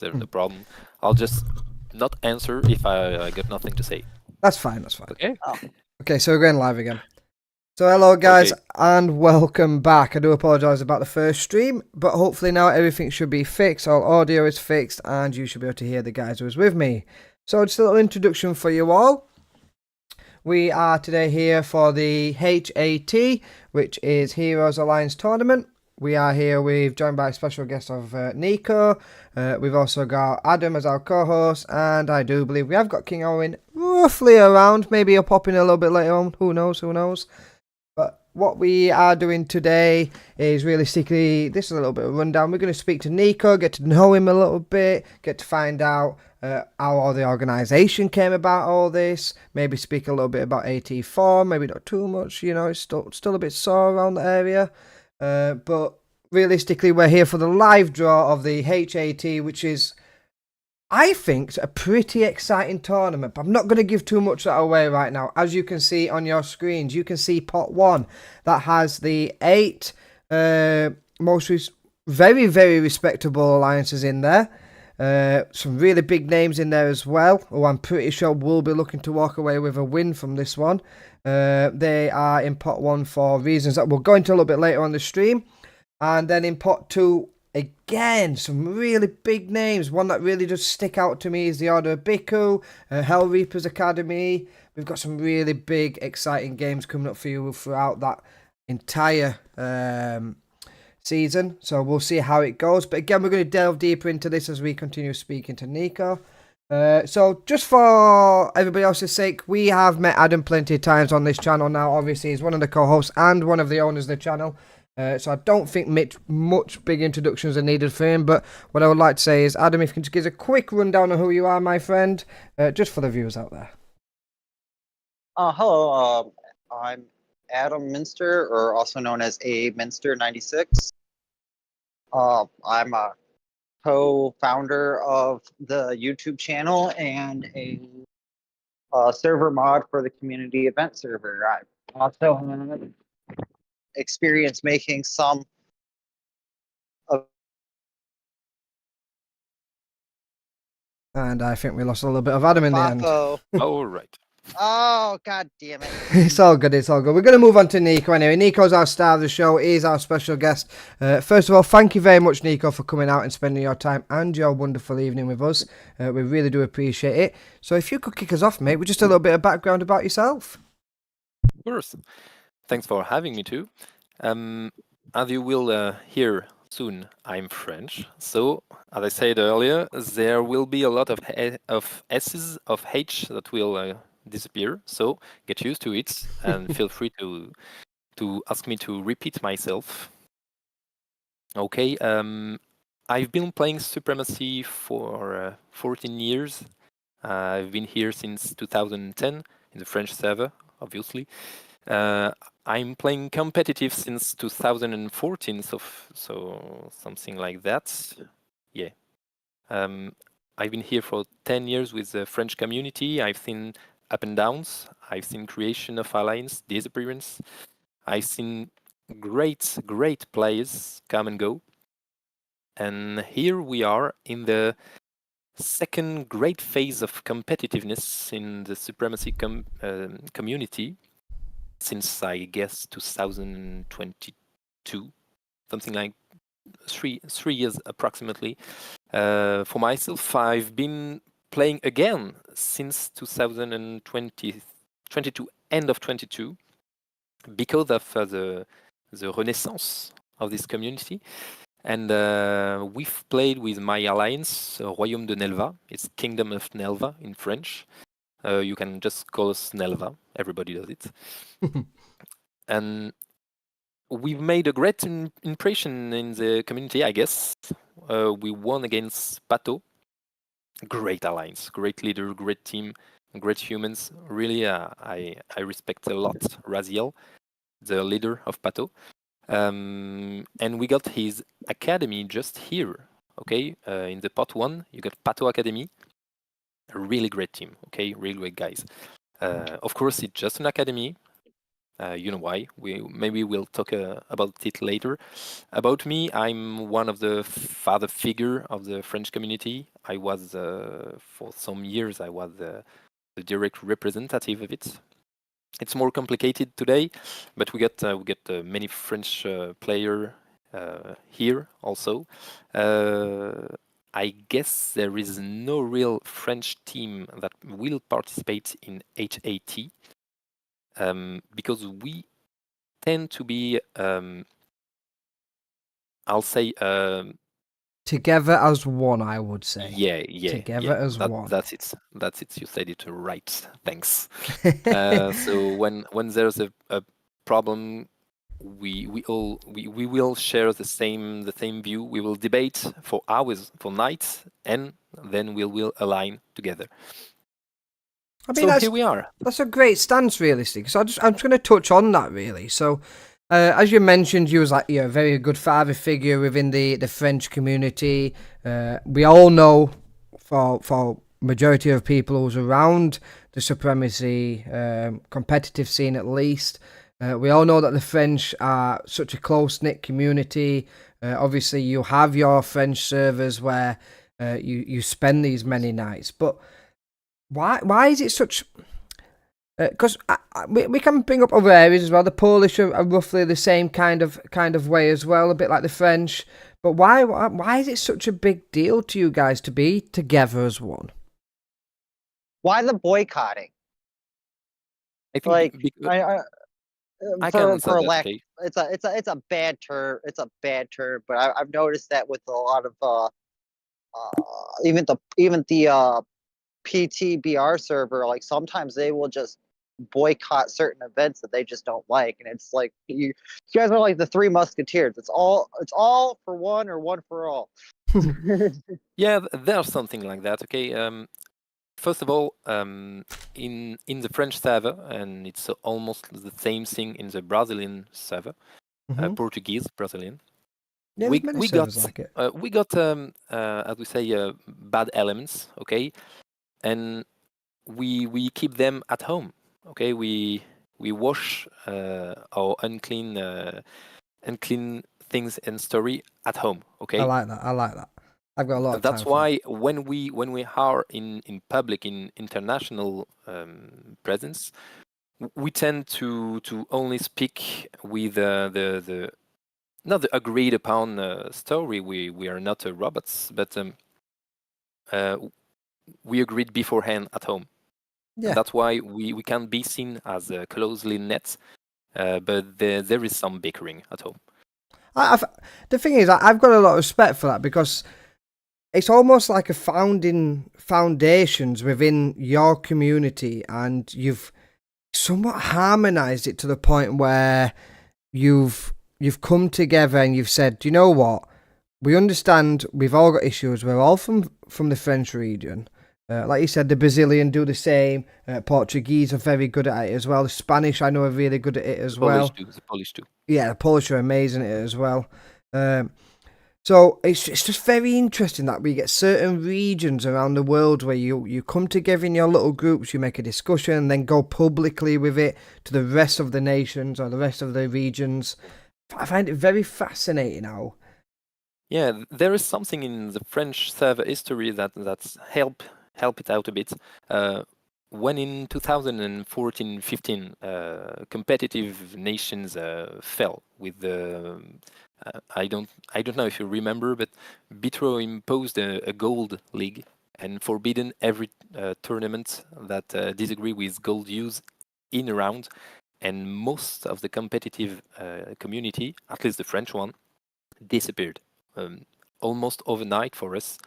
the problem. I'll just not answer if I got nothing to say. That's fine. That's fine. Okay. Okay, so we're going live again. So hello guys, Okay. and welcome back. I do apologise about the first stream, but hopefully now everything should be fixed. All audio is fixed, and you should be able to hear the guys who was with me. So just a little introduction for you all. We are today here for the HAT, which is Heroes Alliance Tournament. We are here joined by a special guest of Nico. We've also got Adam as our co-host, and I do believe we have got King Owen roughly around. Maybe he'll pop in a little bit later on. Who knows? But what we are doing today is realistically, this is a little bit of a rundown. We're going to speak to Nico, get to know him a little bit, get to find out how all the organisation came about all this, maybe speak a little bit about AT4, maybe not too much, it's still a bit sore around the area. But realistically, we're here for the live draw of the HAT, which is, I think, a pretty exciting tournament. But I'm not going to give too much that away right now. As you can see on your screens, you can see pot 1 that has the 8 very, very respectable alliances in there. Some really big names in there as well, who I'm pretty sure will be looking to walk away with a win from this one. They are in pot 1 for reasons that we'll go into a little bit later on the stream. And then in pot 2, again, some really big names. One that really does stick out to me is the Order of Biku, Hell Reapers Academy. We've got some really big, exciting games coming up for you throughout that entire season. So we'll see how it goes. But again, we're going to delve deeper into this as we continue speaking to Nico. So just for everybody else's sake, we have met Adam plenty of times on this channel now. Obviously, he's one of the co-hosts and one of the owners of the channel. So I don't think much big introductions are needed for him. But what I would like to say is, Adam, if you can just give us a quick rundown of who you are, my friend, just for the viewers out there. Hello, I'm Adam Minster, or also known as A Minster 96. I'm a co-founder of the YouTube channel and a server mod for the community event server. I also have experience making some And I think we lost a little bit of Adam in the end. All right. Oh, god damn it. It's all good. We're going to move on to Nico anyway. Nico's our star of the show. He's our special guest. First of all, thank you very much, Nico, for coming out and spending your time and your wonderful evening with us. We really do appreciate it. So if you could kick us off, mate, with just a little bit of background about yourself. Of course. Thanks for having me too. As you will hear soon, I'm French. So, as I said earlier, there will be a lot of S's, of H that will disappear. So, get used to it and feel free to ask me to repeat myself. Okay. I've been playing Supremacy for 14 years. I've been here since 2010 in the French server, obviously. I'm playing competitive since 2014, so something like that. Yeah. I've been here for 10 years with the French community. I've seen up and downs. I've seen creation of alliance, disappearance. I've seen great players come and go. And here we are in the second great phase of competitiveness in the Supremacy community since, I guess, 2022, something like three years approximately. For myself, I've been playing again since 2022, end of 22, because of the renaissance of this community. And we've played with my alliance, Royaume de Nelva. It's Kingdom of Nelva in French. You can just call us Nelva. Everybody does it. And we've made a great impression in the community, I guess. We won against Pato. Great alliance, great leader, great team, great humans. Really, I respect a lot Raziel, the leader of Pato. And we got his academy just here. Okay, in the pot 1, you got Pato Academy. A really great team. Okay, really great guys. Of course, it's just an academy. You know why? Maybe we'll talk about it later. About me, I'm one of the father figure of the French community. I was for some years I was the direct representative of it. It's more complicated today, but we get many French player here also. I guess there is no real French team that will participate in HAT because we tend to be, I'll say, Together as one, I would say. yeah. Together as one. That's it. That's it. You said it right. Thanks. So when there's a problem, we will share the same view. We will debate for hours, for nights, and then we will align together. I mean, so here we are. That's a great stance, realistically. So I'm just going to touch on that, really. So, as you mentioned, you was like a very good father figure within the French community. We all know, for majority of people who's around the Supremacy competitive scene, at least, we all know that the French are such a close knit community. Obviously, you have your French servers where you spend these many nights, but why is it such? Because we can bring up other areas as well. The Polish are roughly the same kind of way as well, a bit like the French. But why is it such a big deal to you guys to be together as one? Why the boycotting? I think Like I can answer for that. lack, Okay. it's a bad term. It's a bad term, but I've noticed that with a lot of even the PTBR server, like sometimes they will just boycott certain events that they just don't like, and it's like you guys are like the Three Musketeers. It's all for one or one for all. Yeah, there's something like that. Okay. First of all, in the French server, and it's almost the same thing in the Brazilian server, Portuguese Brazilian. Yeah, there's many servers like it. We got as we say, bad elements. Okay, and we keep them at home. Okay, we wash our unclean things and story at home. Okay, I like that. I've got a lot of time. That's why when we are in public, in international presence, we tend to only speak with the not the agreed upon story. We are not robots, but we agreed beforehand at home. Yeah. And that's why we can be seen as closely knit, but there is some bickering at home. The thing is, I've got a lot of respect for that, because it's almost like a foundations within your community, and you've somewhat harmonized it to the point where you've come together and you've said, you know what, we understand we've all got issues. We're all from the French region. Like you said, the Brazilian do the same. Portuguese are very good at it as well. The Spanish, I know, are really good at it as well. The Polish too. Yeah, the Polish are amazing at it as well. So it's just very interesting that we get certain regions around the world where you come together in your little groups, you make a discussion, and then go publicly with it to the rest of the nations or the rest of the regions. I find it very fascinating how. Yeah, there is something in the French server history that's help it out a bit. When in 2014-15, competitive nations fell with the. I don't know if you remember, but Bitro imposed a gold league and forbidden every tournament that disagree with gold use in a round, and most of the competitive community, at least the French one, disappeared almost overnight for us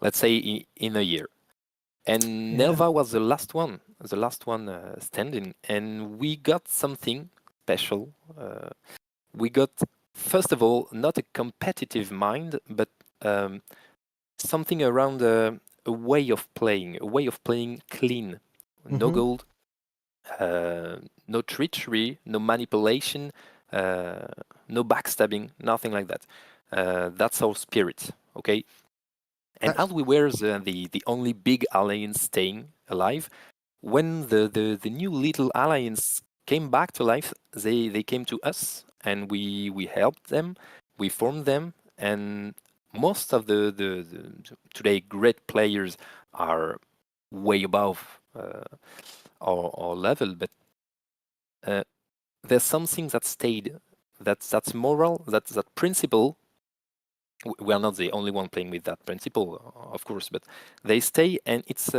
let's say in a year. And Nelva was the last one standing, and we got something special. We got, first of all, not a competitive mind, but something around a way of playing clean. No gold, no treachery, no manipulation, no backstabbing, nothing like that. That's our spirit, okay? And as we were the only big alliance staying alive, when the new little alliance came back to life. They came to us, and we helped them, we formed them, and most of the today great players are way above our level, but there's something that stayed. That's moral. That's that principle. We are not the only one playing with that principle, of course, but they stay, and it's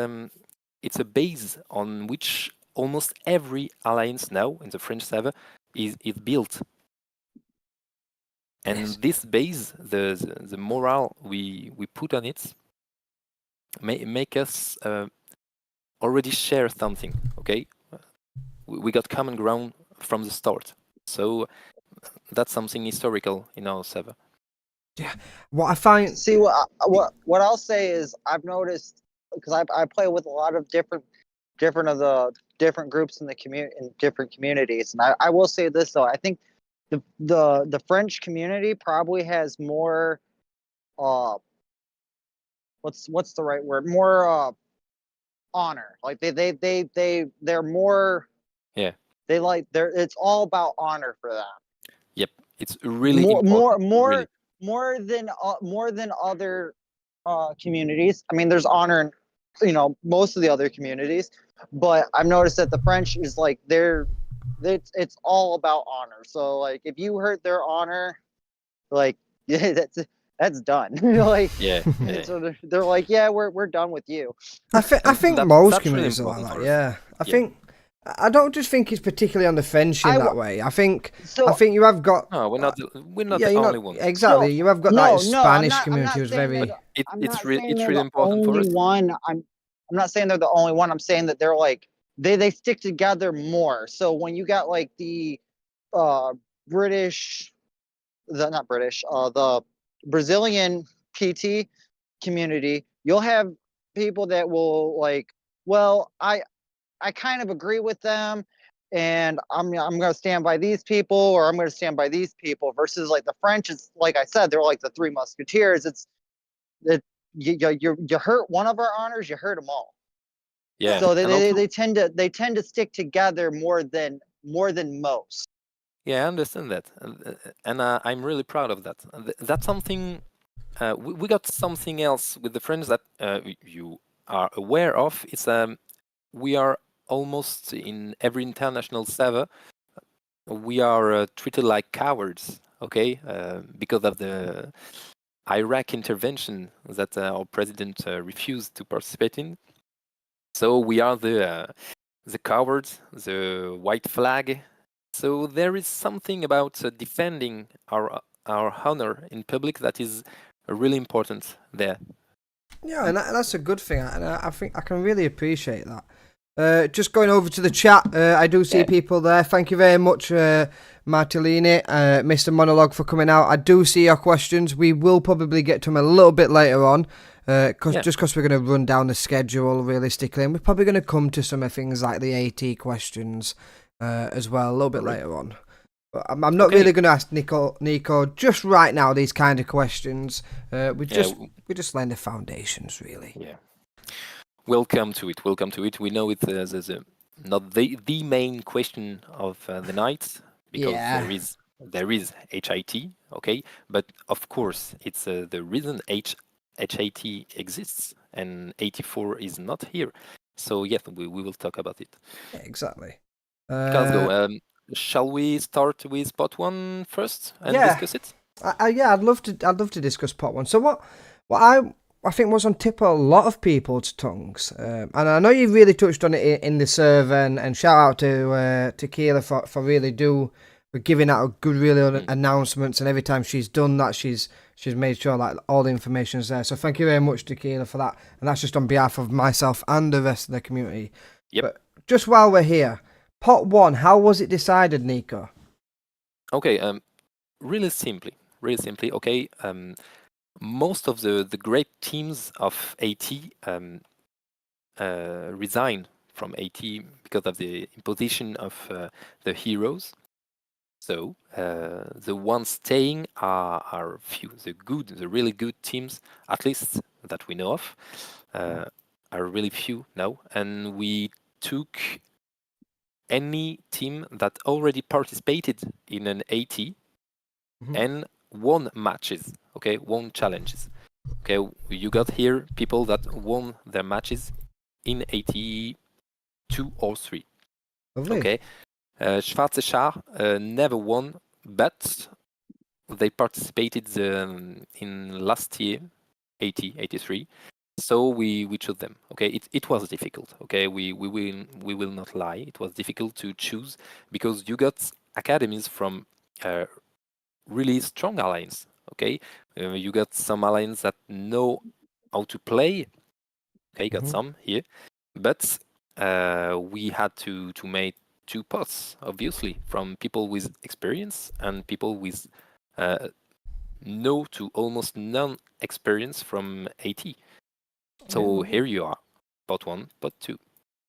a base on which almost every alliance now in the French server is built. And Yes. this base, the morale we put on it, make us already share something. Okay, we got common ground from the start, so that's something historical in our server. Yeah. What I find. See what I'll say is I've noticed because I play with a lot of different of the different groups in the community in different communities, and I will say this though, I think the French community probably has more what's the right word, more honor. Like they're more, Yeah. It's all about honor for them. Yep. It's really important. Really. More than other communities. I mean, there's honor in most of the other communities, but I've noticed that the French is like it's all about honor. So like if you hurt their honor, like yeah, that's done. Like Yeah. so they're like, yeah, we're done with you. I think most communities are like that. Yeah, I don't just think it's particularly on the French in that way. I think you have got. No, we're not the only ones. Exactly, you have got that Spanish community who's very. It's really important for us. I'm not saying they're the only one. I'm saying that they're like they stick together more. So when you got like the British, the Brazilian PT community, you'll have people that will like, well, I kind of agree with them, and I'm going to stand by these people, or I'm going to stand by these people. Versus like the French is, like I said, they're like the Three Musketeers. You hurt one of our honors, you hurt them all. Yeah. So they tend to stick together more than most. Yeah, I understand that, and I'm really proud of that. That's something we got something else with the French that you are aware of. It's we are almost in every international server. We are treated like cowards, okay, because of the Iraq intervention that our president refused to participate in. So we are the cowards, the white flag. So there is something about defending our honor in public that is really important there. Yeah, and that's a good thing, and I think I can really appreciate that. Just going over to the chat, I do see people there. Thank you very much, Martellini, Mr. Monologue, for coming out. I do see your questions. We will probably get to them a little bit later on, just because we're going to run down the schedule realistically, and we're probably going to come to some of things like the AT questions as well a little bit later on. But I'm not really going to ask Nico just right now these kind of questions. We're just laying the foundations, really. Yeah. Welcome to it. We know it's not the main question of the night, because there is HIT, okay, but of course it's the reason HIT exists and 84 is not here. So yes, we will talk about it. Yeah, exactly. Let's go. Shall we start with pot one first and discuss it? I'd love to discuss pot one. So what I think was on tip of a lot of people's tongues, and I know you really touched on it in the server, and shout out to Tequila for really for giving out a good announcements, and every time she's done that, she's made sure like all the information is there. So thank you very much, Tequila, for that, and that's just on behalf of myself and the rest of the community. Yep. But just while we're here, pot one, how was it decided, Nico? Okay. Really simply. Okay. Most of the great teams of AT resign from AT because of the imposition of the heroes. So the ones staying are few. The really good teams, at least that we know of, are really few now. And we took any team that already participated in an AT and won matches, okay, won challenges. Okay, you got here people that won their matches in AT 2 or 3. Lovely. Okay, Schwarze Schar never won, but they participated in last year, 83. So we chose them. Okay, it was difficult. Okay, we will not lie. It was difficult to choose because you got academies from really strong alliance. Okay, you got some alliance that know how to play. Okay, got some here, but we had to make two pots, obviously, from people with experience and people with no to almost none experience from AT. So here you are, pot 1, pot 2.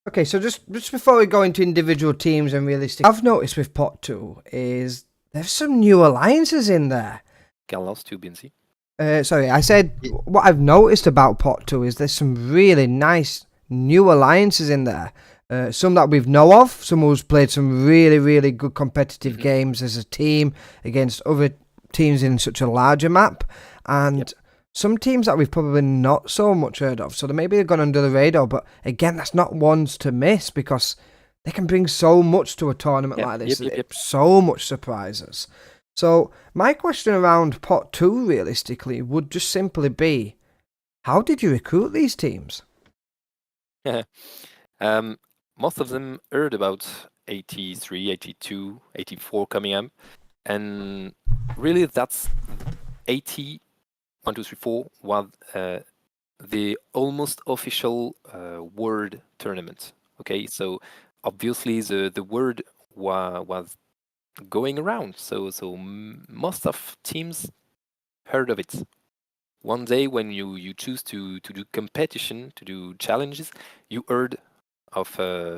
Okay, so just before we go into individual teams and realistic, I've noticed with pot 2 is there's some new alliances in there. Carlos to Binzi. Sorry, I said what I've noticed about pot 2 is there's some really nice new alliances in there. Some that we've know of, some who's played some really, really good competitive games as a team against other teams in such a larger map, and some teams that we've probably not so much heard of. So they maybe have gone under the radar, but again, that's not ones to miss because they can bring so much to a tournament like this. So much surprises. So my question around pot 2 realistically would just simply be, how did you recruit these teams? Most of them heard about 83, 82, 84 coming up, and really that's 80, 1, 2, 3, 4 was the almost official world tournament. Okay, so obviously the word was going around, so most of teams heard of it. One day when you choose to do competition, to do challenges, you heard of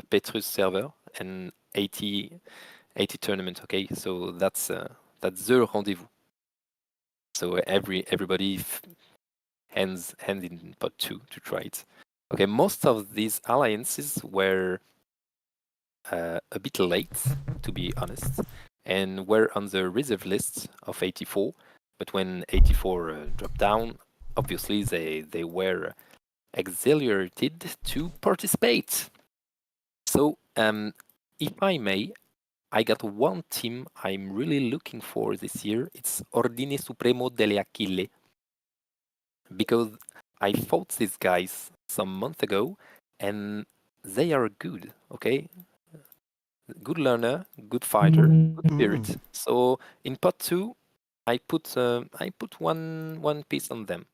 Petrus server and 80 tournament. Okay, so that's the rendezvous. So everybody hands in pot 2 to try it. Okay, most of these alliances were a bit late, to be honest, and were on the reserve list of 84. But when 84 dropped down, obviously they were exhilarated to participate. So, if I may, I got one team I'm really looking for this year. It's Ordine Supremo delle Aquile. Because I fought these guys some month ago, and they are good, okay? Good learner, good fighter, good spirit. So in pot 2, I put one piece on them.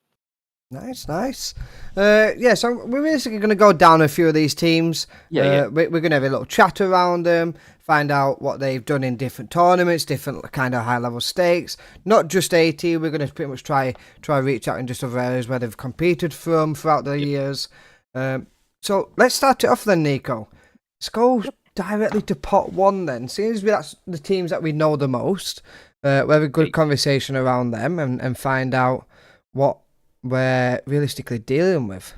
Nice. So we're basically going to go down a few of these teams. We're going to have a little chat around them, find out what they've done in different tournaments, different kind of high-level stakes. Not just AT, we're going to pretty much try reach out in just other areas where they've competed from throughout the years. So let's start it off then, Nico. Let's go directly to pot 1 then. Seems that's the teams that we know the most. We'll have a good conversation around them and find out what we're realistically dealing with.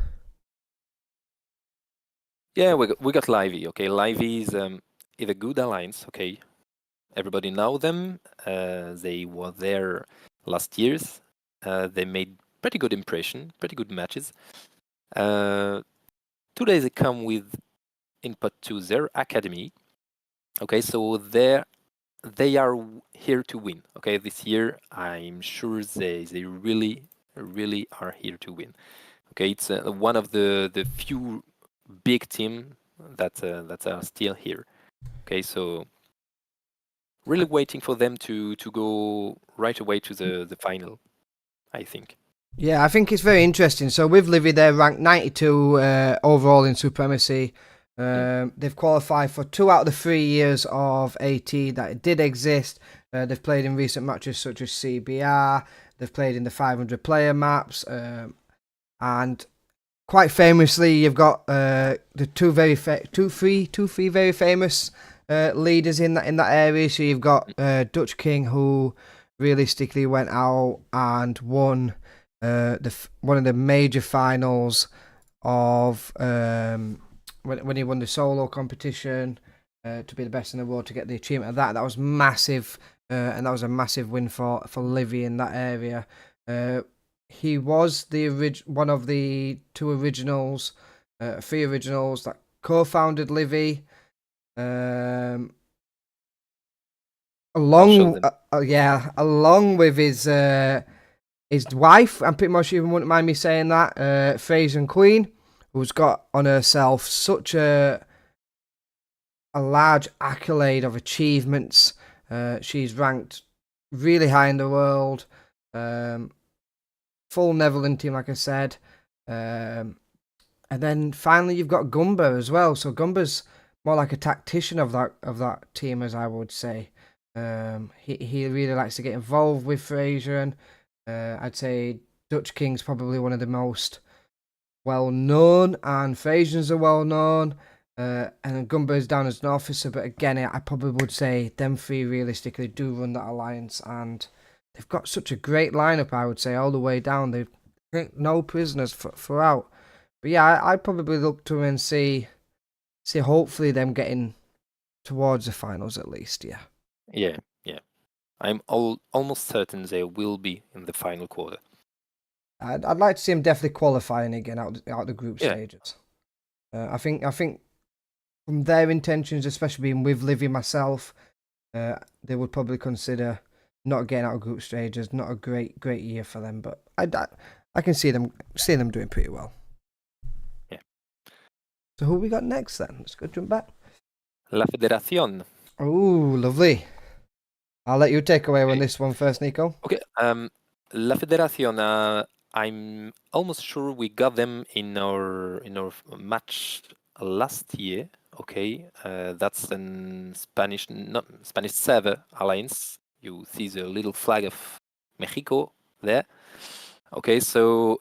Yeah, we got Livy. Okay, Livy is a good alliance. Okay, everybody know them. They were there last years. They made pretty good impression, pretty good matches. Today they come with input to their academy. Okay, so they are here to win. Okay, this year I'm sure they really are here to win. Okay, it's one of the few big team that are still here. Okay, so really waiting for them to go right away to the final, I think. Yeah, I think it's very interesting. So with Livy, they're ranked 92 overall in Supremacy. They've qualified for 2 out of the 3 years of AT that it did exist. They've played in recent matches such as CBR. They've played in the 500 player maps. And quite famously, you've got the three very famous leaders in that area. So you've got Dutch King, who realistically went out and won one of the major finals of when he won the solo competition. to be the best in the world, to get the achievement of that. That was massive, and that was a massive win for Livy in that area. He was one of the three originals that co-founded Livy. Along with his wife, I'm pretty much, even wouldn't mind me saying that, Frasian Queen, who's got on herself such a large accolade of achievements. She's ranked really high in the world. Full Netherlands team, like I said. And then finally you've got Gumba as well. So Gumba's more like a tactician of that team, as I would say. He really likes to get involved with Frasian. I'd say Dutch King's probably one of the most well known, and Frasians are well known. And Gumba is down as an officer, but again, I probably would say them three realistically do run that alliance, and they've got such a great lineup. I would say all the way down. They've no prisoners throughout. But yeah, I'd probably look to and see hopefully them getting towards the finals at least. Yeah. Yeah. I'm almost certain they will be in the final quarter. I'd like to see them definitely qualifying again out the group stages. I think from their intentions, especially being with Livy myself, they would probably consider not getting out of group stages. Not a great year for them, but I can see them doing pretty well. Yeah. So who we got next then? Let's go jump back. La Federación. Oh, lovely. I'll let you take away on this one first, Nico. Okay. La Federación. I'm almost sure we got them in our match last year. Okay, that's an Spanish 7 alliance. You see the little flag of Mexico there. Okay, so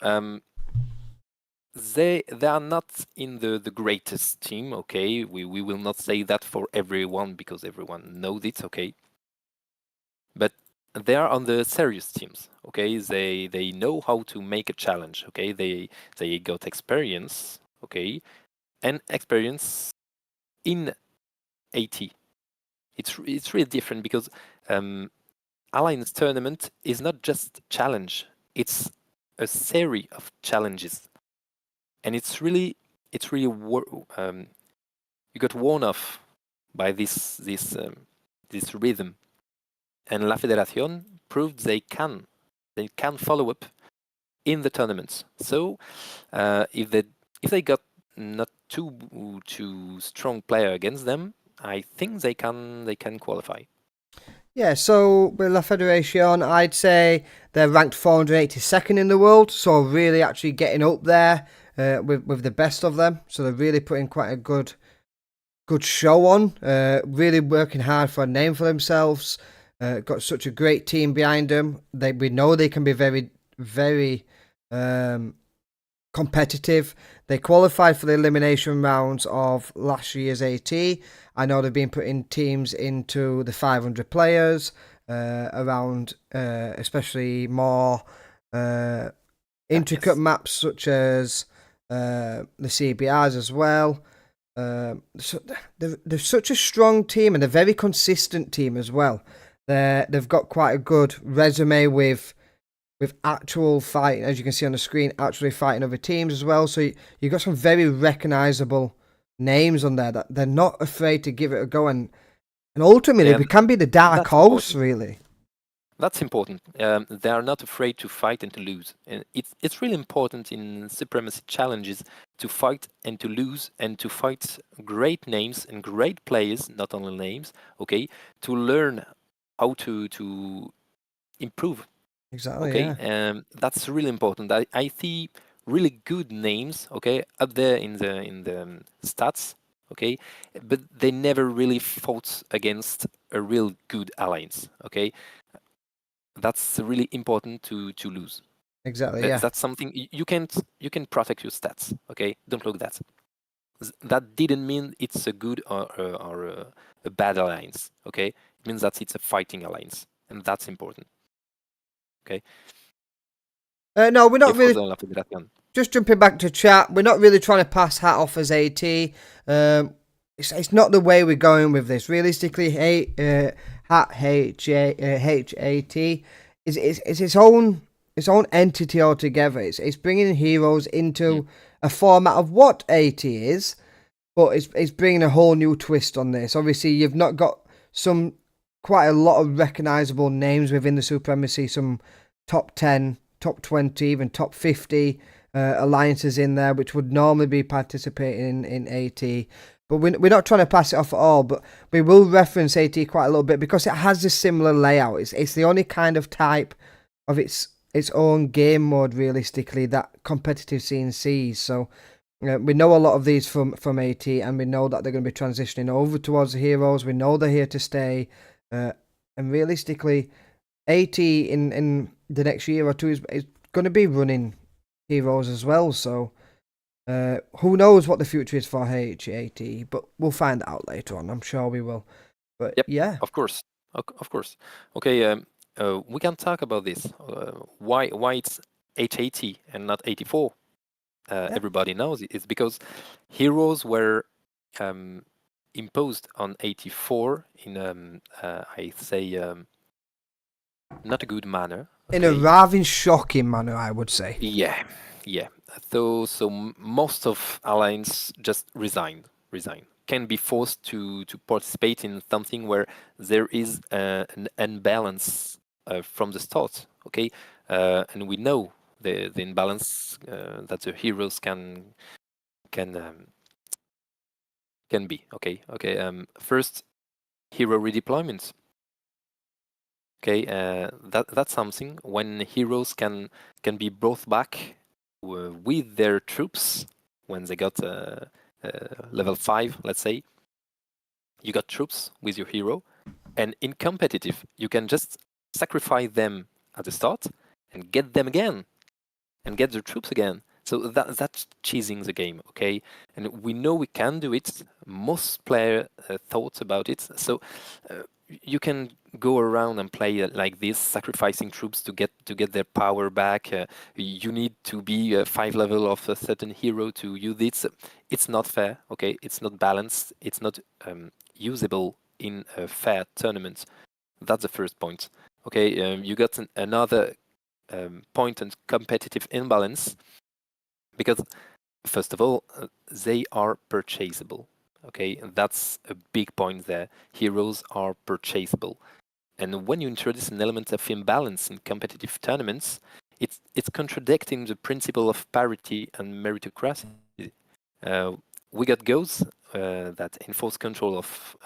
they are not in the greatest team. Okay, we will not say that for everyone because everyone knows it. Okay, but they are on the serious teams. Okay, they know how to make a challenge. Okay, they got experience. Okay, and experience in AT. It's really different because Alliance tournament is not just challenge; it's a series of challenges, and it's really you got worn off by this rhythm. And La Federación proved they can follow up in the tournaments. So if they got not too strong player against them, I think they can qualify. Yeah, so with La Federación, I'd say they're ranked 482nd in the world, so really actually getting up there with the best of them. So they're really putting quite a good show on, really working hard for a name for themselves. Got such a great team behind them. We know they can be very, very competitive. They qualified for the elimination rounds of last year's AT. I know they've been putting teams into the 500 players around, especially more intricate maps such as the CBRs as well. So they're such a strong team, and a very consistent team as well. They've got quite a good resume with actual fighting, as you can see on the screen, actually fighting other teams as well. So you've got some very recognisable names on there that they're not afraid to give it a go, and ultimately they can be the dark horse, really. That's important. They are not afraid to fight and to lose, and it's really important in Supremacy challenges to fight and to lose, and to fight great names and great players, not only names. Okay, to learn how to improve. Exactly. Okay, yeah. That's really important. I see really good names. Okay, up there in the stats. Okay, but they never really fought against a real good alliance. Okay, that's really important to lose. Exactly. Yeah. That's something you can protect your stats. Okay, don't look that. That didn't mean it's a good or a bad alliance. Okay, it means that it's a fighting alliance, and that's important. Okay. No, we're not really. Just jumping back to chat, we're not really trying to pass hat off as AT. it's not the way we're going with this. Realistically, HAT is its own entity altogether. It's bringing heroes into a format of what AT is, but it's bringing a whole new twist on this. Obviously, you've not got quite a lot of recognisable names within the Supremacy, some top 10, top 20, even top 50 alliances in there, which would normally be participating in AT. But we're not trying to pass it off at all, but we will reference AT quite a little bit because it has a similar layout. It's the only kind of type of its own game mode, realistically, that competitive scene sees. So we know a lot of these from AT, and we know that they're going to be transitioning over towards the heroes. We know they're here to stay. And realistically, AT in the next year or two is going to be running heroes as well. So who knows what the future is for HAT, but we'll find out later on. I'm sure we will. But Yep. yeah, Of course. Of course. Okay. We can talk about this. Why it's HAT and not 84? Everybody knows it's because heroes were imposed on 84 in I say not a good manner. in a rather shocking manner, I would say. Yeah. So most of alliance just resign. Can be forced to participate in something where there is an imbalance from the start. Okay, and we know the imbalance that the heroes can be. Okay. First, hero redeployment. Okay, that's something when heroes can be brought back with their troops when they got level 5, let's say. You got troops with your hero, and in competitive, you can just sacrifice them at the start and get them again, and get the troops again. So that's cheesing the game, okay? And we know we can do it. Most player thought about it. So you can go around and play like this, sacrificing troops to get their power back. You need to be 5 level of a certain hero to use it. It's not fair, okay? It's not balanced. It's not usable in a fair tournament. That's the first point. Okay, you got another point and competitive imbalance because first of all they are purchasable. Okay, that's a big point there. Heroes are purchasable, and when you introduce an element of imbalance in competitive tournaments, it's contradicting the principle of parity and meritocracy. We got goals that enforce control of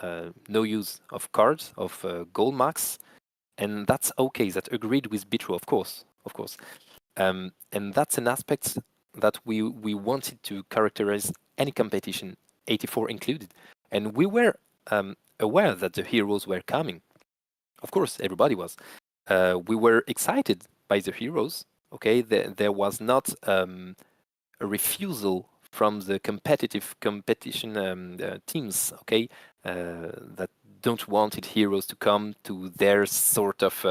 no use of cards of gold marks, and that's okay. That agreed with Bitro, of course. And that's an aspect that we wanted to characterize any competition, 84 included. And we were aware that the heroes were coming. Of course, everybody was. We were excited by the heroes. Okay, there was not a refusal from the competition teams. Okay, that don't wanted heroes to come to their sort of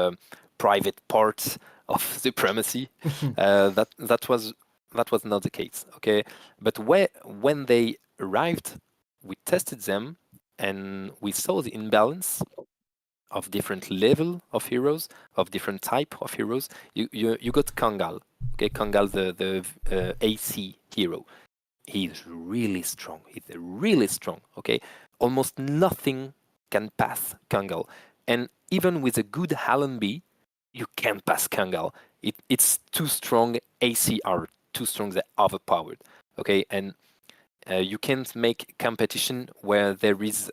private part of supremacy. That was not the case. Okay, but when they arrived, we tested them and we saw the imbalance of different level of heroes, of different type of heroes. You got Kangal. Okay, Kangal, the AC hero. He's really strong. Okay, almost nothing can pass Kangal, and even with a good Hallenby, you can't pass Kangal. It's too strong. AC are too strong. They're overpowered. Okay, and you can't make competition where there is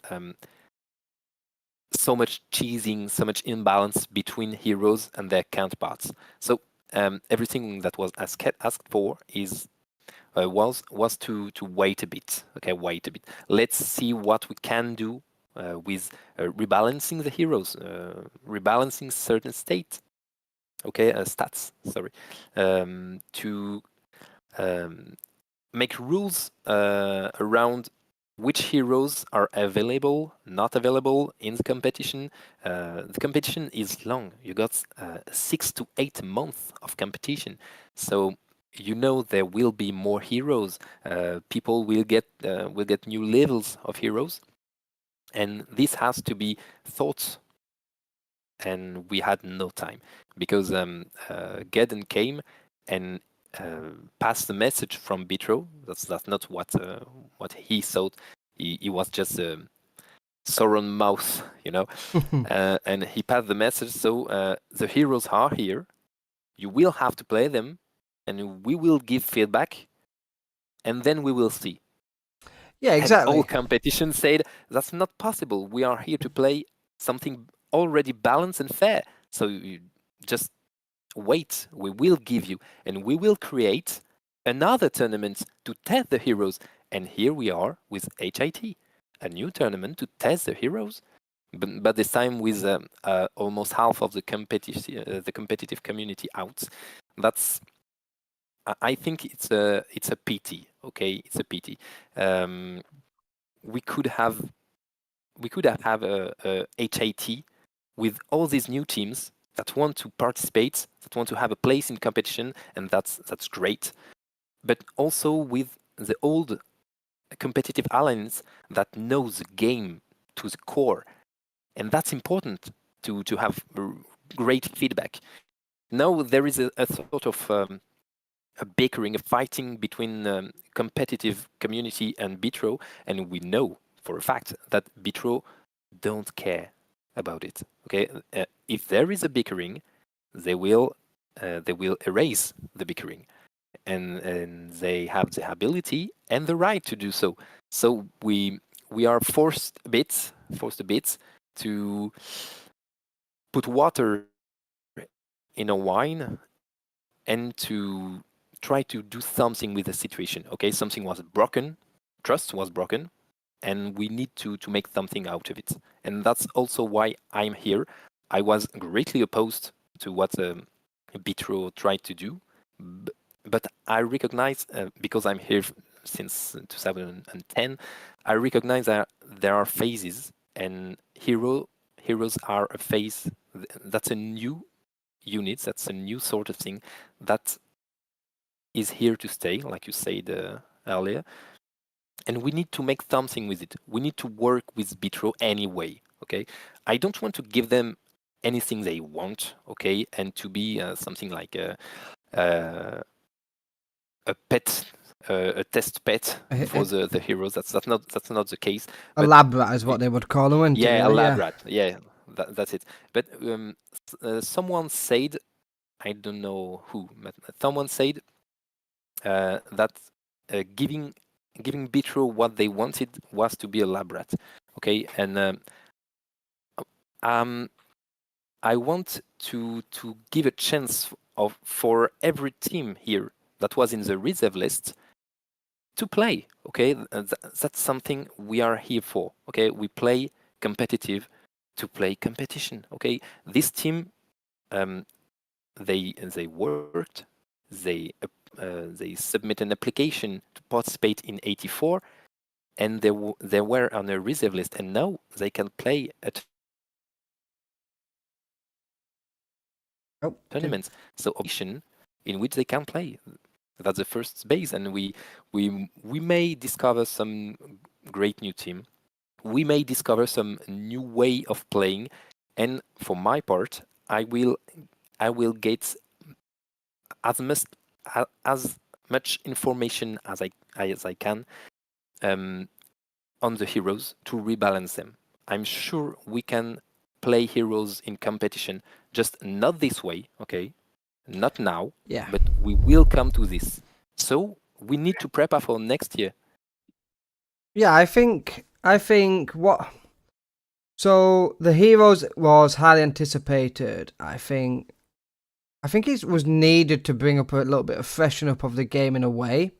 so much cheesing, so much imbalance between heroes and their counterparts. So everything that was asked for is was to wait a bit. Okay, wait a bit. Let's see what we can do with rebalancing the heroes, rebalancing certain stats. Okay, stats. Sorry, to make rules around which heroes are available, not available in the competition. The competition is long. You got 6 to 8 months of competition, so you know there will be more heroes. People will get new levels of heroes, and this has to be thought. And we had no time because Geddon came and passed the message from Bitro. That's not what he thought. He was just a Sauron mouth, you know. And he passed the message. So the heroes are here. You will have to play them, and we will give feedback, and then we will see. Yeah, And all exactly. competition said that's not possible. We are here to play something already balanced and fair. So you just wait. We will give you, and we will create another tournament to test the heroes. And here we are with HIT, a new tournament to test the heroes. But this time with almost half of the competitive community out. That's I think it's a pity. Okay, it's a pity. Um, we could have a HIT with all these new teams that want to participate, that want to have a place in competition, and that's great. But also with the old competitive alliance that knows the game to the core, and that's important to have great feedback. Now there is a sort of a bickering, a fighting between competitive community and Bitro, and we know for a fact that Bitro don't care about it. Okay, if there is a bickering, they will erase the bickering, and they have the ability and the right to do so. So we are forced a bit to put water in a wine and to try to do something with the situation. Okay, something was broken, trust was broken, and we need to make something out of it. And that's also why I'm here. I was greatly opposed to what Bitro tried to do, but I recognize, because I'm here since 2010, I recognize that there are phases, and heroes are a phase. That's a new unit. That's a new sort of thing that is here to stay, like you said earlier. And we need to make something with it. We need to work with Bitro anyway. Okay, I don't want to give them anything they want. Okay, and to be something like uh, a pet, a test pet for the heroes. That's not the case. A But lab rat is what they would call them, wouldn't it? yeah, a Really? lab Yeah. rat. Yeah, that's it. But someone said, I don't know who, but someone said that giving Bitro what they wanted was to be a lab rat. Okay, and um, I want to give a chance for every team here that was in the reserve list to play. Okay, that's something we are here for. Okay, we play competitive to play competition. Okay, this team, they worked, they submit an application to participate in 84, and they were on a reserve list, and now they can play a Oh, tournament. So option in which they can play. That's the first base, and we may discover some great new team. We may discover some new way of playing, and for my part, I will get as much as much information as I can on the heroes to rebalance them. I'm sure we can play heroes in competition, just not this way, okay? Not now, yeah. but we will come to this. So we need to prepare for next year. Yeah, I think what. So the Heroes was highly anticipated. I think it was needed to bring up a little bit of freshen up of the game in a way.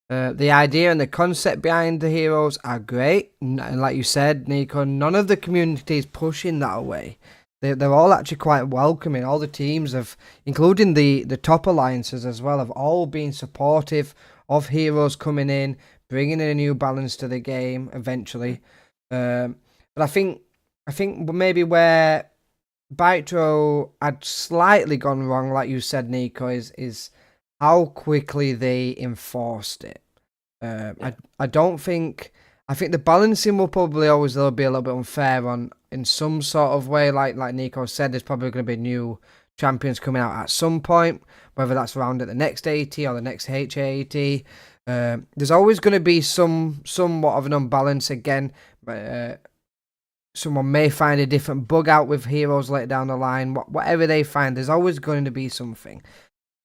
The idea and the concept behind the Heroes are great, and like you said, Nico, none of the community is pushing that away. They're all actually quite welcoming. All the teams have, including the top alliances as well, have all been supportive of Heroes coming in, bringing in a new balance to the game eventually. But I think maybe where Bitro had slightly gone wrong, like you said, Nico, is how quickly they enforced it. I don't think. I think the balancing will probably always be a little bit unfair on in some sort of way. Like Nico said, there's probably going to be new champions coming out at some point, whether that's around at the next AT or the next HAT. There's always going to be somewhat of an unbalance again. Someone may find a different bug out with heroes later down the line. Whatever they find, there's always going to be something.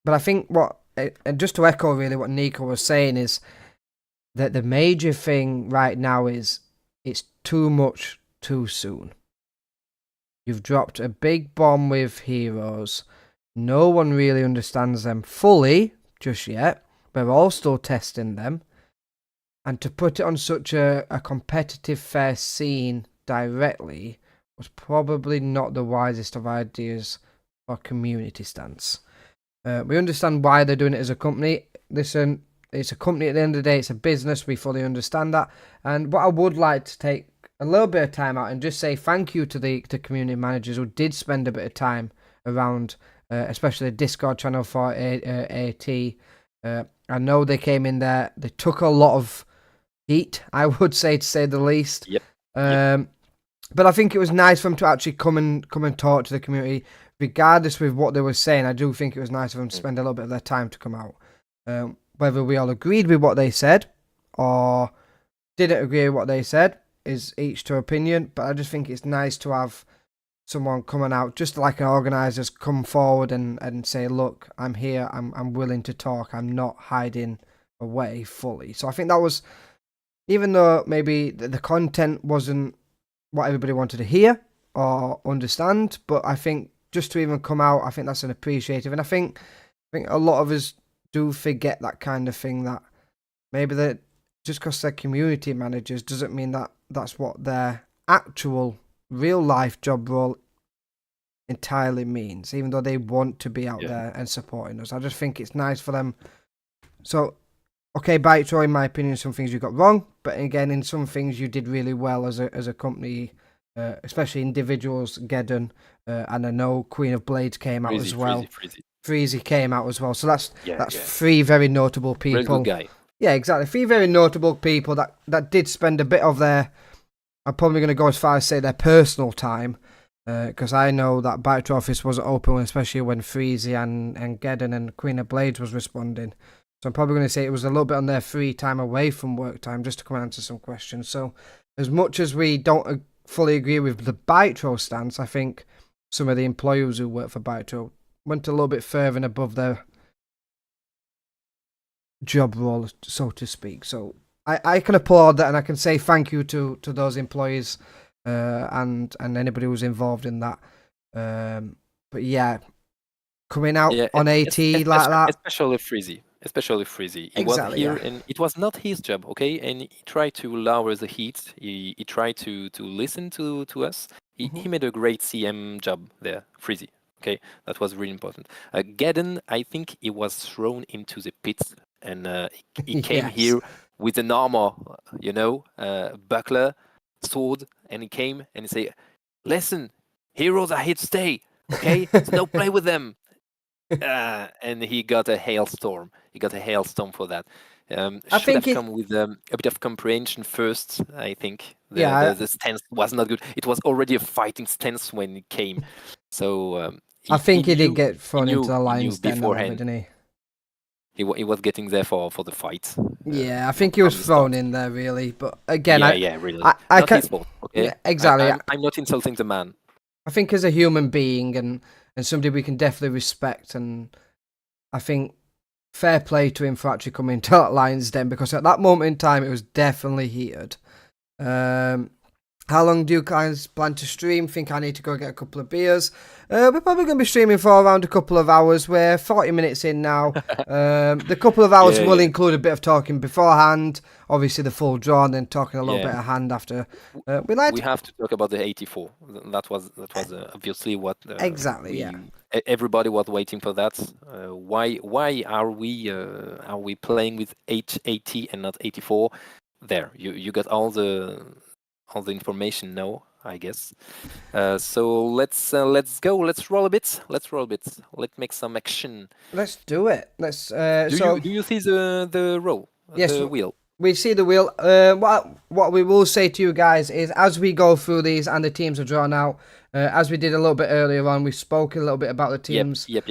But I think and just to echo really what Nico was saying is that the major thing right now is it's too much too soon. You've dropped a big bomb with heroes. No one really understands them fully just yet. We're all still testing them. And to put it on such a competitive fair scene directly was probably not the wisest of ideas for community stance. We understand why they're doing it as a company. Listen, it's a company at the end of the day, it's a business, we fully understand that. And what I would like to take a little bit of time out and just say thank you to the community managers who did spend a bit of time around, especially the Discord channel for AT. I know they came in there, they took a lot of heat, I would say, to say the least. Yep. But I think it was nice for them to actually come and talk to the community, regardless with what they were saying. I do think it was nice of them to spend a little bit of their time to come out. Whether we all agreed with what they said or didn't agree with what they said is each to opinion. But I just think it's nice to have someone coming out, just like an organizers, come forward and say, look, I'm here, I'm willing to talk, I'm not hiding away fully. So I think that was, even though maybe the content wasn't what everybody wanted to hear or understand, but I think just to even come out, I think that's an appreciative. And I think a lot of us do forget that kind of thing, that maybe that just because they're community managers doesn't mean that that's what their actual real life job role entirely means, even though they want to be out there and supporting us. I just think it's nice for them. So, okay, Bytro, in my opinion, some things you got wrong, but again, in some things you did really well as a company, especially individuals, Geddon, and I know Queen of Blades came out as well. Freezy came out as well. So that's three very notable people. Very good guy. Yeah, exactly. Three very notable people that did spend a bit of their, I'm probably going to go as far as say their personal time, because I know that Bytro office wasn't open, especially when Freezy and Geddon and Queen of Blades was responding. So I'm probably going to say it was a little bit on their free time away from work time, just to come and answer some questions. So as much as we don't fully agree with the Bytro stance, I think some of the employees who work for Bytro went a little bit further and above their job role, so to speak. So I can applaud that, and I can say thank you to those employees and anybody who's involved in that. But yeah, coming out on AT like that, especially Freezy. He was here, and it was not his job, okay? And he tried to lower the heat. He tried to listen to us. He made a great CM job there, Freezy. Okay, that was really important. Geddon, I think he was thrown into the pit, and he came here with an armor, buckler, sword, and he came and he said, "Listen, heroes are here to stay. Okay, so don't play with them." And he got a hailstorm. For that. Should have come with a bit of comprehension first. I think the stance was not good. It was already a fighting stance when it came. So I think he did get thrown into the lion's den beforehand, didn't he? He was getting there for the fight. Yeah, I think he was thrown in there, really. But again, really. I not his fault. Okay, yeah, exactly. I'm not insulting the man. I think as a human being and somebody we can definitely respect, and I think fair play to him for actually coming to that lion's den, because at that moment in time it was definitely heated. How long do you guys plan to stream? Think I need to go get a couple of beers. We're probably going to be streaming for around a couple of hours. We're 40 minutes in now. The couple of hours will include a bit of talking beforehand, obviously the full draw, and then talking a little bit of hand after. We have to talk about the 84. That was obviously what everybody was waiting for. That why are we playing with 880 and not 84? There, you got all the information now. I guess. So let's go. Let's roll a bit. Let's roll a bit. Let's make some action. Let's do it. Let's. Do you see the roll, Yes, the wheel? we see the wheel. What we will say to you guys is, as we go through these and the teams are drawn out, as we did a little bit earlier on, we spoke a little bit about the teams. Yep.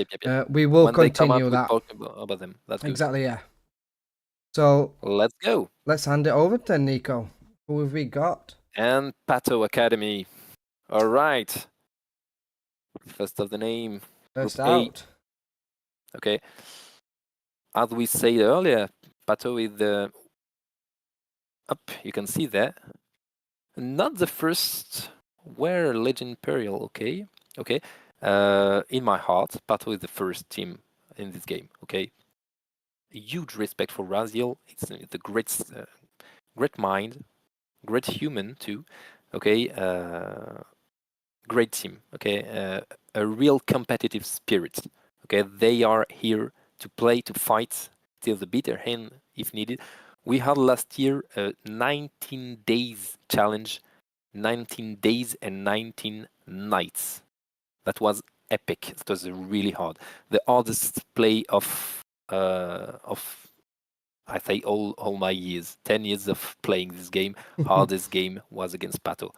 We will When they come out, continue we that. talk about them. That's good. Exactly, yeah. So Let's go. let's hand it over to Nico. Who have we got? And Pato Academy. All right. First of the name. First Group A. out. Okay. As we said earlier, Pato is the up. You can see that. Not the first were Legend Imperial. Okay. In my heart, Pato is the first team in this game. Okay. Huge respect for Raziel. It's a great mind, great human too. Okay. Great team. Okay. A real competitive spirit. Okay. They are here to play, to fight till the bitter end if needed. We had last year a 19 days challenge, 19 days and 19 nights. That was epic. It was really hard. The hardest play of I say all my years, 10 years of playing this game. Hardest game was against Pato.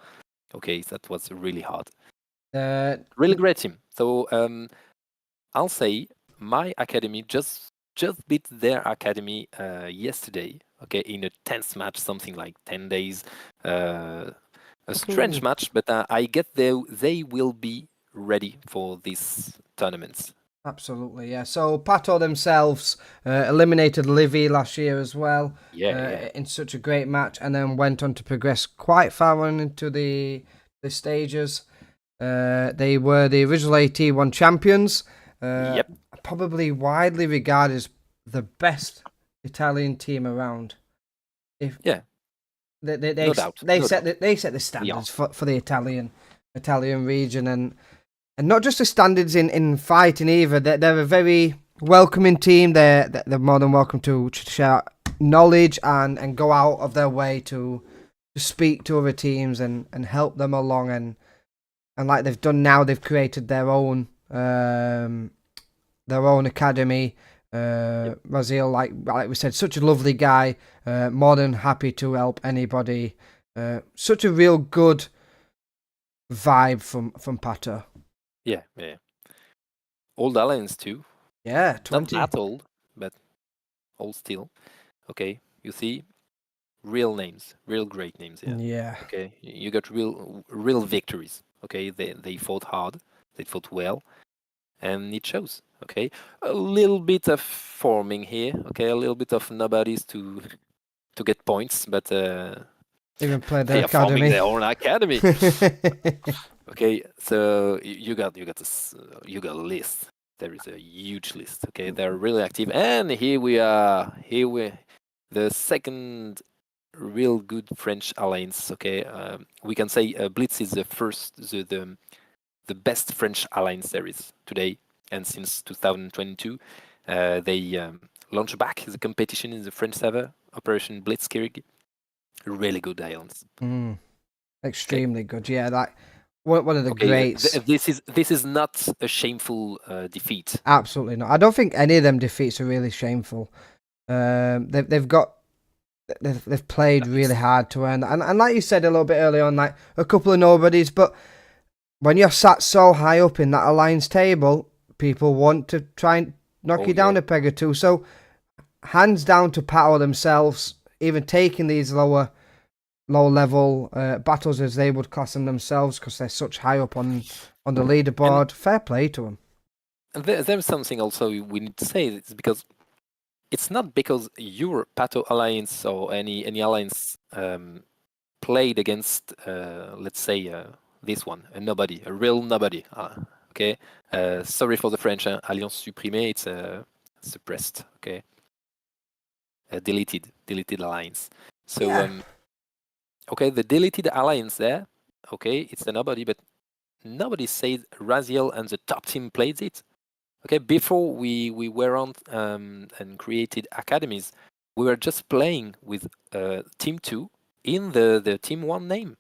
Okay, that was really hard. Really great team. So I'll say my academy just beat their academy yesterday. Okay, in a tense match, something like 10 days. A strange match, but I get they will be ready for these tournaments. Absolutely, yeah. So Pato themselves eliminated Livy last year as well. Yeah. In such a great match, and then went on to progress quite far on into the stages. They were the original AT1 champions. Yep. Probably widely regarded as the best Italian team around. Yeah. They No doubt. set the standards for the Italian region, and not just the standards in fighting either. They're a very welcoming team. They're more than welcome to share knowledge and go out of their way to speak to other teams and help them along, and like they've done now, they've created their own academy. Raziel, like we said, such a lovely guy, more than happy to help anybody. Such a real good vibe from Pato. Yeah. Old alliance too. Yeah, 20. Not that old, but old still. Okay, you see, real names, real great names. Yeah. Okay, you got real victories. Okay, they fought hard, they fought well, and it shows. Okay, a little bit of forming here. Okay, a little bit of nobodies to get points, but Even played they their are forming academy. their own academy. Okay, so you got a list. There is a huge list. Okay, they're really active, and here we are. The second real good French alliance. Okay, we can say Blitz is the best French alliance there is today, and since 2022, they launched back the competition in the French server, Operation Blitzkrieg. Really good alliance. Extremely good. Yeah, like one of the Okay, greats. this is not a shameful defeat. Absolutely not. I don't think any of them defeats are really shameful. They've played really hard to earn that. And like you said a little bit earlier on, like a couple of nobodies, but when you're sat so high up in that alliance table, people want to try and knock you down a peg or two. So hands down to Pato themselves, even taking these low level battles as they would class them themselves, because they're such high up on the leaderboard. Fair play to them. And there's something also we need to say. It's because it's not because your Pato alliance or any alliance played against, let's say, this one, a nobody, a real nobody. Okay, sorry for the French. Alliance supprimée. It's suppressed. Okay, deleted alliance. So okay, the deleted alliance there. Okay, it's a nobody, but nobody said Raziel and the top team played it. Okay, before we were on and created academies, we were just playing with Team 2 in the Team 1 name.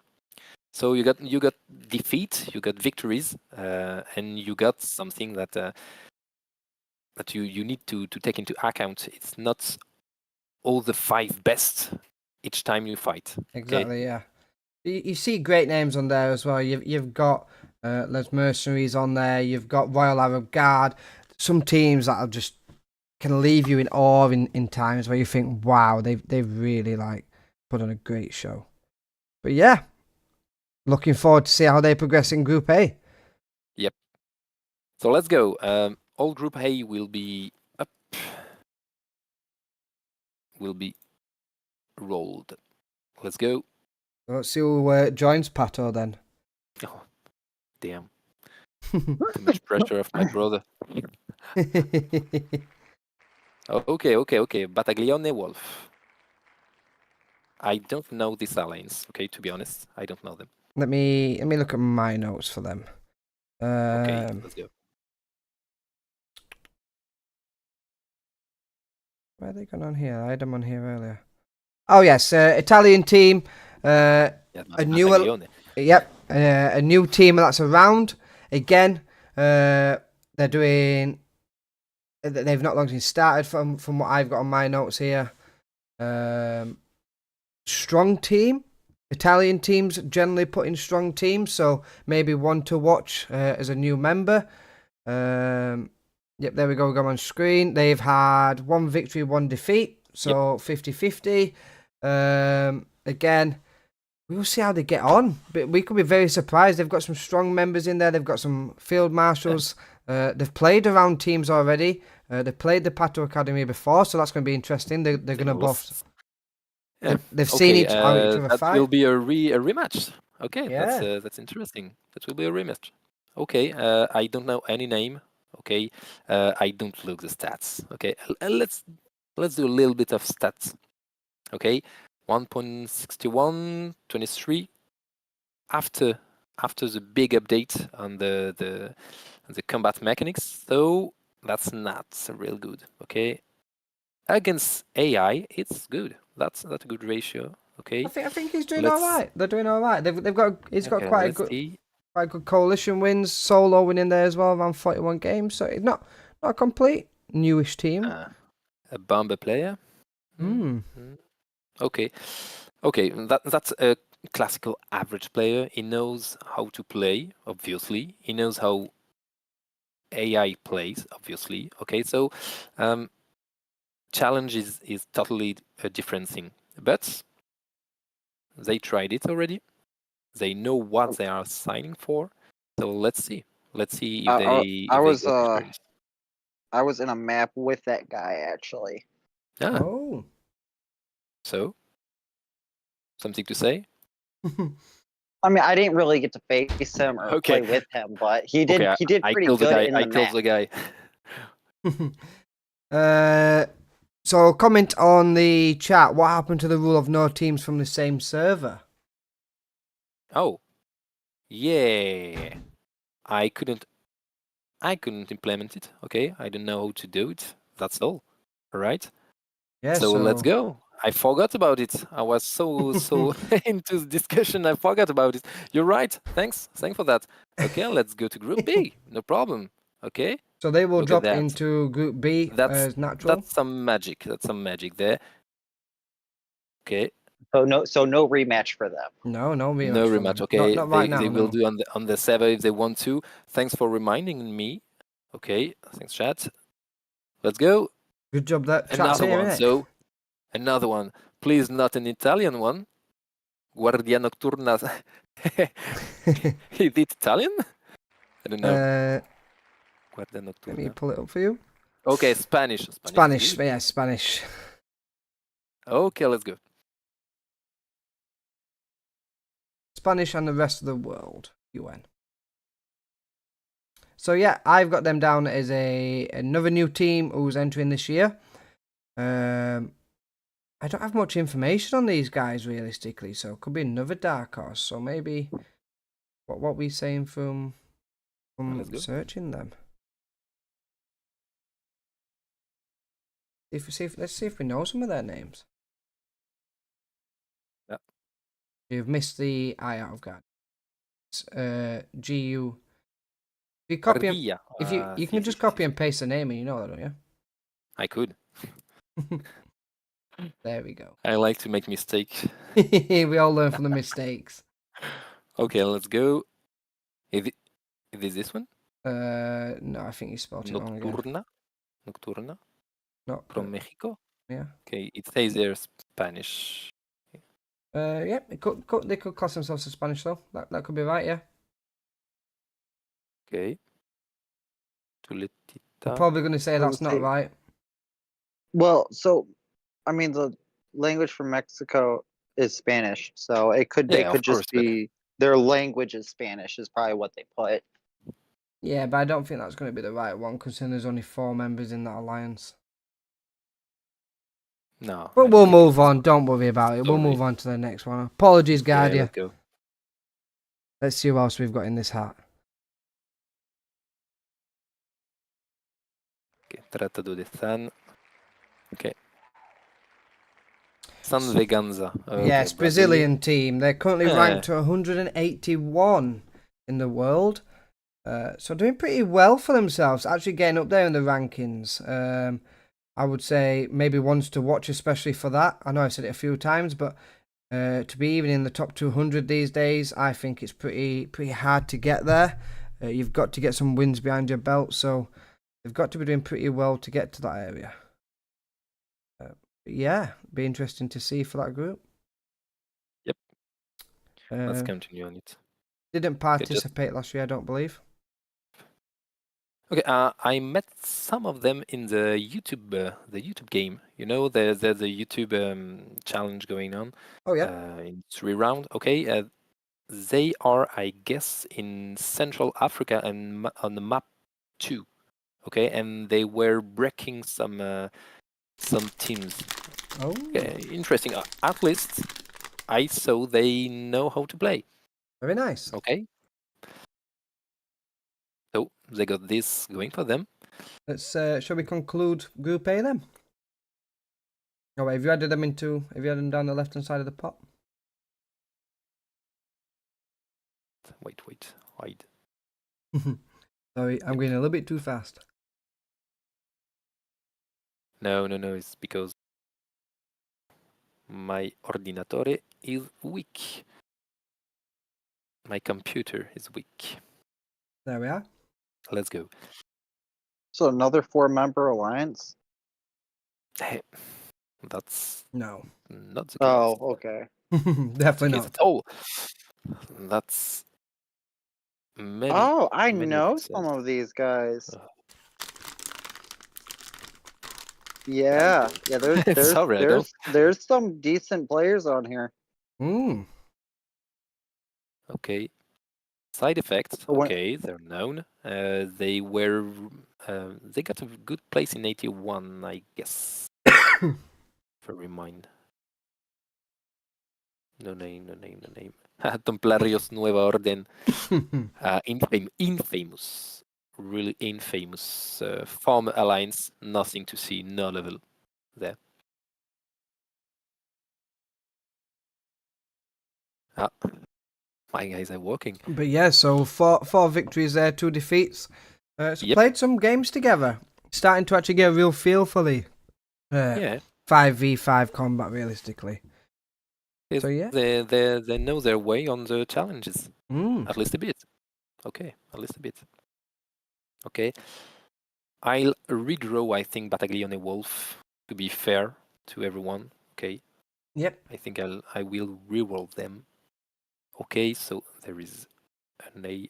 So you got defeat, you got victories, and you got something that you need to take into account. It's not all the 5 best each time you fight. Exactly, yeah. You see great names on there as well. You've got Les Mercenaries on there. You've got Royal Arab Guard. Some teams that are just can leave you in awe in times where you think, wow, they've really like put on a great show. But yeah, looking forward to see how they progress in Group A. Yep. So let's go. All Group A will be up, will be rolled. Let's go. Let's see who joins Pato then. Oh, damn. Too much pressure of my brother. Okay. Battaglione Wolf. I don't know this alliance, okay, to be honest. I don't know them. Let me look at my notes for them. Okay, let's go. Where are they gone on here? I had them on here earlier. Oh yes, Italian team. Yeah, A new, Battaglione. yep, a new team that's around again. They're doing. They've not long since started from what I've got on my notes here. Strong team. Italian teams generally put in strong teams, so maybe one to watch as a new member. Yep, there we go. We've got on screen. They've had 1 victory, 1 defeat, so 50-50. Again, we will see how they get on, but we could be very surprised. They've got some strong members in there. They've got some field marshals. They've played around teams already. They've played the Pato Academy before, so that's going to be interesting. They're going to both. Yeah. They've seen each other that fight. will be a rematch. Okay, Yeah. that's interesting. That will be a rematch. Okay, I don't know any name. Okay, I don't look the stats. Okay, let's do a little bit of stats. Okay, 1.61, 23. After the big update on the combat mechanics, so that's not real good. Okay, against AI, it's good. That's a good ratio. Okay, I think he's doing all right. They're doing all right. He's got okay, quite see. quite good coalition wins, solo winning there as well, around 41 games. So it's not a complete newish team. A bomber player. Hmm. Okay, that's a classical average player. He knows how to play. Obviously, he knows how AI plays. Obviously, okay. So, challenge is totally a different thing. But they tried it already. They know what they are signing for. So let's see. Let's see if they got experience. I was in a map with that guy actually. Ah, Oh. so something to say? I mean, I didn't really get to face him or Okay. play with him, but he did. Okay, He did I pretty killed the good guy. in the I killed map. the guy. So comment on the chat. What happened to the rule of no teams from the same server? Oh, yeah. I couldn't implement it. Okay, I don't know how to do it. That's all. All right. Yeah. So let's go. I forgot about it. I was so into the discussion. I forgot about it. You're right. Thanks for that. Okay, let's go to Group B. No problem. Okay. So they will Look at drop that. into Group B as natural. That's some magic. That's some magic there. Okay. So no rematch for them. No rematch. No for rematch. them. Okay. Not right now. They will No. do on the server if they want to. Thanks for reminding me. Okay. Thanks, chat. Let's go. Good job that chat's Another here, one. innit? So another one. Please, not an Italian one. Guardia Nocturna. Is it Italian? I don't know. Guardia Nocturna. Let me pull it up for you. Okay, Spanish. Spanish. Yeah, Spanish. Okay, let's go. Spanish and the rest of the world. UN. So yeah, I've got them down as another new team who's entering this year. I don't have much information on these guys realistically, so it could be another dark horse. So maybe what we saying from searching them. Let's see if we know some of their names. Yeah. You've missed the eye out of guard. GU. If you copy and, Ardilla. if you can just copy and paste the name, and you know that, don't you? I could. There we go. I like to make mistakes. We all learn from the mistakes. Okay, let's go. Is this one? No, I think you spelled it wrong again. Nocturna No, from Mexico. yeah. Okay, it says there Spanish. Yeah, they could class themselves as Spanish though. That could be right, yeah. Okay. I'm Tuletita. probably going to say Does that's it not say- right. Well, so I mean the language from Mexico is Spanish, so it could they Yeah, could of course, just be their language is Spanish is probably what they put. Yeah, but I don't think that's going to be the right one, considering there's only 4 members in that alliance. no. But I don't we'll think move it's- on. Don't worry about it. We'll Sorry. move on to the next one. Apologies, Okay, Guardia. let's go. Let's see who else we've got in this hat. Okay, Tratado de San. Okay. San Veganza. Okay, Yes, Brazilian team. They're currently ranked to 181 in the world. So doing pretty well for themselves. Actually getting up there in the rankings. I would say maybe ones to watch, especially for that. I know I've said it a few times, but to be even in the top 200 these days, I think it's pretty hard to get there. You've got to get some wins behind your belt, so they've got to be doing pretty well to get to that area. Yeah, be interesting to see for that group. Yep. Let's Uh, continue on it. didn't participate last year, I don't believe. Okay, I met some of them in the YouTube game. You know, there's the YouTube challenge going on. Oh yeah. In 3 round. Okay, they are, I guess, in Central Africa and on the map 2. Okay, and they were breaking some teams. Oh. Okay, interesting. At least I saw they know how to play. Very nice. Okay. So they got this going for them. Let's shall we conclude Group A then? Oh wait, have you added them down the left hand side of the pot? Wait, hide. Sorry, I'm going a little bit too fast. No, it's because my ordinatore is weak. My computer is weak. There we are. Let's go. So another 4-member alliance. That's No. not the case. Oh, okay. Definitely Case not. at all. That's many. Oh, I many know pixels. some of these guys. Ugh. Yeah, Sorry, I don't. there's some decent players on here. Mm. Okay. Side effects. When- Okay, they're known. They were. They got a good place in 81, I guess. For remind. No name. Templarios Nueva Orden. Infamous. Really infamous. Farm Alliance. Nothing to see. No level there. My guys are working. But yeah, so four victories there, 2 defeats. So Yep. played some games together. Starting to actually get a real feel for the Yeah. 5v5 combat realistically. So yeah. They know their way on the challenges. Mm. At least a bit. Okay, at least a bit. Okay. I'll redraw, I think, Battaglione Wolf to be fair to everyone. Okay. Yep. I think I will reroll them. Okay, so there is an A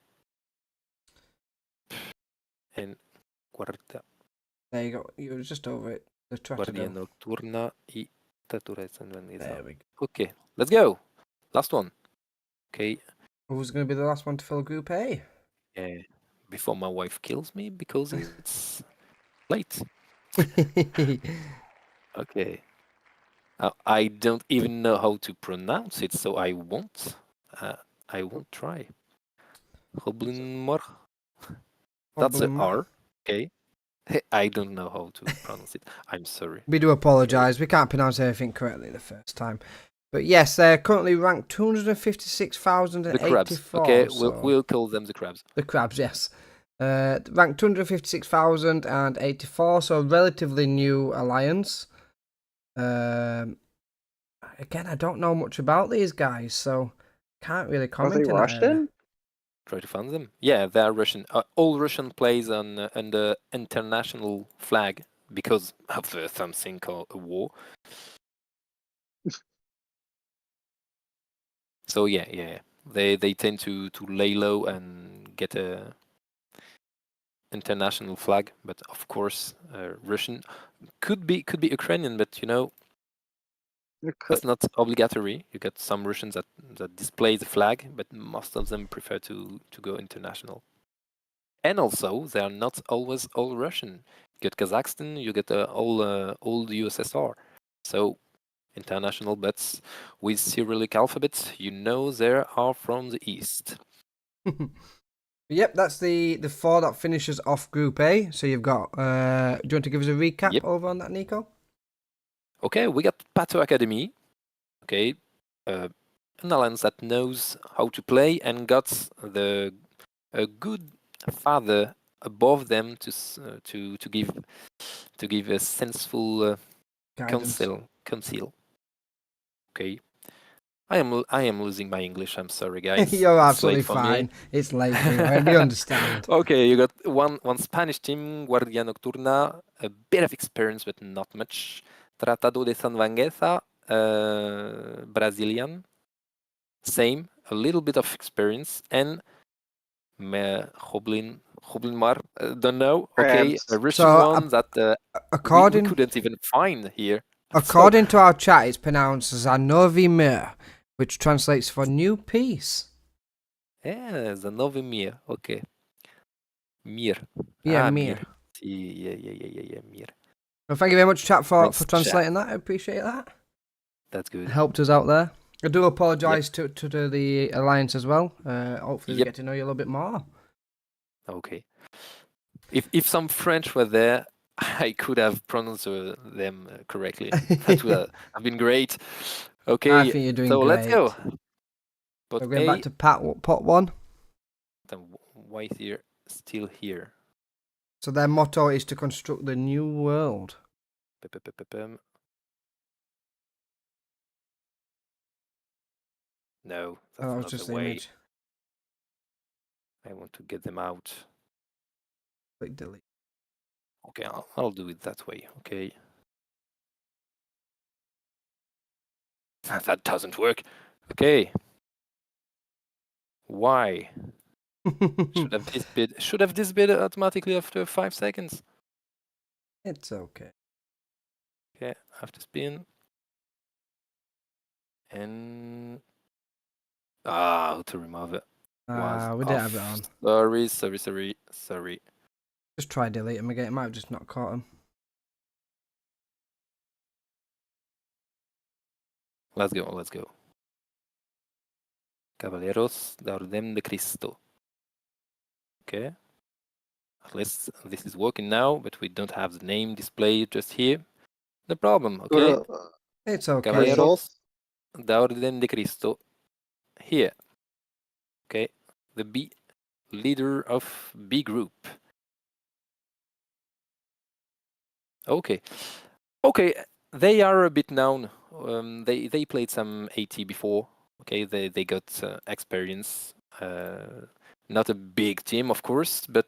and Quarta There you go. You were just over it. The Guardia Tratado. Nocturna y Tatura There we go. Okay, let's go. Last one. Okay. Who's going to be the last one to fill Group A? Before my wife kills me because it's late. Okay. I don't even know how to pronounce it, so I won't. I won't try. Hoblinmor. That's an R. Okay. I don't know how to pronounce it. I'm sorry. We do apologise. We can't pronounce everything correctly the first time. But yes, they're currently ranked The crabs. 256,084. Okay, So we'll call them the crabs. the crabs, yes. Ranked 256,084, so relatively new alliance. Again, I don't know much about these guys, so can't really Are comment they in that area. Russian? Try to find them. Yeah, they are Russian. All Russian plays on the international flag because of something called a war. So yeah, they tend to lay low and get a international flag, but of course Russian could be Ukrainian, but you know that's not obligatory. You get some Russians that display the flag, but most of them prefer to go international. And also, they are not always all Russian. You get Kazakhstan, you get all old USSR. So international bets with Cyrillic alphabet, you know they are from the east. Yep, that's the four that finishes off Group A. So you've got. Do you want to give us a recap Yep. over on that, Nico? Okay, we got Pato Academy. Okay, an alliance that knows how to play and got a good father above them to give a sensible Guidance. counsel. Okay, I am losing my English. I'm sorry, guys. You're It's absolutely late for me. fine. It's late for you. We understand. Okay, you got one Spanish team, Guardia Nocturna, a bit of experience but not much. Tratado de San Vangueza, Brazilian, same, a little bit of experience, and Hoblin Mar, don't know. Okay, Crabs. a Russian So, one that we according couldn't even find here. according to our chat, it's pronounced Zanovi Mir, which translates for new peace. Yeah, the Novi Mir. Okay, Mir. Yeah, Mir. Mir. Yeah, Mir. Well, thank you very much, chat, for Thanks, translating that. I appreciate that. That's good. Helped us out there. I do apologise to the alliance as well. Hopefully we Yep. get to know you a little bit more. Okay. If some French were there, I could have pronounced them correctly. That would have been great. Okay, I think you're doing so great. let's go. But We're going back to pot one. then why is here still here? So their motto is to construct the new world. No, Oh, that's that was not just the the way. image. I want to get them out. Click delete. Okay, I'll do it that way. Okay. That doesn't work. Okay. Why? Should have this bid automatically after 5 seconds. It's okay. Okay, after spin. And how to remove it. We did have it on. Sorry. Just try delete him again. It might have just not caught him. Let's go. Caballeros de Orden de Cristo. Okay. At least this is working now, but we don't have the name displayed just here. No problem, okay? It's okay. Caballeros de Orden de Cristo. Here. Okay. The B leader of B group. Okay. They are a bit known. They played some AT before. Okay, they got experience. Not a big team, of course, but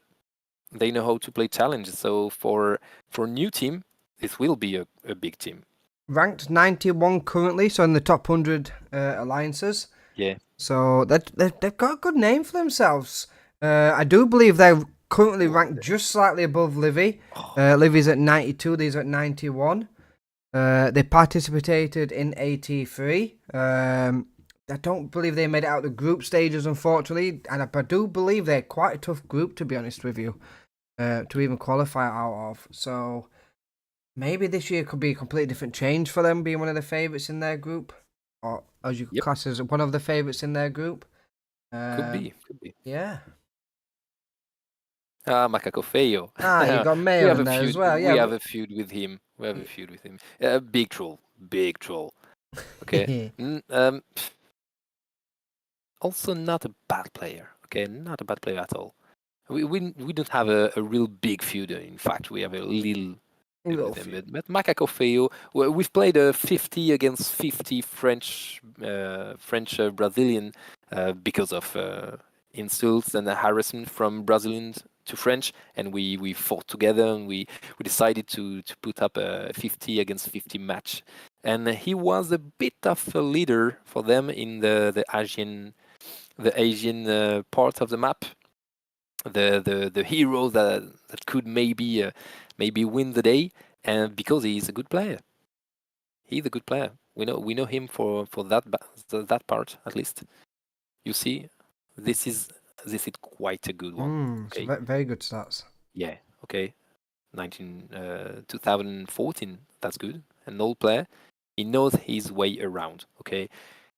they know how to play challenges. So for new team, this will be a big team. Ranked 91 currently, so in the top 100 alliances. Yeah. So they've got a good name for themselves. I do believe they're currently ranked just slightly above Livy. Livy's at 92, these are at 91. They participated in AT3. I don't believe they made it out the group stages, unfortunately, and I do believe they're quite a tough group, to be honest with you, to even qualify out of. So maybe this year could be a completely different change for them, being one of the favourites in their group, or as you class as one of the favourites in their group. Could be. Yeah. Macaco Feio. You got Mayo we have in a there feud. as well. Yeah, we have a feud with him. Big troll. Okay. Also not a bad player. Okay, not a bad player at all. We don't have a real big feud. In fact, we have a little feud with him. But Macaco Feio, we've played a 50 against 50 French Brazilian because of insults and harassment from Brazilians to French, and we fought together and we decided to put up a 50 against 50 match. And he was a bit of a leader for them in the Asian part of the map, the hero that could maybe win the day, and because he's a good player. He's a good player. We know him for that part at least. You see, this is quite a good one. So Okay. very good stats. Yeah. Okay. 2014. That's good. An old player. He knows his way around. Okay.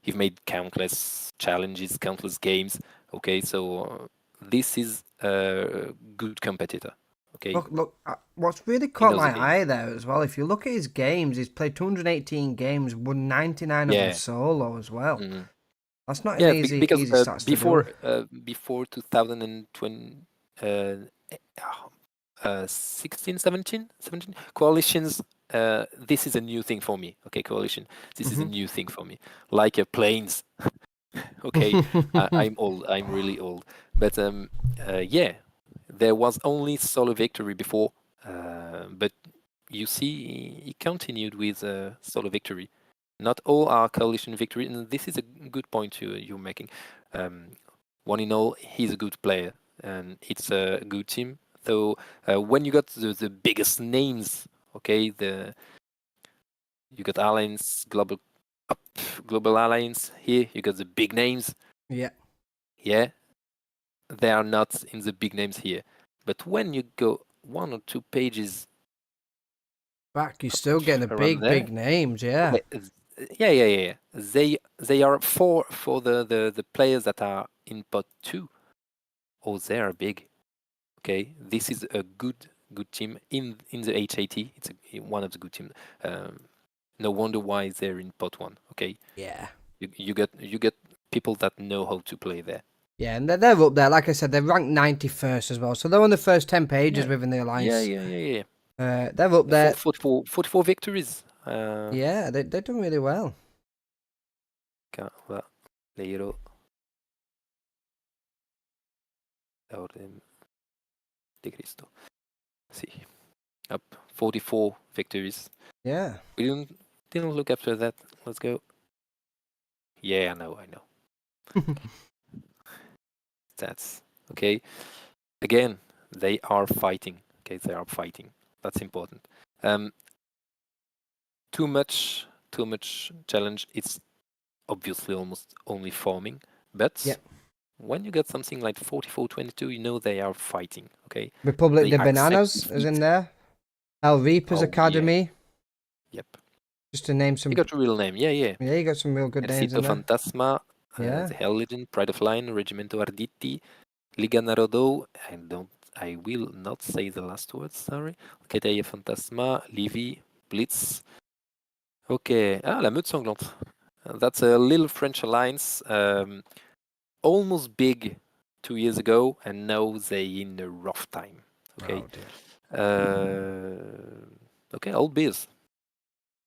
He's made countless challenges, countless games. Okay. So this is a good competitor. Okay. Look, what's really He caught knows the my game. eye there as well, if you look at his games, he's played 218 games, won 99 of them Yeah. solo as well. Mhm. That's not Yeah, an easy because stats to do. before 2020, 16, 17, coalitions. This is a new thing for me. Okay, coalition. This is a new thing for me. Like planes. Okay, I'm old. I'm really old. But yeah, there was only solo victory before. But you see, he continued with solo victory. Not all are coalition victory, and this is a good point you're making. One in all, he's a good player, and it's a good team. So when you got the biggest names, okay, you got Alliance, Global Alliance here. You got the big names. Yeah. Yeah, they are not in the big names here. But when you go 1 or 2 pages Back, you're still getting the around big names, yeah. yeah. They are for the players that are in pot 2. Oh, they are big. Okay, this is a good team in the HAT. It's one of the good teams. No wonder why they're in pot 1. Okay, Yeah. you get people that know how to play there. Yeah, and they're up there. Like I said, they're ranked 91st as well. So they're on the first 10 pages Yeah. within the alliance. Yeah. They're up there. 44 victories. Yeah, they're doing really well. Leiro. Orden de Cristo. See. Up 44 victories. Yeah. We didn't look after that. Let's go. Yeah, I know. That's okay. Again, they are fighting. Okay, they are fighting. That's important. Too much challenge. It's obviously almost only farming, but when you get something like 44-22, you know they are fighting. Okay. Republic They de accept Bananas is defeat. in there. El Reaper's Oh, Academy. Yep. Just to name some. You got a real name. Yeah. Yeah, you got some real good names in Ercito there. Fantasma, Yeah. the Hell Legend, Pride of Line, Regimento Arditi, Liga Narodo. I will not say the last words. Sorry. Cadeia Fantasma, Livy, Blitz. Okay. La Meute Sanglante. That's a little French alliance. Almost big 2 years ago, and now they in a rough time. Okay. Okay, all biz.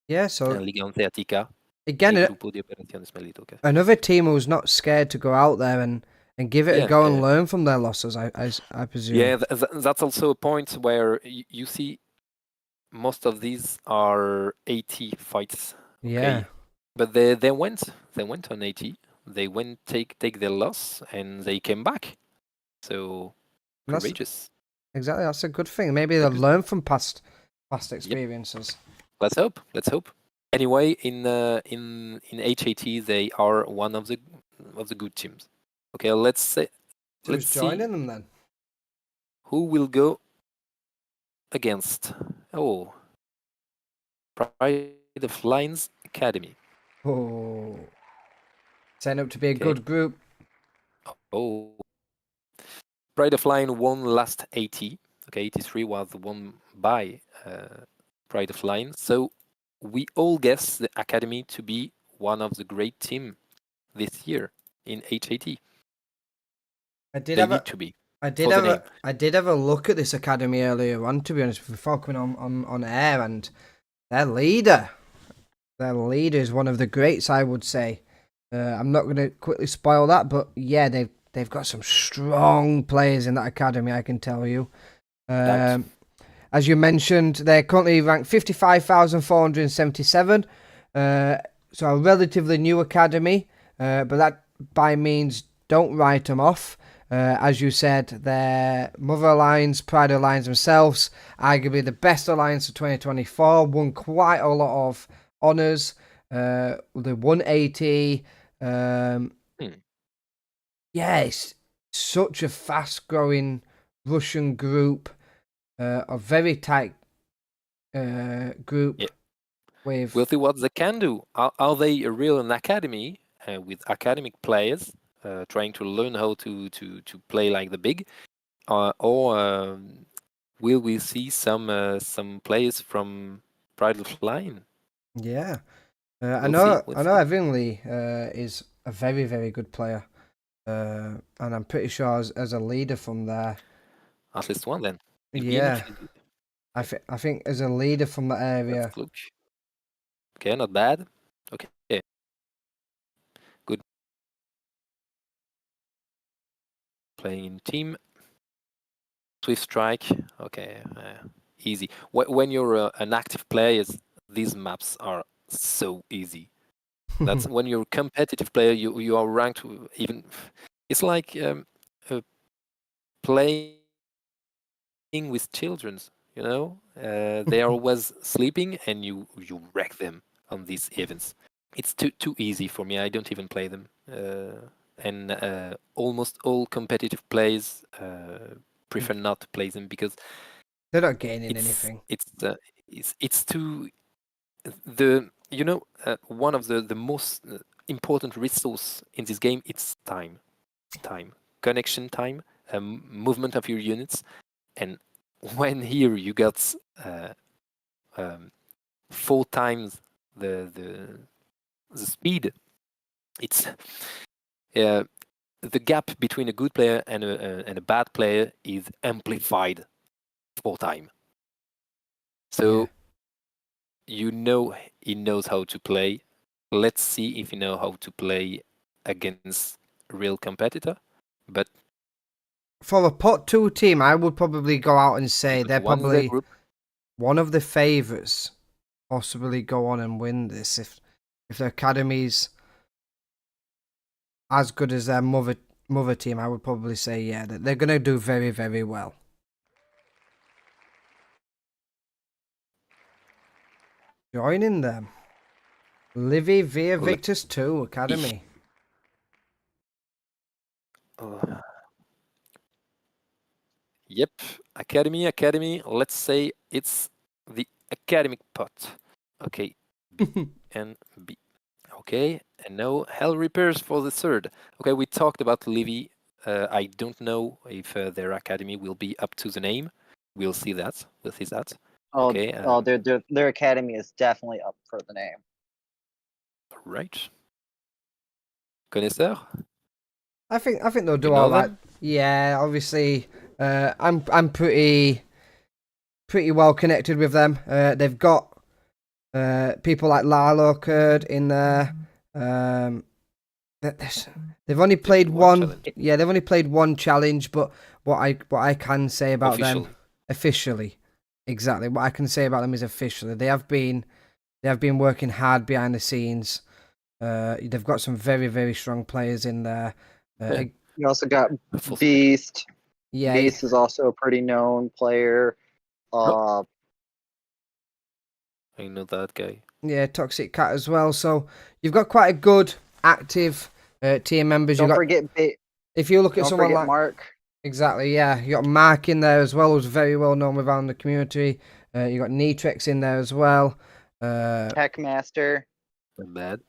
Yeah, so Liga Hanseatica. again, Grupo de Operaciones Melito. Okay. another team who's not scared to go out there and give it a go and Yeah. learn from their losses, I presume. Yeah, that's also a point where you see most of these are 80 fights. Okay? Yeah. But they went on 80. They went take their loss and they came back. So courageous. Exactly, that's a good thing. Maybe they'll learn from past experiences. Yep. Let's hope. Anyway, in HAT they are one of the good teams. Okay, let's Who's see joining them then? who will go against. Oh, Pride of Lions Academy. Oh, setting up to be a good group. Oh, Pride of Lion won last 80. Okay, 83 was won by Pride of Lion. So we all guess the academy to be one of the great team this year in HAT. I did They have need a, to be I did for the have name. I did have a look at this academy earlier on, to be honest, before coming on air, and their leader is one of the greats, I would say. I'm not going to quickly spoil that, but yeah, they've got some strong players in that academy, I can tell you. As you mentioned, they're currently ranked 55,477. So a relatively new academy, but that by means don't write them off. As you said, their Mother Alliance, Pride Alliance themselves, arguably the best alliance of 2024, won quite a lot of honours. They won 80. Yeah, it's such a fast-growing Russian group, a very tight group. Yeah. With We'll see what they can do. Are they a real an academy with academic players trying to learn how to play like the big, or will we see some players from Pride of Line? Yeah, I We'll know. see. We'll I know. see. Evanly is a very, very good player, and I'm pretty sure as a leader from there. At least one then. Yeah, Infinity. I think as a leader from that area. Let's look. Okay, not bad. Okay, good playing in team. Swift strike. Okay, easy. When you're an active player, these maps are so easy. That's when you're a competitive player. You are ranked even. It's like playing with children. You know, they are always sleeping, and you wreck them on these events. It's too easy for me. I don't even play them. And almost all competitive players prefer not to play them because They're not gaining anything. it's too one of the most important resource in this game. It's time, connection time, movement of your units, and when here you got um, 4 times the speed, it's the gap between a good player and a bad player is amplified 4 times. So he knows how to play. Let's see if he know how to play against a real competitor. But For a pot 2 team, I would probably go out and say they're one in their probably group, one of the favourites. Possibly go on and win this if the academy's as good as their mother team. I would probably say yeah that they're gonna do very, very well. Joining them, Livy via Victus 2 Academy. Yep, academy. Let's say it's the academic pot. Okay, B and B. Okay, and no hell repairs for the third. Okay, we talked about Livy. I don't know if their academy will be up to the name. We'll see that. Oh, Okay. their academy is definitely up for the name. Right. Connaisseur? I think they'll do You all know right. them? Yeah, obviously, I'm pretty well connected with them. They've got people like Lalo Kurd in there. They've only played one. Challenge. Yeah, they've only played one challenge. But what I can say about them officially, exactly what I can say about them is officially they have been working hard behind the scenes. They've got some very, very strong players in there. You also got Beast. Yeah, Beast is also a pretty known player. I know that guy. Yeah, Toxic Cat as well. So you've got quite a good active team members. Don't forget if you look at someone like Mark. Exactly, yeah. You got Mark in there as well, who's very well known around the community. You got Nitrex in there as well. Techmaster. Not bad.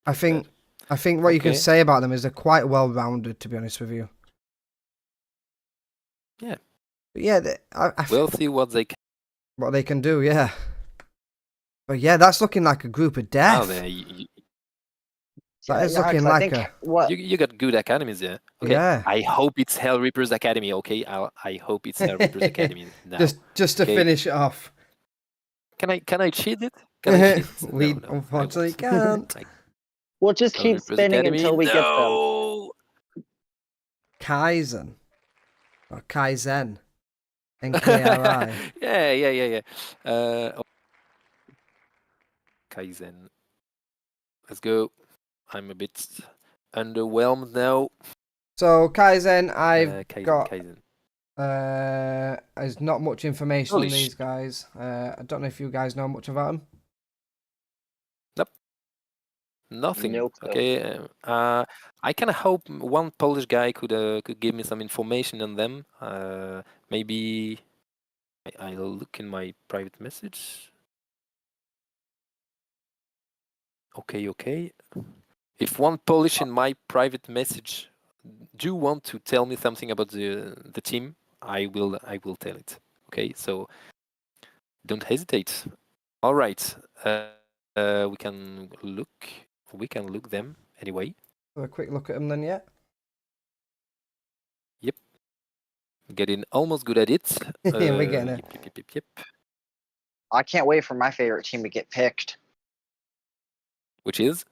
I think what you can say about them is they're quite well rounded, to be honest with you. Yeah. But yeah, we'll see what they can. What they can do, yeah. But yeah, that's looking like a group of Oh, death. there That is Yeah, looking 'cause I like think a what you got good academies there. Okay, yeah. I hope it's Hell Reapers Academy. Okay, I hope it's Hell Reapers Academy now. just to Okay, finish it off. can I cheat it? Can I cheat? We No, I unfortunately won't. can't. we'll just Hell keep Reapers spinning Academy. until we get them. No. Kaizen or Kaizen. NKRI. Yeah. Kaizen. Let's go. I'm a bit underwhelmed now. So Kaizen, I've got Kaizen. there's not much information on Polish. these guys. I don't know if you guys know much about them. Nope. Nothing. No clue. Okay. I kind of hope one Polish guy could give me some information on them. Maybe I'll look in my private message. Okay. If one Polish in my private message do want to tell me something about the team, I will tell it. Okay, so don't hesitate. All right, we can look them anyway. Have a quick look at them then, yeah. Yep, getting almost good at it. We're getting it. Yep. I can't wait for my favorite team to get picked. Which is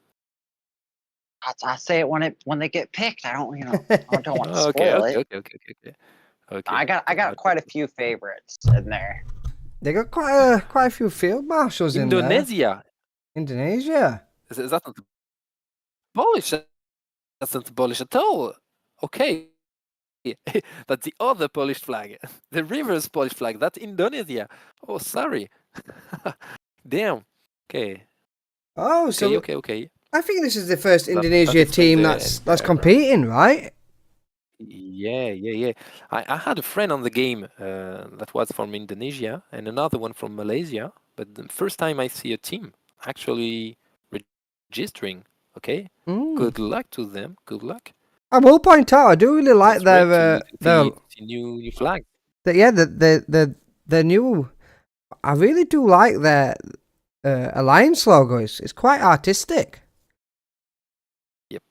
I say it when they get picked. I don't want to spoil it. Okay. I got quite a few favorites in there. They got quite a few field marshals in there. Indonesia. Indonesia. Is that not Polish? That's not Polish at all. Okay. That's the other Polish flag. The reverse Polish flag. That's Indonesia. Oh, sorry. Damn. Okay. Oh, so Okay. I think this is the first That Indonesia explains team the that's competing, right? Yeah. I had a friend on the game that was from Indonesia and another one from Malaysia. But the first time I see a team actually registering. Okay. Good luck to them. Good luck. I will point out, I do really like That's their great to see new flag. the new. I really do like their alliance logo. It's quite artistic. Yep.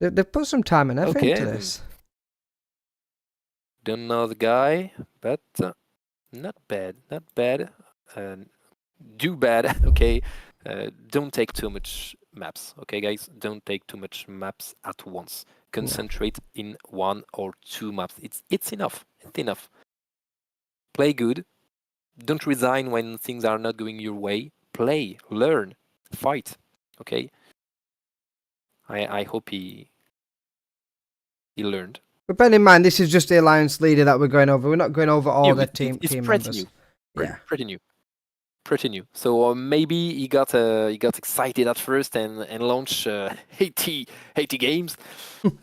They put some time and effort Okay. into this. Don't know the guy, but not bad. Do bad. Okay. Don't take too much maps. Okay, guys. Don't take too much maps at once. Concentrate in one or two maps. It's enough. It's enough. Play good. Don't resign when things are not going your way. Play, learn, fight. Okay. I hope he learned. But bear in mind, this is just the alliance leader that we're going over. We're not going over all the It's team pretty members. new. Yeah. Pretty new. So maybe he got excited at first and launched 80 games,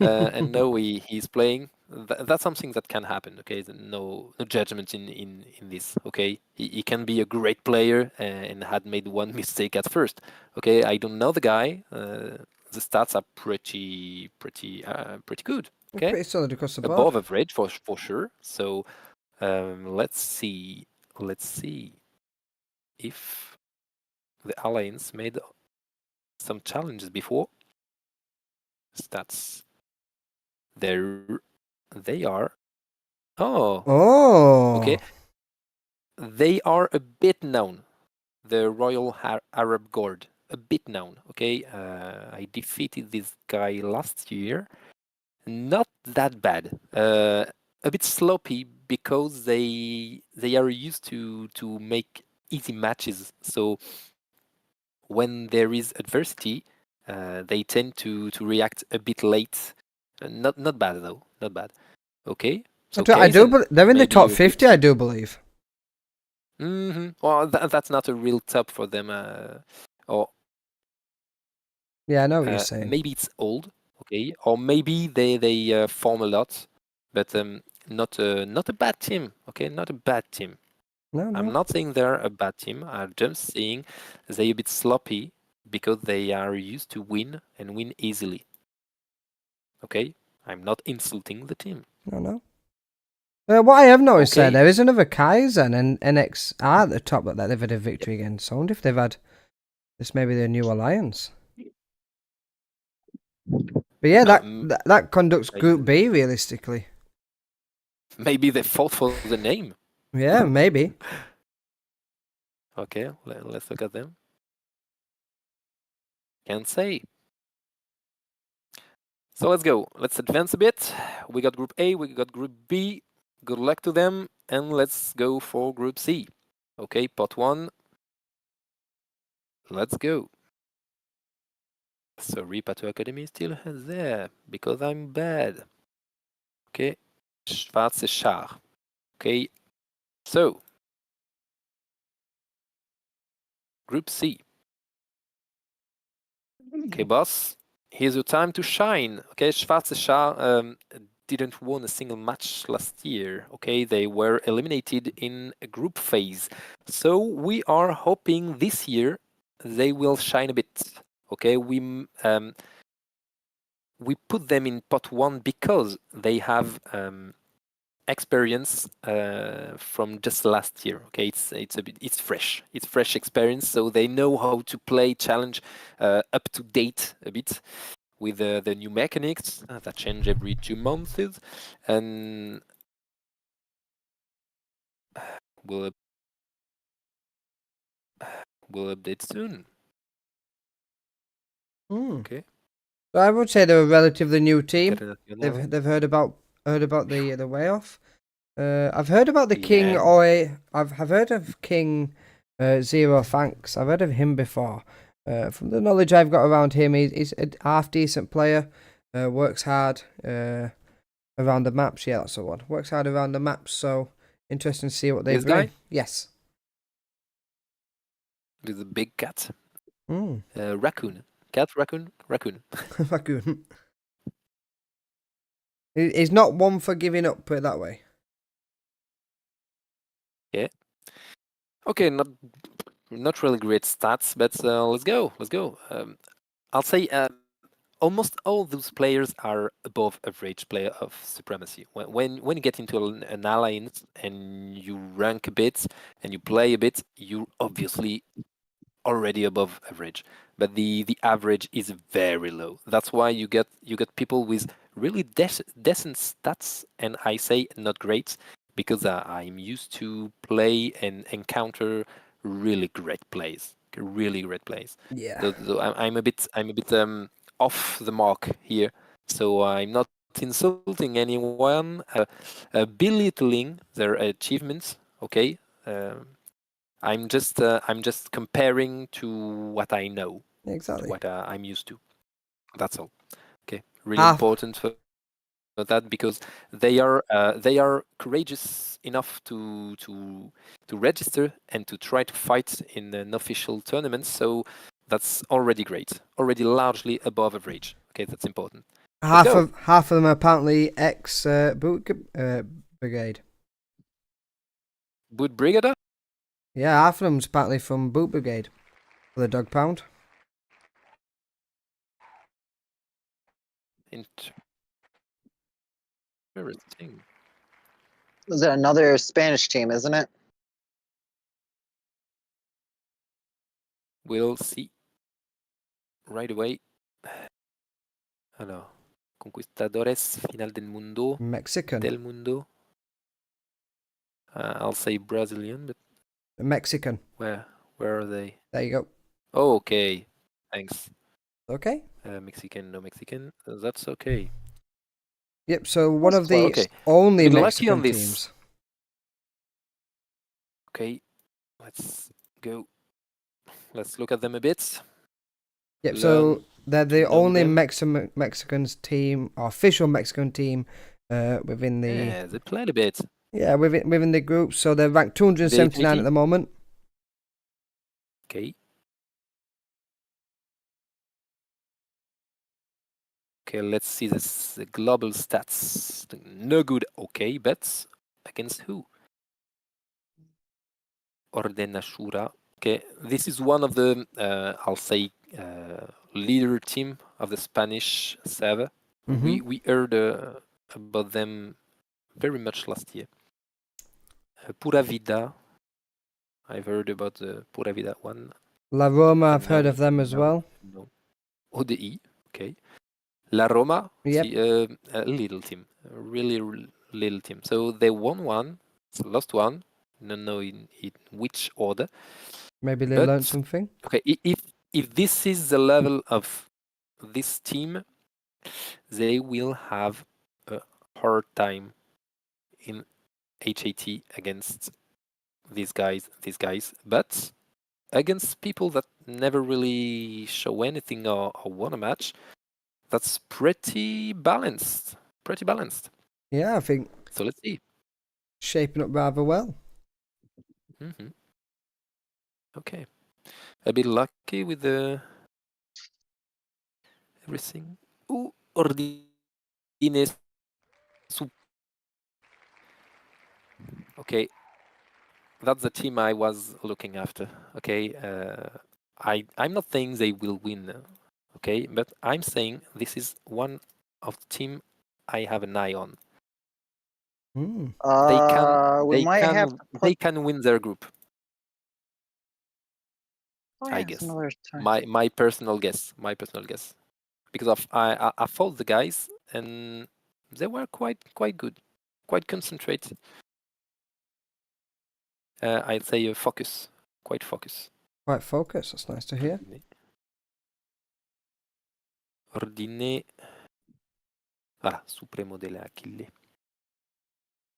and now he's playing. That's something that can happen. Okay, no judgment in this. Okay, he can be a great player and had made one mistake at first. Okay, I don't know the guy. The stats are pretty good. Okay, Pretty solid across the board. above average for sure. So let's see if the alliance made some challenges before. Stats. There they are. Oh. Okay. They are a bit known. The Royal Arab Guard. A bit known. Okay. I defeated this guy last year. Not that bad. A bit sloppy because they are used to make easy matches. So when there is adversity, they tend to react a bit late. Not bad though. Not bad. Okay. So I do. They're in the top 50, I do believe. Well, that's not a real top for them. Or yeah, I know what you're saying. Maybe it's old. Okay. Or maybe they form a lot, but not a bad team. Okay, not a bad team. No. I'm not saying they're a bad team. I'm just saying they're a bit sloppy because they are used to win and win easily. Okay? I'm not insulting the team. No. What I have noticed Okay. there is another Kaizen and NXR at the top that they've had a victory against. I wonder if they've had this, maybe their new alliance. But yeah, that conducts Group B realistically. Maybe they fought for the name. Yeah, maybe. Okay, let's look at them. Can't say. So let's go. Let's advance a bit. We got Group A, we got Group B. Good luck to them, and let's go for Group C. Okay, pot 1. Let's go. Sorry, Pato Academy still has there, because I'm bad. Okay, Schwarze Schar. Okay, so Group C. Okay, boss, here's your time to shine. Okay, Schwarze Schar didn't win a single match last year. Okay, they were eliminated in a group phase. So we are hoping this year they will shine a bit. Okay, we put them in pot 1 because they have experience from just last year. Okay, it's fresh experience, so they know how to play challenge up to date a bit with the new mechanics that change every 2 months, and we'll update soon. Okay. So I would say they're a relatively new team. Internacional. They've heard about the way off. I've heard about the King Yeah. Oi. I've heard of King Zero Thanks. I've heard of him before. From the knowledge I've got around him, he's a half decent player. Works hard around the maps. Yeah, that's the one. Works hard around the maps. So interesting to see what they This bring. guy? Yes. With a big cat. Mm. Raccoon. Cat, raccoon, raccoon. Raccoon. He's not one for giving up. Put it that way. Yeah. Okay, not really great stats, but let's go. Let's go. I'll say almost all those players are above average player of Supremacy. When you get into an alliance and you rank a bit and you play a bit, you're obviously already above average. But the average is very low. That's why you get people with really decent stats, and I say not great because I'm used to play and encounter really great plays, really great plays. Yeah. So I'm a bit off the mark here. So I'm not insulting anyone, belittling their achievements. Okay, I'm just comparing to what I know, to Exactly. what I'm used to. That's all. Okay, really Half. important for that because they are courageous enough to register and to try to fight in an official tournament. So that's already great, already largely above average. Okay, that's important. Let's go. Half of them are apparently ex boot brigade. Boot Brigada. Yeah, half of them's apparently from boot brigade for the dog pound. Interesting. Is it another Spanish team, isn't it? We'll see right away. Alors, Conquistadores, final del mundo. Mexican. Del mundo. I'll say Brazilian, but Mexican. where are they? There you go. Oh, okay, thanks. Okay. Mexican, no Mexican. That's okay. Yep. So one of the Okay. only Good lucky on Mexican this. teams. Okay, let's go. Let's look at them a bit. Yep. So they're the know only them. Mexicans team, or official Mexican team, within the Yeah, they played a bit. yeah within the group. So they're ranked 279 at the moment. Okay. Okay, let's see this global stats. No good. Okay, but against who? Ordenashura. Okay, this is one of the I'll say leader team of the Spanish server. Mhm. We heard about them very much last year. Pura Vida. I've heard about the Pura Vida one. La Roma, I've No, heard of them as no, well. No. ODI, okay. La Roma, Yep. a little team, a really little team. So they won one, so lost one. Don't know in which order. Maybe they But learned something. okay, if this is the level of this team, they will have a hard time in HAT against these guys. But against people that never really show anything or won a match, that's pretty balanced. Pretty balanced. Yeah, I think So let's see. shaping up rather well. Mm-hmm. Okay. A bit lucky with the everything. Ooh, Ordine. Okay, that's the team I was looking after. Okay, I'm not saying they will win. Okay, but I'm saying this is one of the team I have an eye on. Mm. We might have to put. They can win their group. Oh, I yeah, guess. another time. My personal guess. Because of I followed the guys and they were quite good, quite concentrated. I'd say focus, quite focus. Quite focused. That's nice to hear. Ordine. Ah, Supremo delle Achille.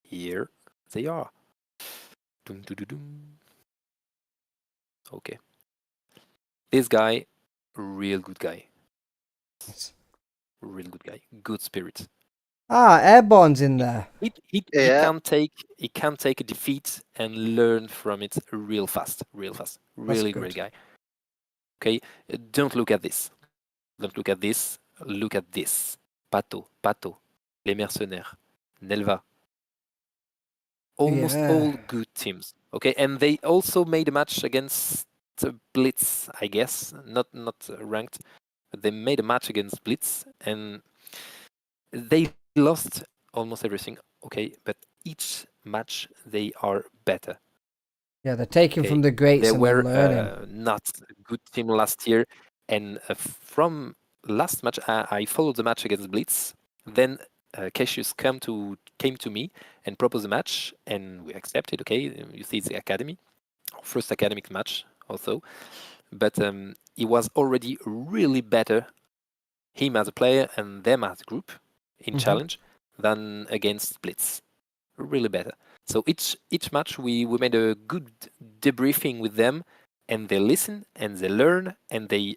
Here they are. Dum, dum, dum, dum. Okay. This guy, real good guy. Real good guy. Good spirit. Ah, Airborne's in there. He Yeah. can take a defeat and learn from it real fast. Really good. great guy. Okay, don't look at this. Look at this. Pato, les mercenaires, Nelva. Almost Yeah. all good teams. Okay, and they also made a match against Blitz, I guess, not ranked. But they made a match against Blitz and they lost almost everything. Okay, but each match they are better. Yeah, they're taking Okay, from the greats they and they're were learning. not a good team last year, and from last match I followed the match against Blitz. Then Cassius came to me and proposed a match, and we accepted. Okay, you see, it's the academy, first academic match also, but he was already really better, him as a player and them as a group in challenge, than against Blitz. Really better. So each match we made a good debriefing with them, and they listen and they learn and they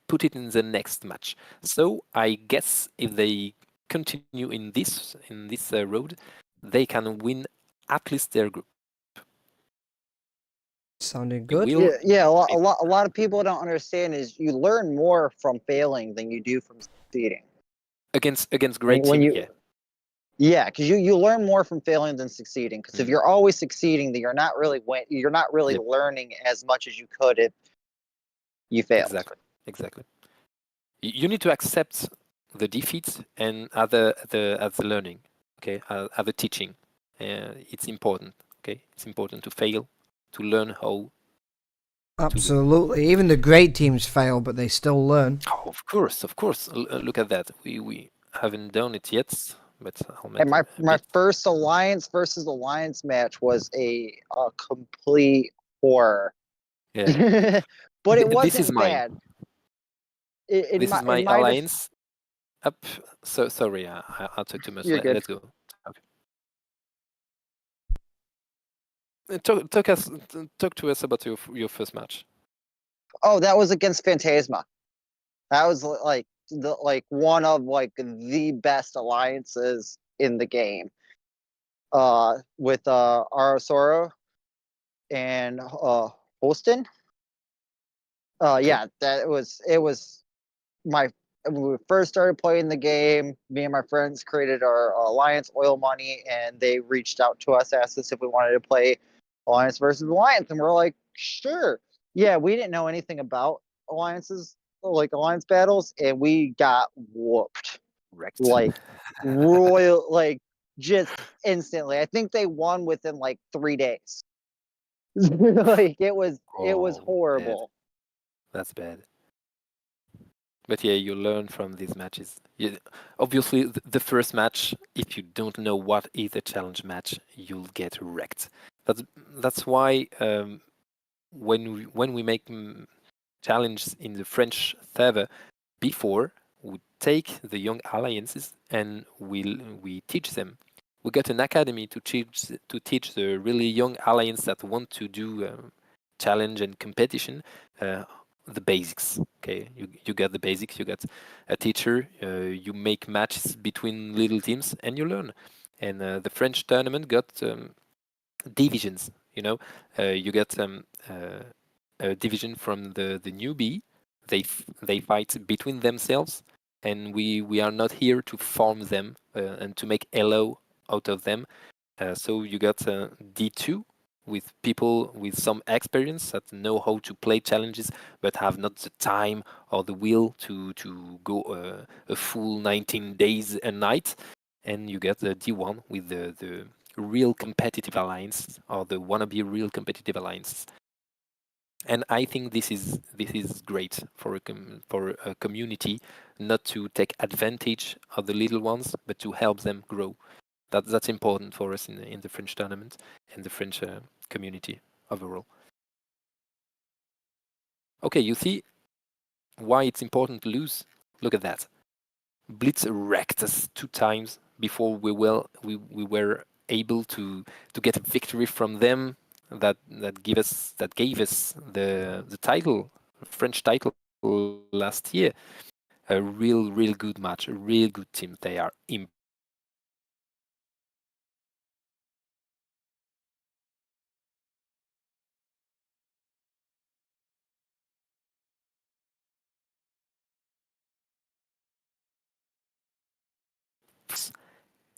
put it in the next match. So I guess if they continue in this road, they can win at least their group. Sounding They good. will Yeah, a lot of people don't understand is you learn more from failing than you do from succeeding. against great When team. you, yeah, because you learn more from failing than succeeding. Because if you're always succeeding, then you're not really Yep. learning as much as you could if you failed. Exactly. You need to accept the defeats and other the learning. Okay, other teaching. It's important. Okay, it's important to fail, to learn how. Absolutely. Even the great teams fail, but they still learn. Oh, of course. Look at that. We haven't done it yet, but I'll make And my first Alliance versus Alliance match was a complete horror. Yeah. But it This wasn't is mine. bad. This is my alliance. Up. So sorry, I'll talk too much. You're good. Let's go. Okay. Talk to us about your first match. Oh, that was against Phantasma. That was like one of the best alliances in the game. With Arasoro and Holston. Yeah, it was my when we first started playing the game, me and my friends created our Alliance Oil Money, and they reached out to us, asked us if we wanted to play Alliance versus Alliance, and we're like, sure. Yeah, we didn't know anything about alliances, like alliance battles, and we got whooped. Wrecked. Like royal, like just instantly. I think they won within like 3 days. Like it was Oh, bad. horrible. That's bad. But yeah, you learn from these matches. Obviously, the first match, if you don't know what is a challenge match, you'll get wrecked. That's why when we make challenges in the French server, before we take the young alliances and we teach them. We got an academy to teach the really young alliance that want to do challenge and competition the basics. Okay, you get the basics. You get a teacher. You make matches between little teams and you learn. And the French tournament got divisions. You get a division from the newbie. They fight between themselves, and we are not here to farm them and to make LO out of them. So you got D2 with people with some experience that know how to play challenges, but have not the time or the will to go a full 19 days a night. And you get the D1 with the real competitive alliance or the wannabe real competitive alliance. And I think this is great for a community, not to take advantage of the little ones, but to help them grow. That's important for us in the French tournament and the French community overall. Okay, you see why it's important to lose. Look at that. Blitz wrecked us 2 times before we were able to get a victory from them that gave us the title, French title last year. A real good match, a real good team. They are impressive.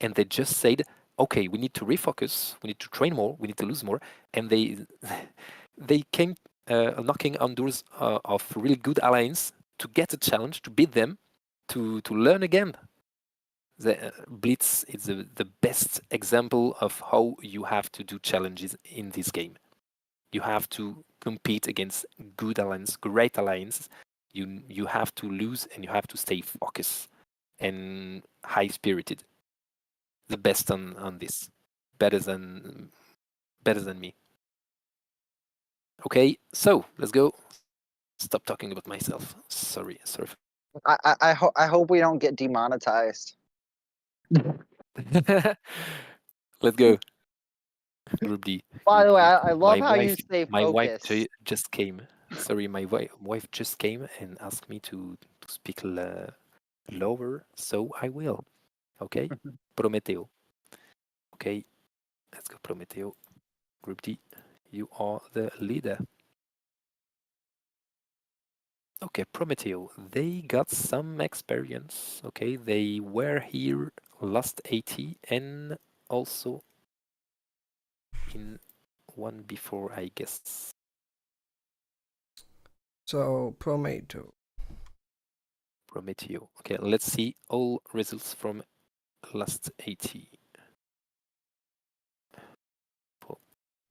And they just said, okay, we need to refocus, we need to train more, we need to lose more, and they they came knocking on doors of really good alliance to get a challenge, to beat them, to learn again. The Blitz is the best example of how you have to do challenges in this game. You have to compete against good alliance, great alliance. You have to lose and you have to stay focused and high spirited. The best on this, better than me. Okay, so let's go. Stop talking about myself. Sorry for I hope we don't get demonetized. let's go. Group D. By Group the way, D. I love how you stay My wife focused. just came. Sorry, my wife just came and asked me to speak lower, so I will. Okay, Prometeo. Okay, let's go, Prometeo. Group D, you are the leader. Okay, Prometeo, they got some experience. Okay, they were here last 80 and also in one before, I guess. So, Prometeo. Okay, let's see all results from last 80.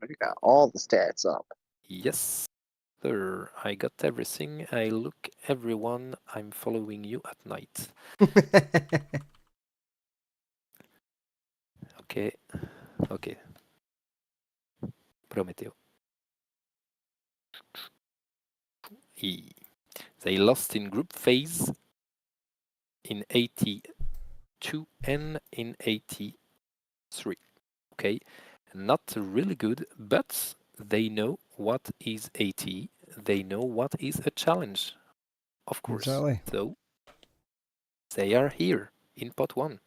You got all the stats up. Yes, sir. I got everything. I look everyone. I'm following you at night. Okay. Okay. Prometeo. They lost in group phase in 82 and in 83. Okay. Not really good, but they know what is 80. They know what is a challenge, of course. Exactly. So they are here in pot 1.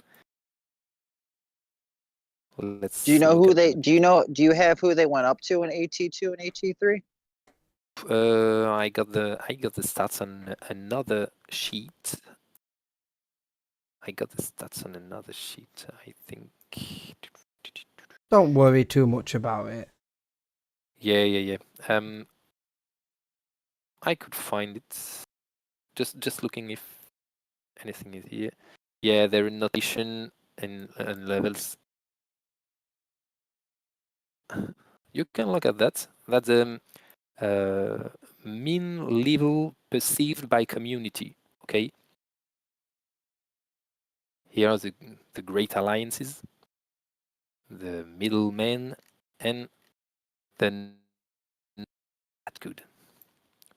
Let's Do you know look who at they? them. Do you have who they went up to in AT2 and AT3? I got the stats on another sheet. I think. Don't worry too much about it. Yeah. I could find it. Just looking if anything is here. Yeah, they're notation and levels you can look at that. That's mean level perceived by community. Okay. Here are the great alliances, the middlemen, and then that good.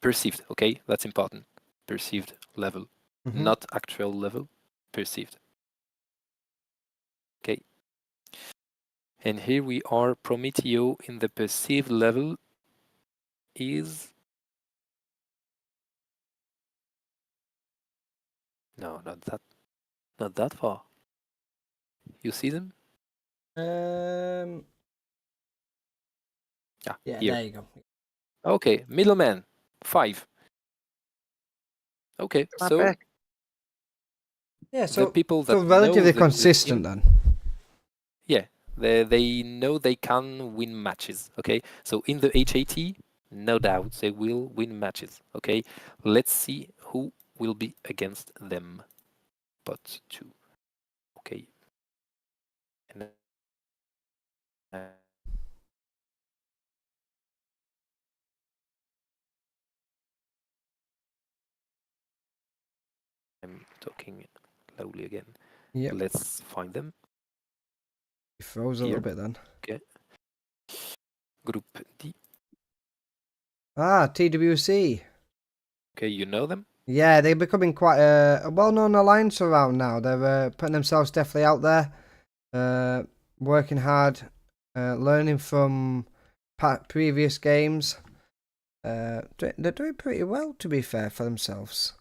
Perceived. Okay, that's important. Perceived level, not actual level. Perceived. Okay. And here we are. Prometeo in the perceived level is no, not that far. You see them? Yeah, here. there you go. Okay, middleman 5. Okay, Not so bad. Yeah, the people so that relatively know consistent then. yeah, they know they can win matches. Okay, so in the HAT, no doubt they will win matches. Okay, let's see who will be against them. But 2. Okay, and I'm talking loudly again. Yep. Let's find them. He froze a Here. little bit then. Okay. Group D. Ah, TWC. Okay, you know them? Yeah, they're becoming quite a well-known alliance around now. They're putting themselves definitely out there, working hard, learning from previous games. They're doing pretty well, to be fair, for themselves.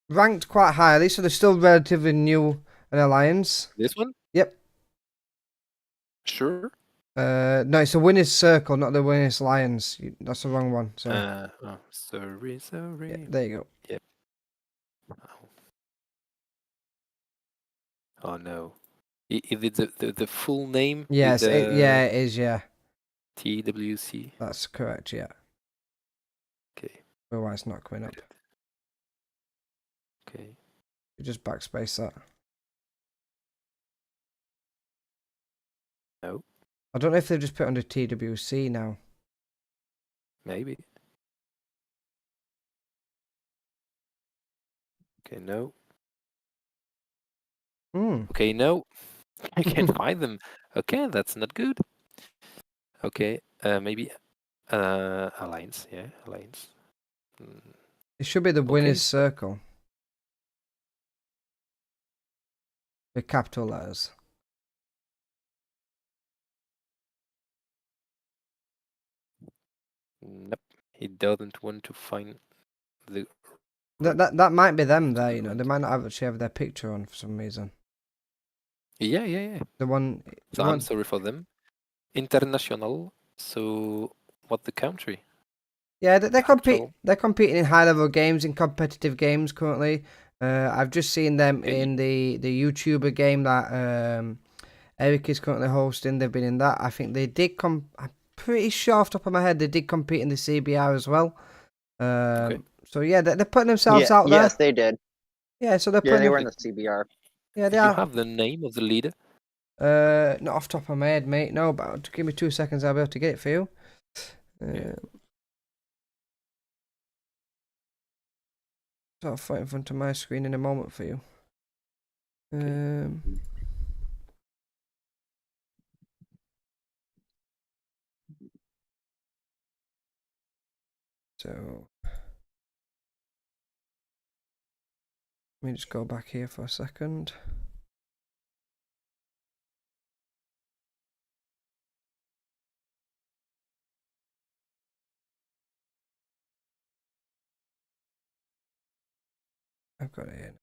Ranked quite highly, so they're still relatively new an alliance. This one? Yep. Sure. No, it's the Winners Circle, not the Winners Lions. That's the wrong one. Sorry. Oh, sorry. Yeah, there you go. Yep. Oh no. Is it the full name Yes, with yeah, it is. Yeah, TWC? that's correct. Yeah. Okay. Otherwise, it's not coming up. Okay. You just backspace that. No. I don't know if they've just put it under TWC now. Maybe. Okay. No. Okay. No. I can't find them. Okay, that's not good. Okay. Maybe Alliance. Yeah, Alliance. It should be the Okay. Winners Circle. With capital letters. Nope. He doesn't want to find the. That might be them there. the You know, right- they might not actually have their picture on for some reason. Yeah. The one. So I'm sorry for them. International. So what the country? Yeah, The actual- They're competing in high level games, in competitive games currently. I've just seen them Okay. in the YouTuber game that Eric is currently hosting. They've been in that. I think they did come. I'm pretty sure off the top of my head they did compete in the CBR as well. Okay. So yeah, they're putting themselves out there. Yes, they did. Yeah, so they're Yeah, putting. they were in the CBR. Yeah, they Do you are. have the name of the leader? Not off the top of my head, mate. No, but give me 2 seconds. I'll be able to get it for you. Yeah. So I'll fight in front of my screen in a moment for you. So let me just go back here for a second. I've got it in.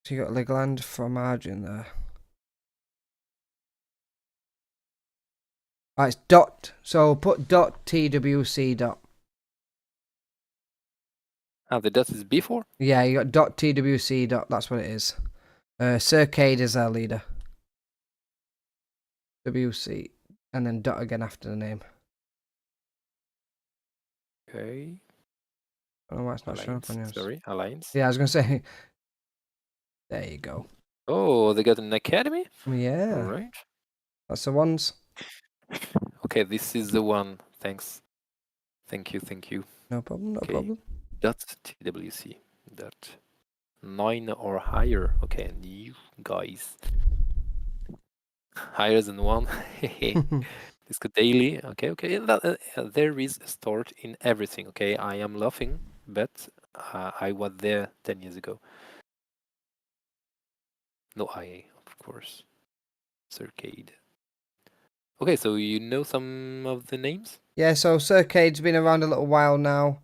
So you got Legland from margin there. Ah, it's dot. So put dot TWC dot. The dot is before? Yeah, you got dot TWC dot. That's what it is. Circade is our leader. WC. And then dot again after the name. Okay. I don't know why it's not showing up on yours. Sorry, Alliance. Yeah, I was going to say. There you go. Oh, they got an academy? Yeah, Alright. that's the ones. Okay, this is the one. Thanks. Thank you. No problem, no Okay. problem. Dot TWC. Dot 9 or higher. Okay, and you guys. Higher than 1. Disco daily. Okay. There is a start in everything. Okay, I am laughing, but I was there 10 years ago. No IA, of course. Circade. Okay, so you know some of the names? Yeah, so Circade's been around a little while now.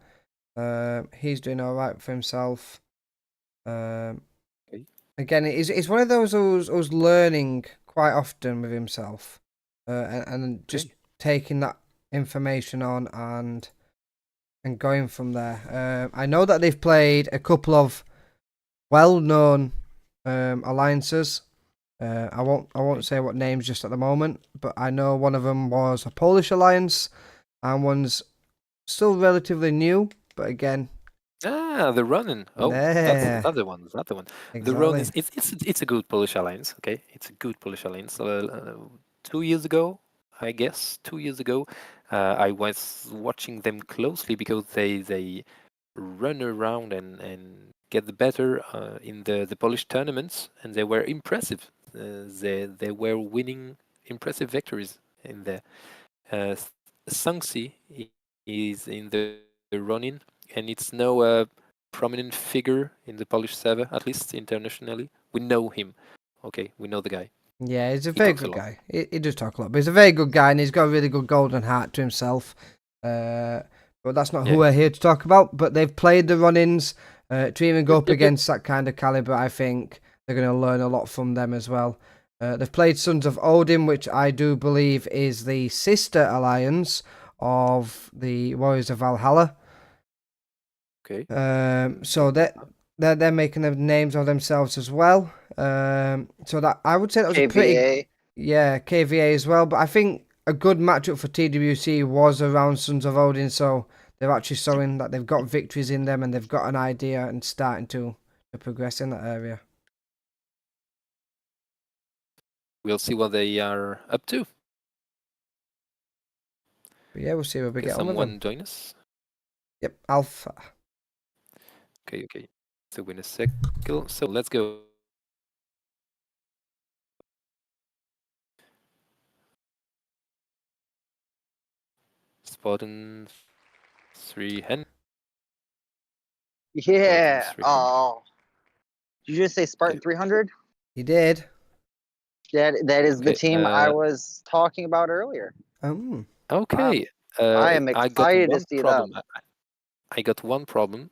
He's doing all right for himself. Um, Okay. Again, it's one of those who's learning quite often with himself, and just taking that information on and going from there. I know that they've played a couple of well-known alliances. I won't say what names just at the moment, but I know one of them was a Polish alliance, and one's still relatively new. But again, The Ronin. Oh, there, that's the one. That's the one. The Ronin exactly. is it's a good Polish alliance. Okay, it's a good Polish alliance. 2 years ago, I guess 2 years ago, I was watching them closely because they run around and get the better in the Polish tournaments, and they were impressive. They were winning impressive victories in there. Uh, Sanxi is in the Ronin, and it's no prominent figure in the Polish server, at least internationally. We know him. Okay, we know the guy. Yeah, he's a He very talks a good lot. guy. He does talk a lot, but he's a very good guy, and he's got a really good golden heart to himself. But that's not who Yeah. we're here to talk about. But they've played the run-ins. To even go up Yep. against that kind of caliber, I think they're going to learn a lot from them as well. They've played Sons of Odin, which I do believe is the sister alliance of the Warriors of Valhalla. Okay. So they're making the names of themselves as well. So that I would say that was a pretty KVA as well. But I think a good matchup for TWC was around Sons of Odin. So they're actually showing that they've got victories in them and they've got an idea and starting to progress in that area. We'll see what they are up to. But yeah, we'll see where we Okay, get on with them. someone join us. Yep, Alpha. Okay. So in a second. So let's go. Spartan 300. Yeah. Spartan 300. Oh, did you just say Spartan Okay. 300? He did. That is the Okay. team I was talking about earlier. Okay. I am I got excited to one see problem. them. I got one problem.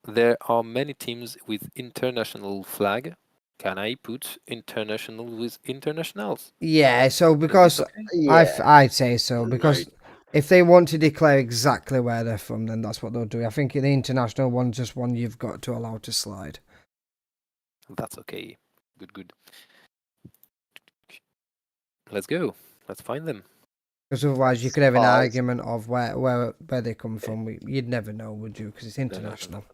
There are many teams with international flag. Can I put international with internationals? Yeah, so Is this because okay? Yeah. I'd say so because Right. if they want to declare exactly where they're from, then that's what they'll do. I think the international one's just one you've got to allow to slide. That's okay. Good. Let's go. Let's find them. Because otherwise, you could have an Uh, argument of where they come from. You'd never know, would you? Because it's No. international.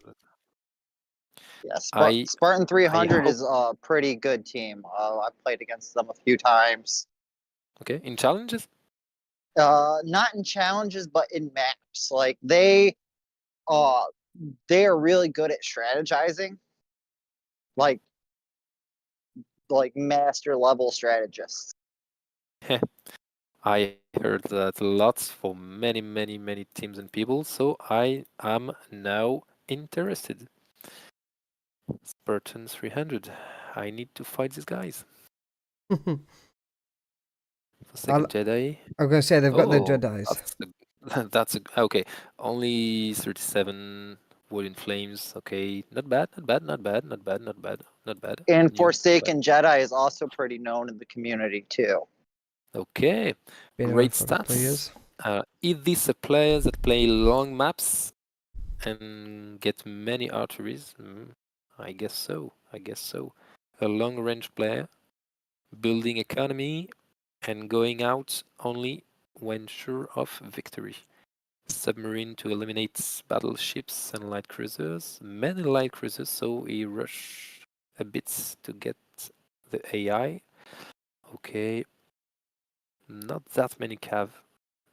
yeah, I Spartan I 300 hope. is a pretty good team. I played against them a few times. Okay. In challenges. Not in challenges, but in maps. Like they are really good at strategizing. Like master level strategists. I heard that lots for many teams and people. So I am now interested. Spartan 300. I need to fight these guys. I'm For second Jedi. going to say they've got the Oh, Jedi's. that's okay. Only 37 wood in flames. Okay, not bad. Not bad. And New, not bad. Forsaken Jedi is also pretty known in the community too. Okay, Been around great for a couple of stats. years. Is this a player that play long maps and get many arteries? I guess so. A long range player, building economy, and going out only when sure of victory. Submarine to eliminate battleships and light cruisers. Many light cruisers, so he rush a bit to get the AI. Okay. Not that many cav.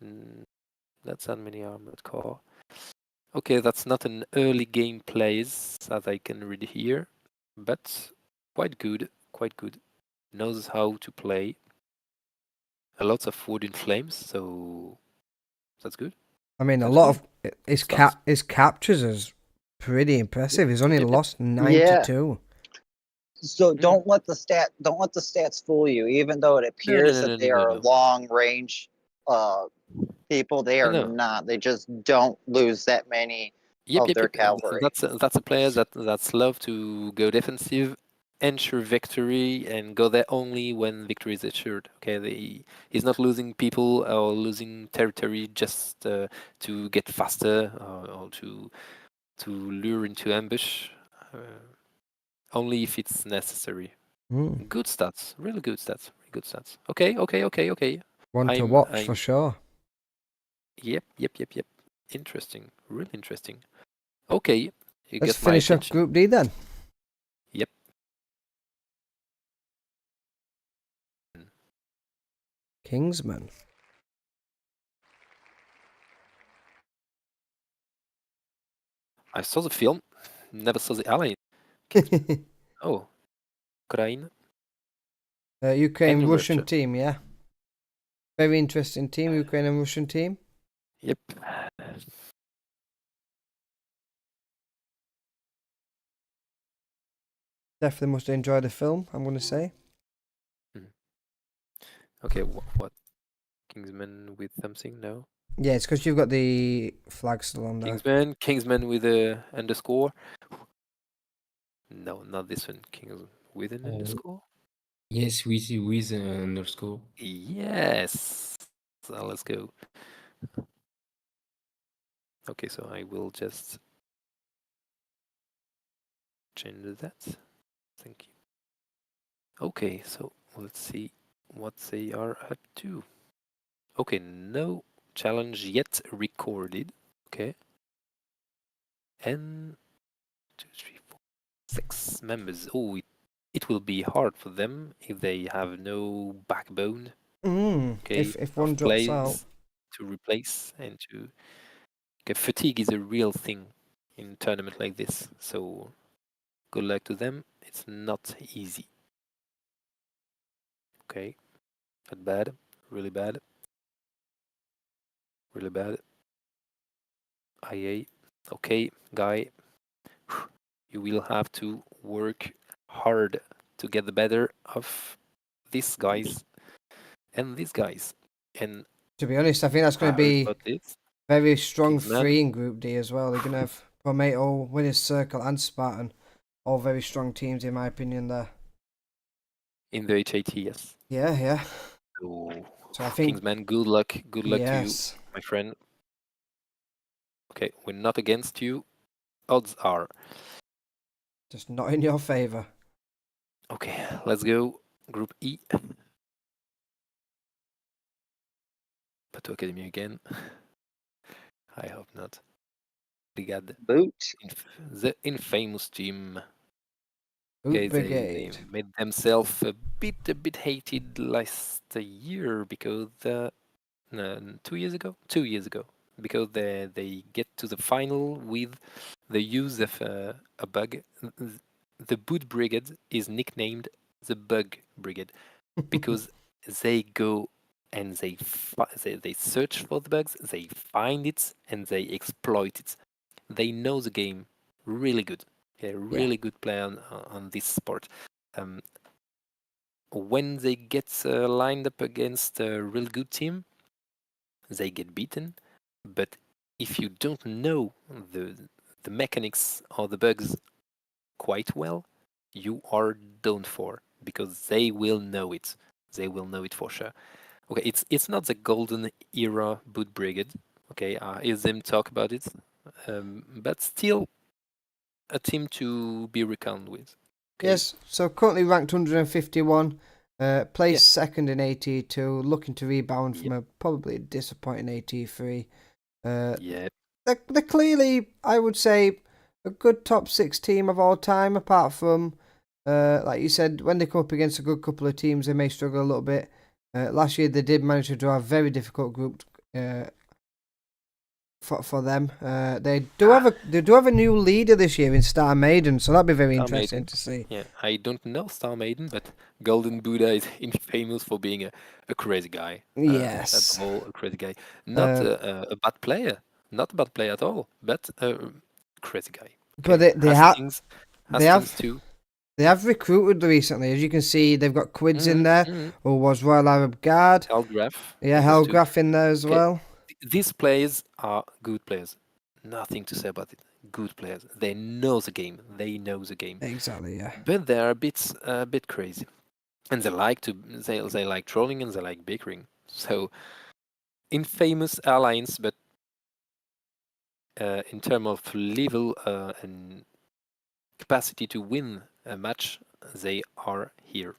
Not that many armored core. Okay, that's not an early game plays as I can read here, but quite good, quite good. Knows how to play. A lot of wood in flames, so that's good. I mean, a That's lot good. of his Starts. his captures is pretty impressive. He's only Yep. lost 92. So Mm. don't let the stats fool you. Even though it No, no, appears no, no, that no, they no, are no. long range people, they No, are no. not. They just don't lose that many Yep, of yep, their yep. cavalry. That's a player that's love to go defensive, ensure victory, and go there only when victory is assured. Okay, he's not losing people or losing territory just to get faster or to lure into ambush. Only if it's necessary. Mm. Good stats, really good stats, really good stats. Okay. One to I'm watch for I'm sure. Yep. Interesting, really interesting. Okay, you Let's get my finish up attention. Group D then. Yep. Kingsman. I saw the film, never saw the ally. Oh, Ukraine Ukraine and Russian Russia. team, yeah. Very interesting team, Ukraine and Russian team. Yep. Definitely must enjoy the film, I'm going to say. Okay, what? Kingsman with something? No. Yeah, it's because you've got the flag still on there. Kingsman with a underscore. No, not this one. Kings with an underscore. Yes, with an underscore. Yes. So let's go. Okay, so I will just change that. Thank you. Okay, so let's see what they are up to. Okay, no challenge yet recorded. Okay. And 2, 3, 4, 6 members. Oh, it will be hard for them if they have no backbone. Okay, If one of drops out. plays to replace and to. Okay, fatigue is a real thing in a tournament like this. So good luck to them. It's not easy. Okay, not bad, really bad, really bad. IA. Okay, guy, you will have to work hard to get the better of these guys and these guys. And To be honest, I think that's I going to heard be about this. very strong Kingsman three in Group D as well. They're going to have Prometo, Winner's Circle, and Spartan. All very strong teams, in my opinion, there. in the HAT, yes. Yeah. So, So I think, Kingsman, good luck to you, yes, my friend. Okay, we're not against you. Odds are. just not in your favour. Okay, let's go. Group E. Pato Academy again. I hope not. Brigade. Boot. The infamous team. Boot Okay, they Brigade. made themselves a bit hated last year because 2 years ago, because they get to the final with the use of a bug. The Boot Brigade is nicknamed the Bug Brigade because they go and they search for the bugs, they find it, and they exploit it. They know the game really good. Okay, really good player on this sport. When they get lined up against a real good team, they get beaten. But if you don't know the mechanics or the bugs quite well, you are done for because they will know it. They will know it for sure. Okay, it's not the golden era Boot Brigade. Okay, I hear them talk about it, but still a team to be reckoned with. Okay. Yes, so currently ranked 151, placed Yeah. second in AT2, looking to rebound Yep. from a probably disappointing AT3. Yeah. They're clearly, I would say, a good top 6 team of all time, apart from Like you said, when they come up against a good couple of teams, they may struggle a little bit. Last year they did manage to draw a very difficult group for them. They do have a new leader this year in Star Maiden, so that'd be very Star interesting Maiden. to see. Yeah, I don't know Star Maiden, but Golden Buddha is infamous for being a crazy guy. Yes. Above all, a crazy guy. Not a bad player. Not a bad player at all, but a crazy guy. But Okay, they have they Hastings have too. they have recruited recently. As you can see, they've got Quids in there, who was Royal Arab Guard. Hellgraph. Yeah, Hellgraph too. Hellgraph in there as Okay. well. These players are good players. Nothing to say about it. Good players. They know the game. They know the game. Exactly, yeah. But they are a bit crazy, and they like trolling and they like bickering. So infamous alliance, but in terms of level and capacity to win a match, they are here.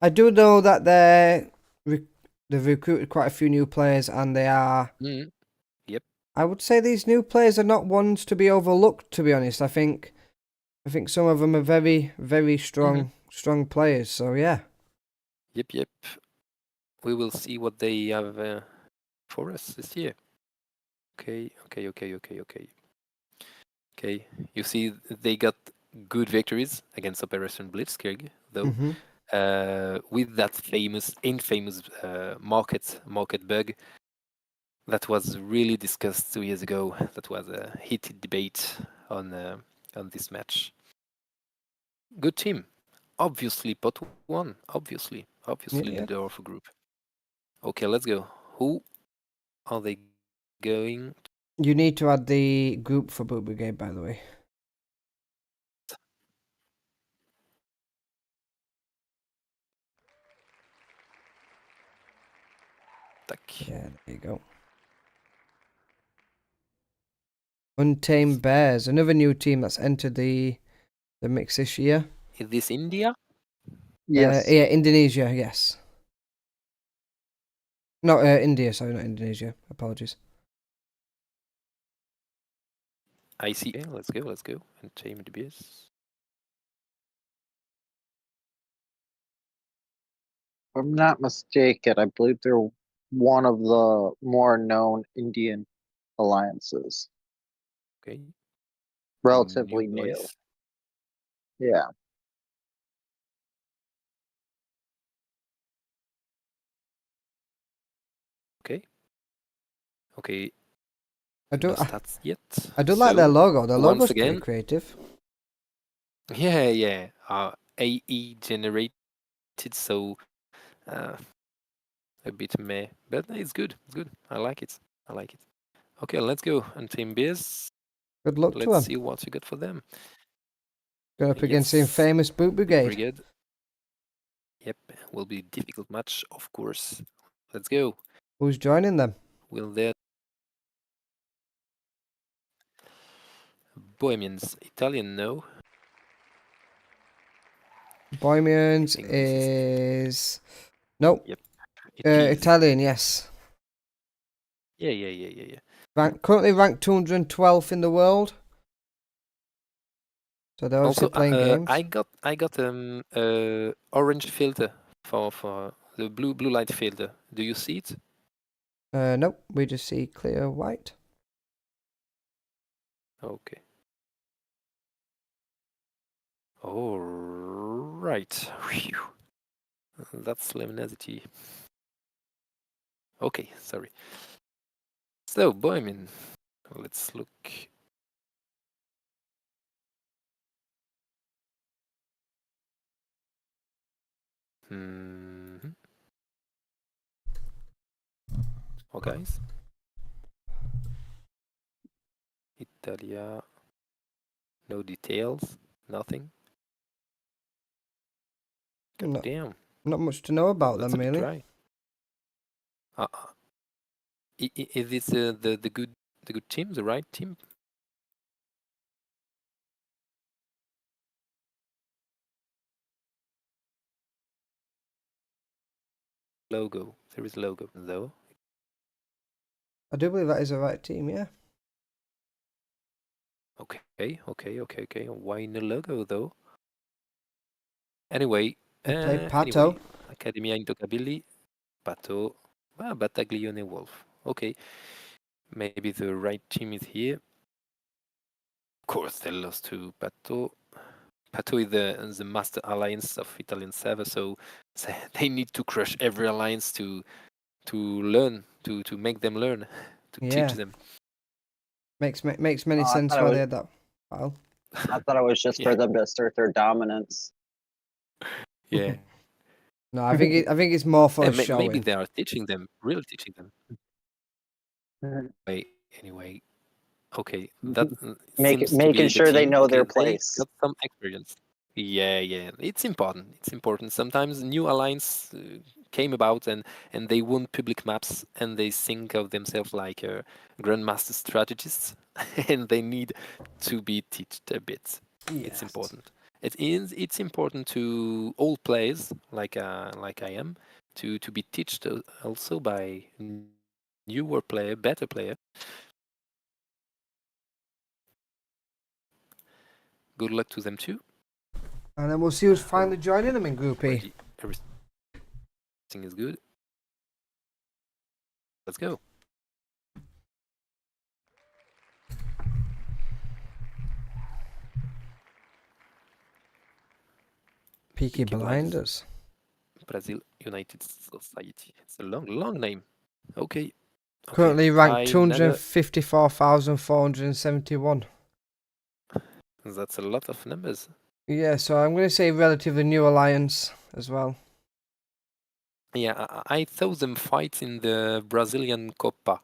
I do know that they've recruited quite a few new players, and they are. Yep. I would say these new players are not ones to be overlooked. To be honest, I think some of them are very, very strong players. So yeah. Yep. We will see what they have for us this year. Okay. You see, they got good victories against Operation Blitzkrieg, though. With that infamous market bug that was really discussed 2 years ago. That was a heated debate on this match. Good team, obviously pot one, obviously Yeah. leader of a group. Okay, let's go. Who are they going? You need to add the group for Boot Brigade, by the way. Yeah, there you go. Untamed Bears, another new team that's entered the mix this year. Is this India? Yes. Yeah, Indonesia, yes. No, India, sorry, not Indonesia. Apologies. I see. Okay, let's go. And tame the beers. If I'm not mistaken, I believe they're one of the more known Indian alliances. Okay. Relatively new. Boys. Yeah. Okay. I do No stats yet. I do like their logo. Their once logo's again, pretty creative. Yeah. AE generated, so a bit meh, but it's good. It's good. I like it. Okay, let's go. And Team Beers. Good luck to Let's them. see what you got for them. Going up against the Yes. infamous Boot Brigade. Yep, will be a difficult match, of course. Let's go. Who's joining them? Will there Bohemians Italian? No. Bohemians I think this is nope. Yep. It is. Italian, yes. Yeah. Currently ranked 212th in the world. So they're obviously Also, playing games. I got orange filter for the blue light filter. Do you see it? Nope, we just see clear white. Okay. All right. Phew. That's luminosity. Okay, sorry. So, Bohemian, let's look. Oh, guys. Italia. No details. Nothing. God damn. Not much to know about That's them, a bit really. dry. Is this the good team, the right team? Logo. There is logo though. I do believe that is the right team, yeah. Okay. Why no logo though? Anyway, They played Pato. Accademia Intoccabili, Pato, Battaglione Wolf. Okay, maybe the right team is here. Of course, they lost to Pato. Pato is the master alliance of Italian Server, so they need to crush every alliance to learn, to make them learn, to teach them. Makes many sense why they had that battle. I thought it was just Yeah. for them to assert their dominance. Yeah. No, I think it's more for Yeah, showing. maybe they are teaching them, really teaching them. Anyway, okay, that seems to be Making the sure they team. know Okay, their they place. got some experience. Yeah, it's important. It's important. Sometimes new alliance came about and they won public maps and they think of themselves like grandmaster strategists and they need to be taught a bit. It's important. It's important to all players like I am to be taught also by newer player, better player. Good luck to them too. And then we'll see who's finally joining them in Group E. Everything is good. Let's go. Peaky Blinders. Brazil United Society. It's a long name. Okay. Currently ranked 254,471. That's a lot of numbers. Yeah, so I'm going to say relatively new alliance as well. Yeah, I saw them fight in the Brazilian Copa.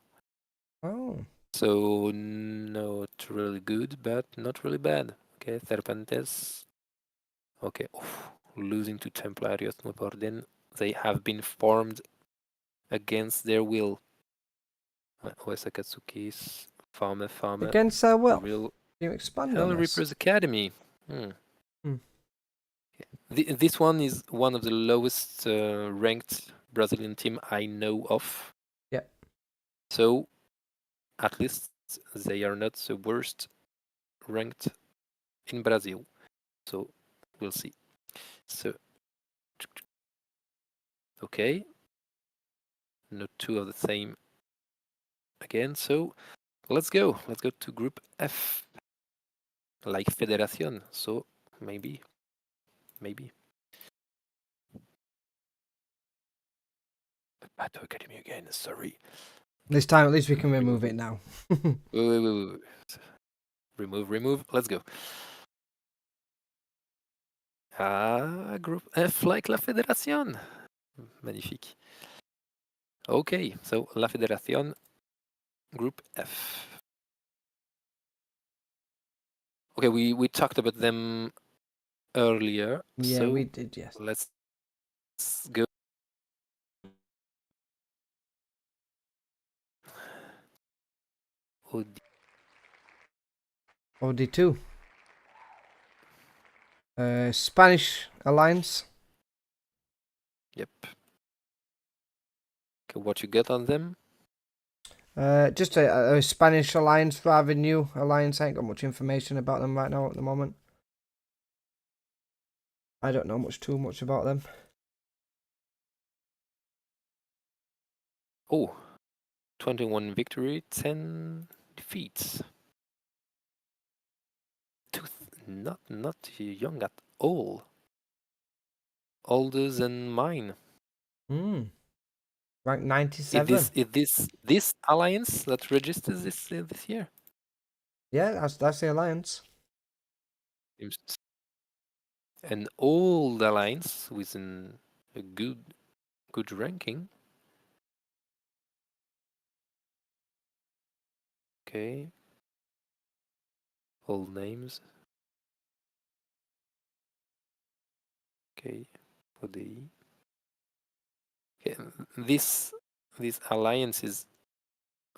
Oh. So not really good, but not really bad. Okay, Cervantes. Okay, losing to Templarios Noporden. They have been formed against their will. Oesakatsukis, Farmer. Against their will. Real Can you expand Hell on this? Reapers Academy. This one is one of the lowest ranked Brazilian team I know of. Yeah. So at least they are not the worst ranked in Brazil. So we'll see. So okay, not two of the same again. So let's go. Let's go to Group F, like Federación. So maybe. Pato Academy again. Sorry. This time, at least we can remove it now. Wait. Remove. Let's go. Group F like la Fédération. Magnifique. Okay, so la Fédération, Group F. Okay, we talked about them earlier. Yeah, so we did, yes. Let's go. OD2. Spanish Alliance. Yep. Okay, what you get on them? Just a Spanish Alliance, rather new alliance. I ain't got much information about them right now at the moment. I don't know too much about them. Oh, 21 victory, 10 defeats. Not young at all. Older than mine. Rank 97. Is this alliance that registers this year? Yeah, that's the alliance. An old alliance with a good ranking. Okay. Old names. Okay. ODI. Okay. These alliances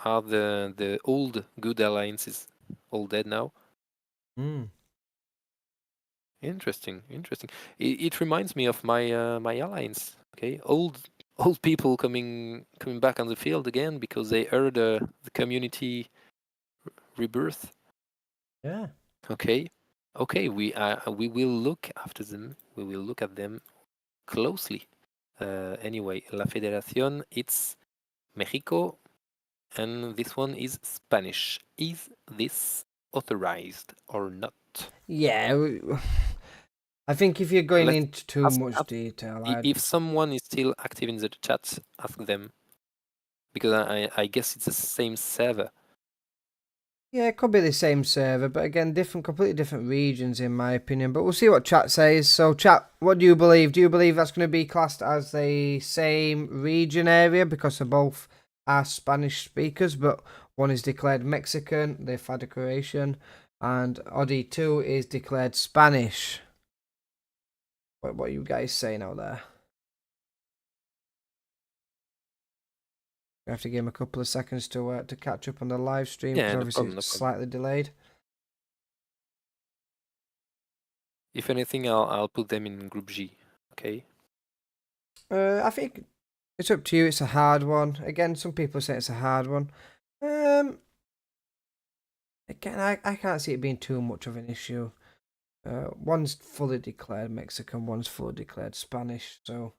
are the old good alliances all dead now. Interesting. It reminds me of my my alliance. Okay, old people coming back on the field again because they heard the community rebirth. Yeah. Okay, Okay, we will look after them. We will look at them closely. Anyway, La Federación, it's Mexico, and this one is Spanish. Is this authorized or not? Yeah, I think if you're going Let's into too ask, much detail, I'd... if someone is still active in the chat, ask them, because I guess it's the same server. Yeah, it could be the same server, but again, completely different regions in my opinion. But we'll see what chat says. So, chat, what do you believe? Do you believe that's going to be classed as the same region area because they both are Spanish speakers, but one is declared Mexican, the Federation, and OD2 is declared Spanish? What are you guys saying out there? We have to give him a couple of seconds to catch up on the live stream because Yeah, no obviously problem, no it's problem. slightly delayed. If anything, I'll put them in Group G. Okay. I think it's up to you. It's a hard one. Again, some people say it's a hard one. Again, I can't see it being too much of an issue. One's fully declared Mexican, one's fully declared Spanish. So,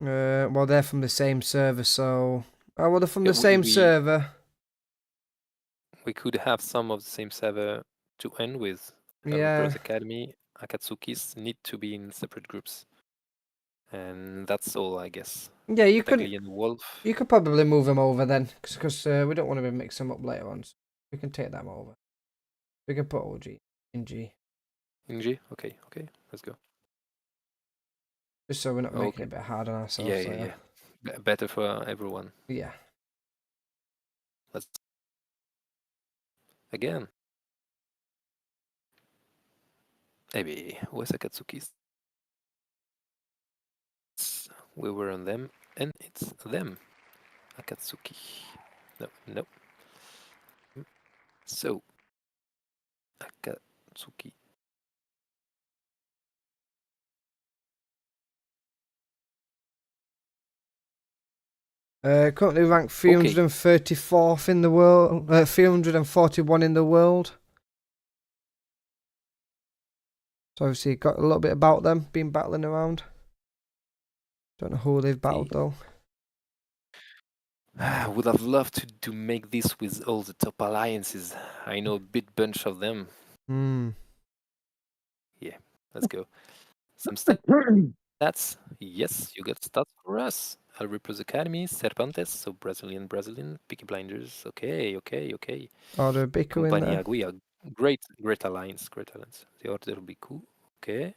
well, they're from the same server. So, well, they're from Yeah, the same server. we could have some of the same server to end with. Yeah. Reaper's Academy, Akatsukis need to be in separate groups. And that's all, I guess. Yeah, you could. Taglian Wolf. You could probably move them over then, because we don't want to mix them up later on. So we can take them over. We can put OG in G, In G? Okay, okay, let's go. just so we're not making Okay. it a bit hard on Yeah, ourselves yeah, later. yeah. Better for everyone. Yeah. Let's again. Maybe where's Akatsukis? We were on them, and it's them. Akatsuki. No, no. So Akatsuki. Currently ranked 334th in the world, 341 in the world. So obviously got a little bit about them, been battling around. Don't know who they've battled though. Would have loved to make this with all the top alliances. I know a bit bunch of them. Yeah, let's go. Some stats. Yes, you got stats for us. El Reapers Academy, Cervantes, so Brazilian, Peaky Blinders. Okay, okay, okay. Order Biku in Compagnia there. Guia. Great alliance, great alliance. The order will be cool. Okay.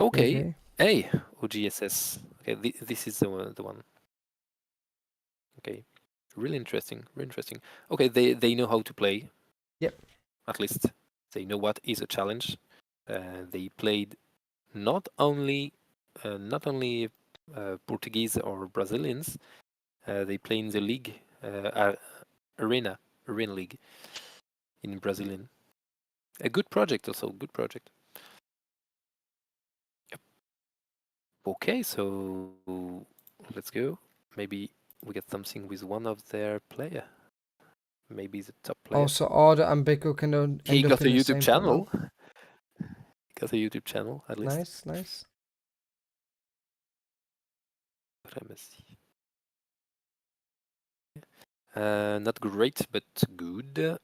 Okay. Hey, OGSS. Okay, this is the one. Okay. Really interesting, really interesting. Okay, they know how to play. Yep. At least they know what is a challenge. They played not only Portuguese or Brazilians. They play in the league, arena league in Brazilian. A good project also, good project. Yep. Okay, so let's go. Maybe we get something with one of their player. Maybe the top player. Also, Order and Biku can end He up got a in the YouTube same channel. pot now. Got a YouTube channel at least. Nice, nice. Supremacy. Not great, but good.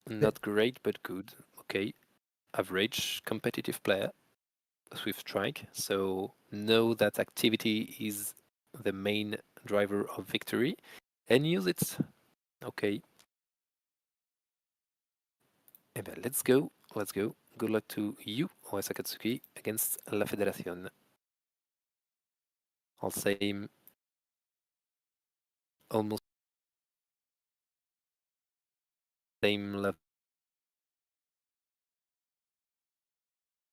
Not great, but good. Okay. Average competitive player. Swift strike. So know that activity is the main driver of victory and use it. Okay. Let's go. Let's go. Good luck to you, OS Akatsuki, against La Federación. I'll say almost same level.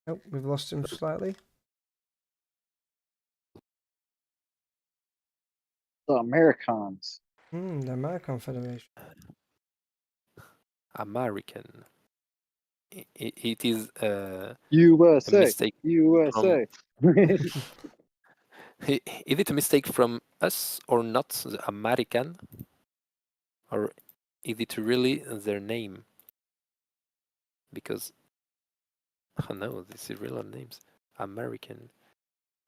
Oh, we've lost him slightly. The Americans. The American Federation. American. It is a USA. mistake. USA. Is it a mistake from us or not, the American? Or is it really their name? because oh no, this is real names. American.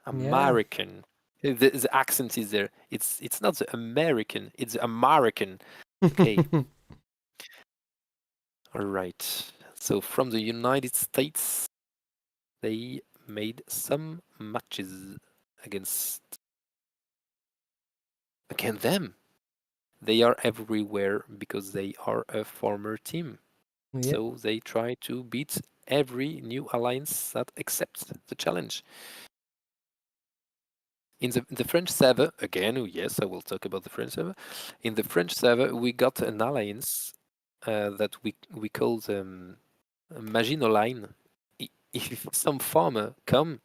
Yeah. American. The accent is there. It's not the American. It's American. Okay. All right. So from the United States, they made some matches against them. They are everywhere because they are a former team. Yep. So they try to beat every new alliance that accepts the challenge. In the French server, again, yes, I will talk about the French server. In the French server, we got an alliance that we call Maginot Line. If some farmer come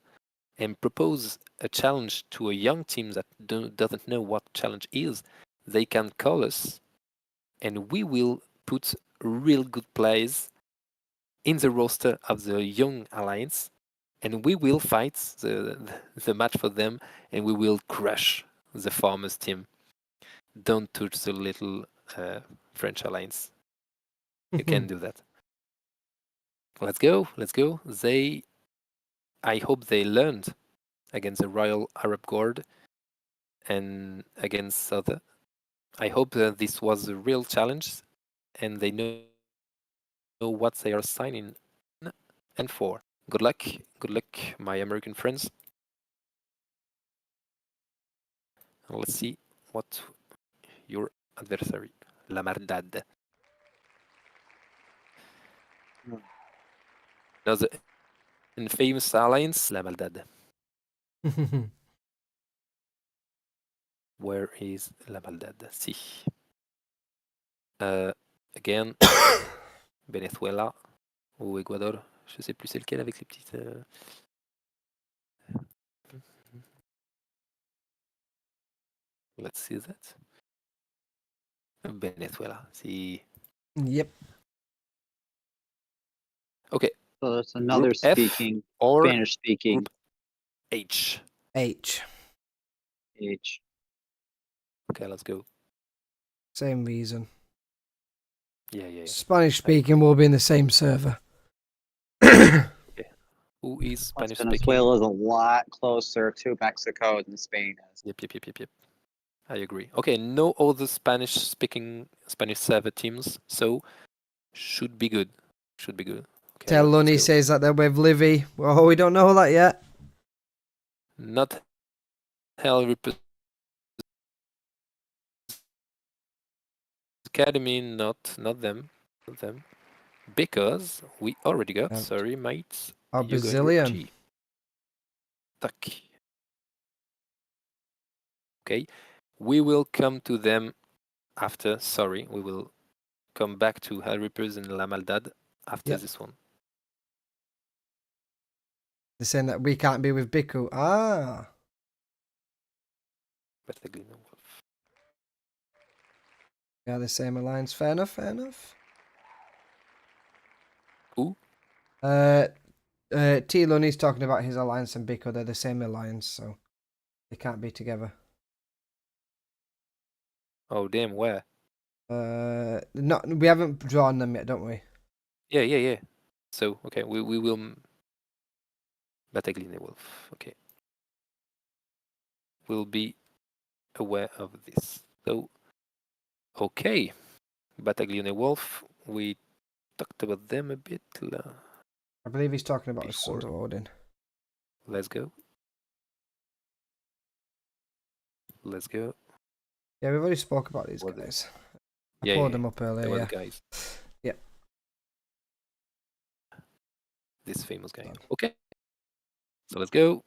and propose a challenge to a young team that doesn't know what challenge is, they can call us, and we will put real good players in the roster of the young alliance, and we will fight the match for them, and we will crush the farmers team. Don't touch the little French alliance. You can do that. Let's go. I hope they learned against the Royal Arab Guard and against other. I hope that this was a real challenge and they know what they are signing and for. Good luck, my American friends. And let's see what your adversary, La Mardad. Another infamous alliance, La Maldad. Where is La Maldad? Si. Again, Venezuela ou Ecuador. Je sais plus c'est lequel avec les petites. Let's see that. Venezuela. Si. Yep. Okay. So that's another Group F speaking, or Spanish speaking. Group H. H. H. Okay, let's go. Same reason. Yeah. Spanish speaking will be in the same server. Okay. Who is Plus Spanish speaking? Venezuela is a lot closer to Mexico than Spain is. Yep. I agree. Okay, no other Spanish server teams, so should be good. Okay, Tell let's Lunny go. says that they're with Livy. Well, we don't know that yet. Not Hell Reapers Academy, not them. Because we already got, Yep. sorry mates, Our you got Group Brazilian. G. Tuck. Okay, we will come to them after, sorry, we will come back to Hell Reapers and La Maldad after Yep. this one. They're saying that we can't be with Biku. Ah. But again, no. Yeah, the same alliance. Fair enough. Who? T. Lunny's talking about his alliance and Biku. They're the same alliance, so they can't be together. Oh damn, where? Not we haven't drawn them yet, don't we? Yeah. So okay, we will Battaglione Wolf. Okay, we'll be aware of this. So okay, Battaglione Wolf. We talked about them a bit. I believe he's talking about his Before. Sons of Odin. Let's go. Yeah, we've already spoke about these What guys. Yeah, I pulled yeah, them up They earlier. were Yeah. the guys. Yep. This famous guy. Okay. So let's go.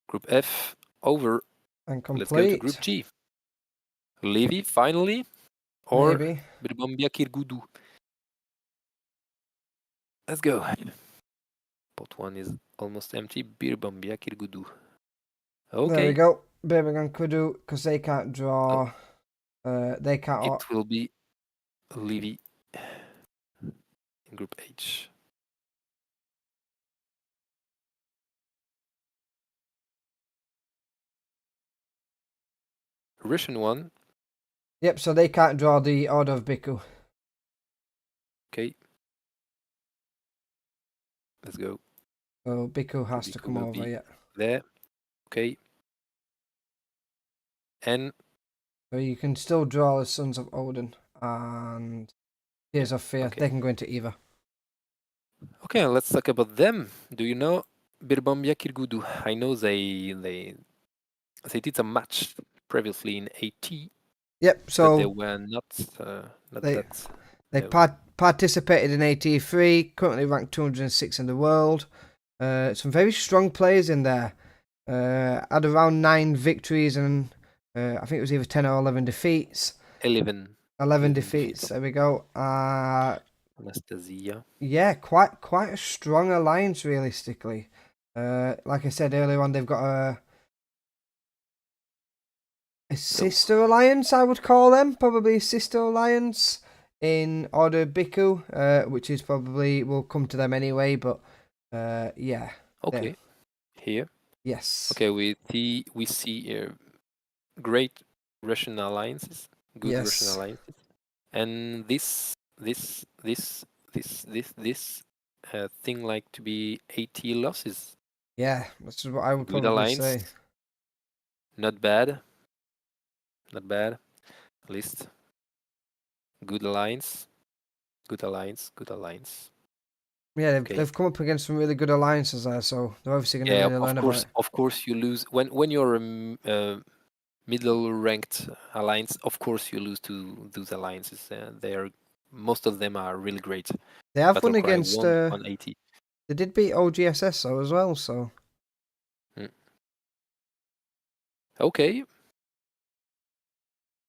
Group F over. And complete. Let's go to Group G. Levy finally, or Maybe. Birbambia Kirgudu. Let's go. Pot 1 is almost empty. Birbambia Kirgudu. Okay. There we go. Birmingham Kudu, because they can't draw. They can't. It will be Levy in Group H. Russian one. Yep, so they can't draw the Order of Biku. Okay. Let's go. So Biku has to Biku come will over, be yeah. there. Okay. And So you can still draw the Sons of Odin and Tears of Fear. okay. They can go into either. Okay, let's talk about them. Do you know Birbambia Kirgudu? I know they did a match previously in AT, Yep. but they So were not they that. participated in AT3. Currently ranked 206 in the world. Some very strong players in there. Had around 9 victories and I think it was either 10 or 11 defeats. 11 defeats. There we go. Anastasia. Yeah, quite a strong alliance realistically. Like I said earlier on, they've got a sister alliance, I would call them. Probably a sister alliance in Order Biku, which is probably, we'll come to them anyway, but yeah. Okay, here. Yes. Okay, we see great Russian alliances, good Russian Yes. alliances, and this thing like to be 80 losses. Yeah, that's what I would Good probably alliance, say. not bad, not bad. At least good alliance, good alliance, good alliance. Yeah, Okay. they've come up against some really good alliances there, so they're obviously going to Yeah, really learn about it. of course you lose when you're a middle ranked alliance. Of course you lose to those alliances. Most of them are really great. They have won Battlecry against. won on 80. They did beat OGSS though as well, so. Okay,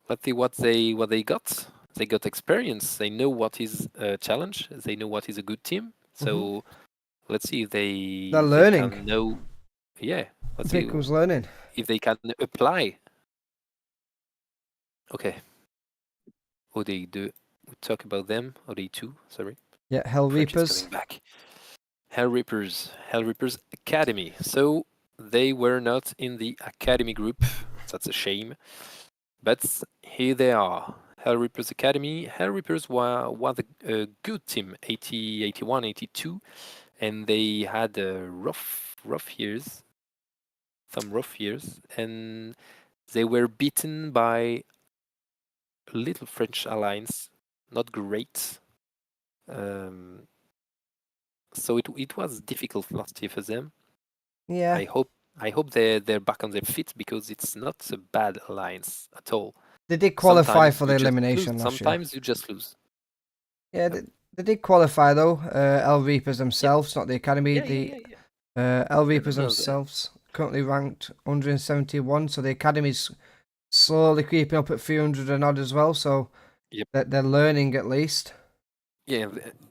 let's see what they got. They got experience. They know what is a challenge. They know what is a good team. So let's see if They're they learning. can know. Yeah, let's see Biku's learning. if they can apply. Okay. OD2. We talk about them. OD2. Sorry. Yeah, Hell French is Reapers. coming back. Hell Reapers Academy. So they were not in the Academy group. That's a shame. But here they are. Hell Reapers Academy. Hell Reapers was a good team, 80, 81, 82. And they had rough years. Some rough years. And they were beaten by a little French alliance. Not great. So it was difficult last year for them. Yeah. I hope they're back on their feet because it's not a bad alliance at all. They did qualify Sometimes for you the just elimination lose. last year. Sometimes you just lose. Yeah, they did qualify though. Hell Reapers themselves, not the academy. Hell Reapers No, themselves currently ranked 171, so the academy's slowly creeping up at 300 and odd as well. So Yep. they're learning at least. Yeah,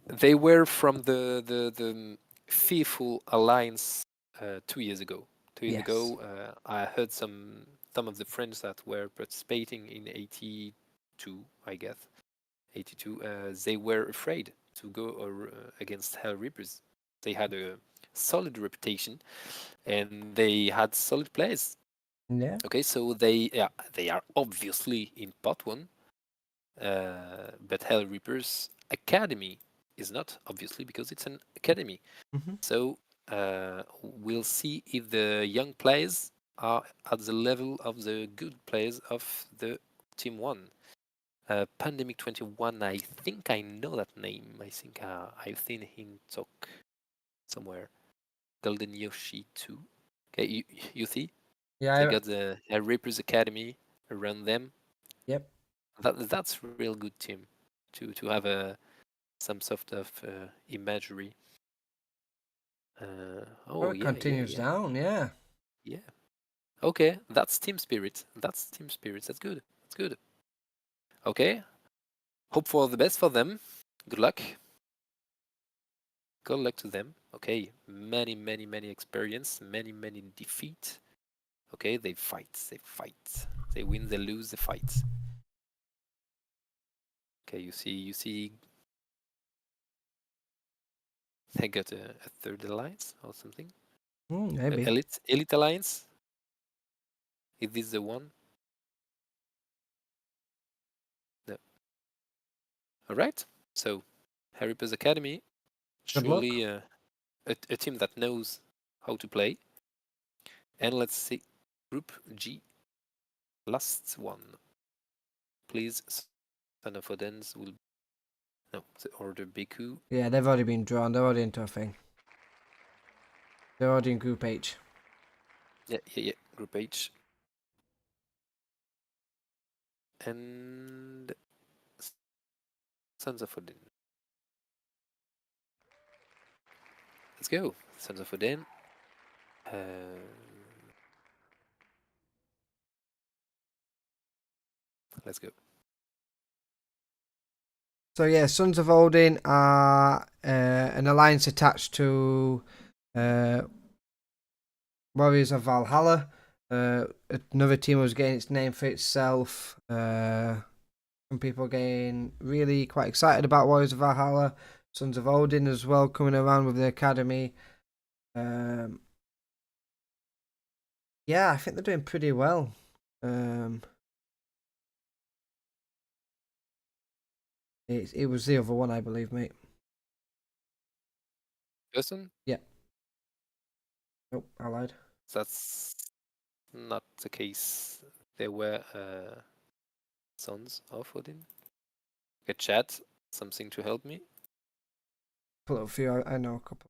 they were from the fearful alliance 2 years ago. 2 years Yes. ago, I heard some of the friends that were participating in 82, I guess. 82. They were afraid to go against Hell Reapers. They had a solid reputation, and they had solid players. Yeah. Okay, so they are obviously in pot one, but Hell Reapers Academy is not obviously because it's an academy. So we'll see if the young players are at the level of the good players of the Team 1. Pandemic 21, I think I know that name. I think I've seen him talk somewhere. Golden Yoshi 2. Okay, you see? Yeah. They got the Reapers Academy around them. Yep. That's a real good team to have some sort of imagery. It continues down. Yeah. Yeah. Okay, that's team spirit. That's good. That's good. Okay. Hope for the best for them. Good luck. Good luck to them. Okay. Many experience. Many defeat. Okay, they fight. They win, they lose, they fight. Okay, you see they got a third alliance or something. Maybe. Elite alliance. Is this the one? No. All right. So, Harry Potter Academy. Good luck. Surely, a team that knows how to play. And let's see, Group G, last one. Please, Son of Odens will. No, the Order Biku. Yeah, they've already been drawn. They're already into a thing. They're already in Group H. Yeah. Group H. And Sons of Odin. Let's go, Sons of Odin. Let's go. So yeah, Sons of Odin are an alliance attached to Warriors of Valhalla. Another team was getting its name for itself. Some people getting really quite excited about Warriors of Valhalla. Sons of Odin as well coming around with the academy. Yeah, I think they're doing pretty well. It was the other one, I believe, mate. Person? Yeah. Nope, I lied. That's not the case. They were Sons of Odin. Okay, chat, something to help me. Pull up a few. I know a couple.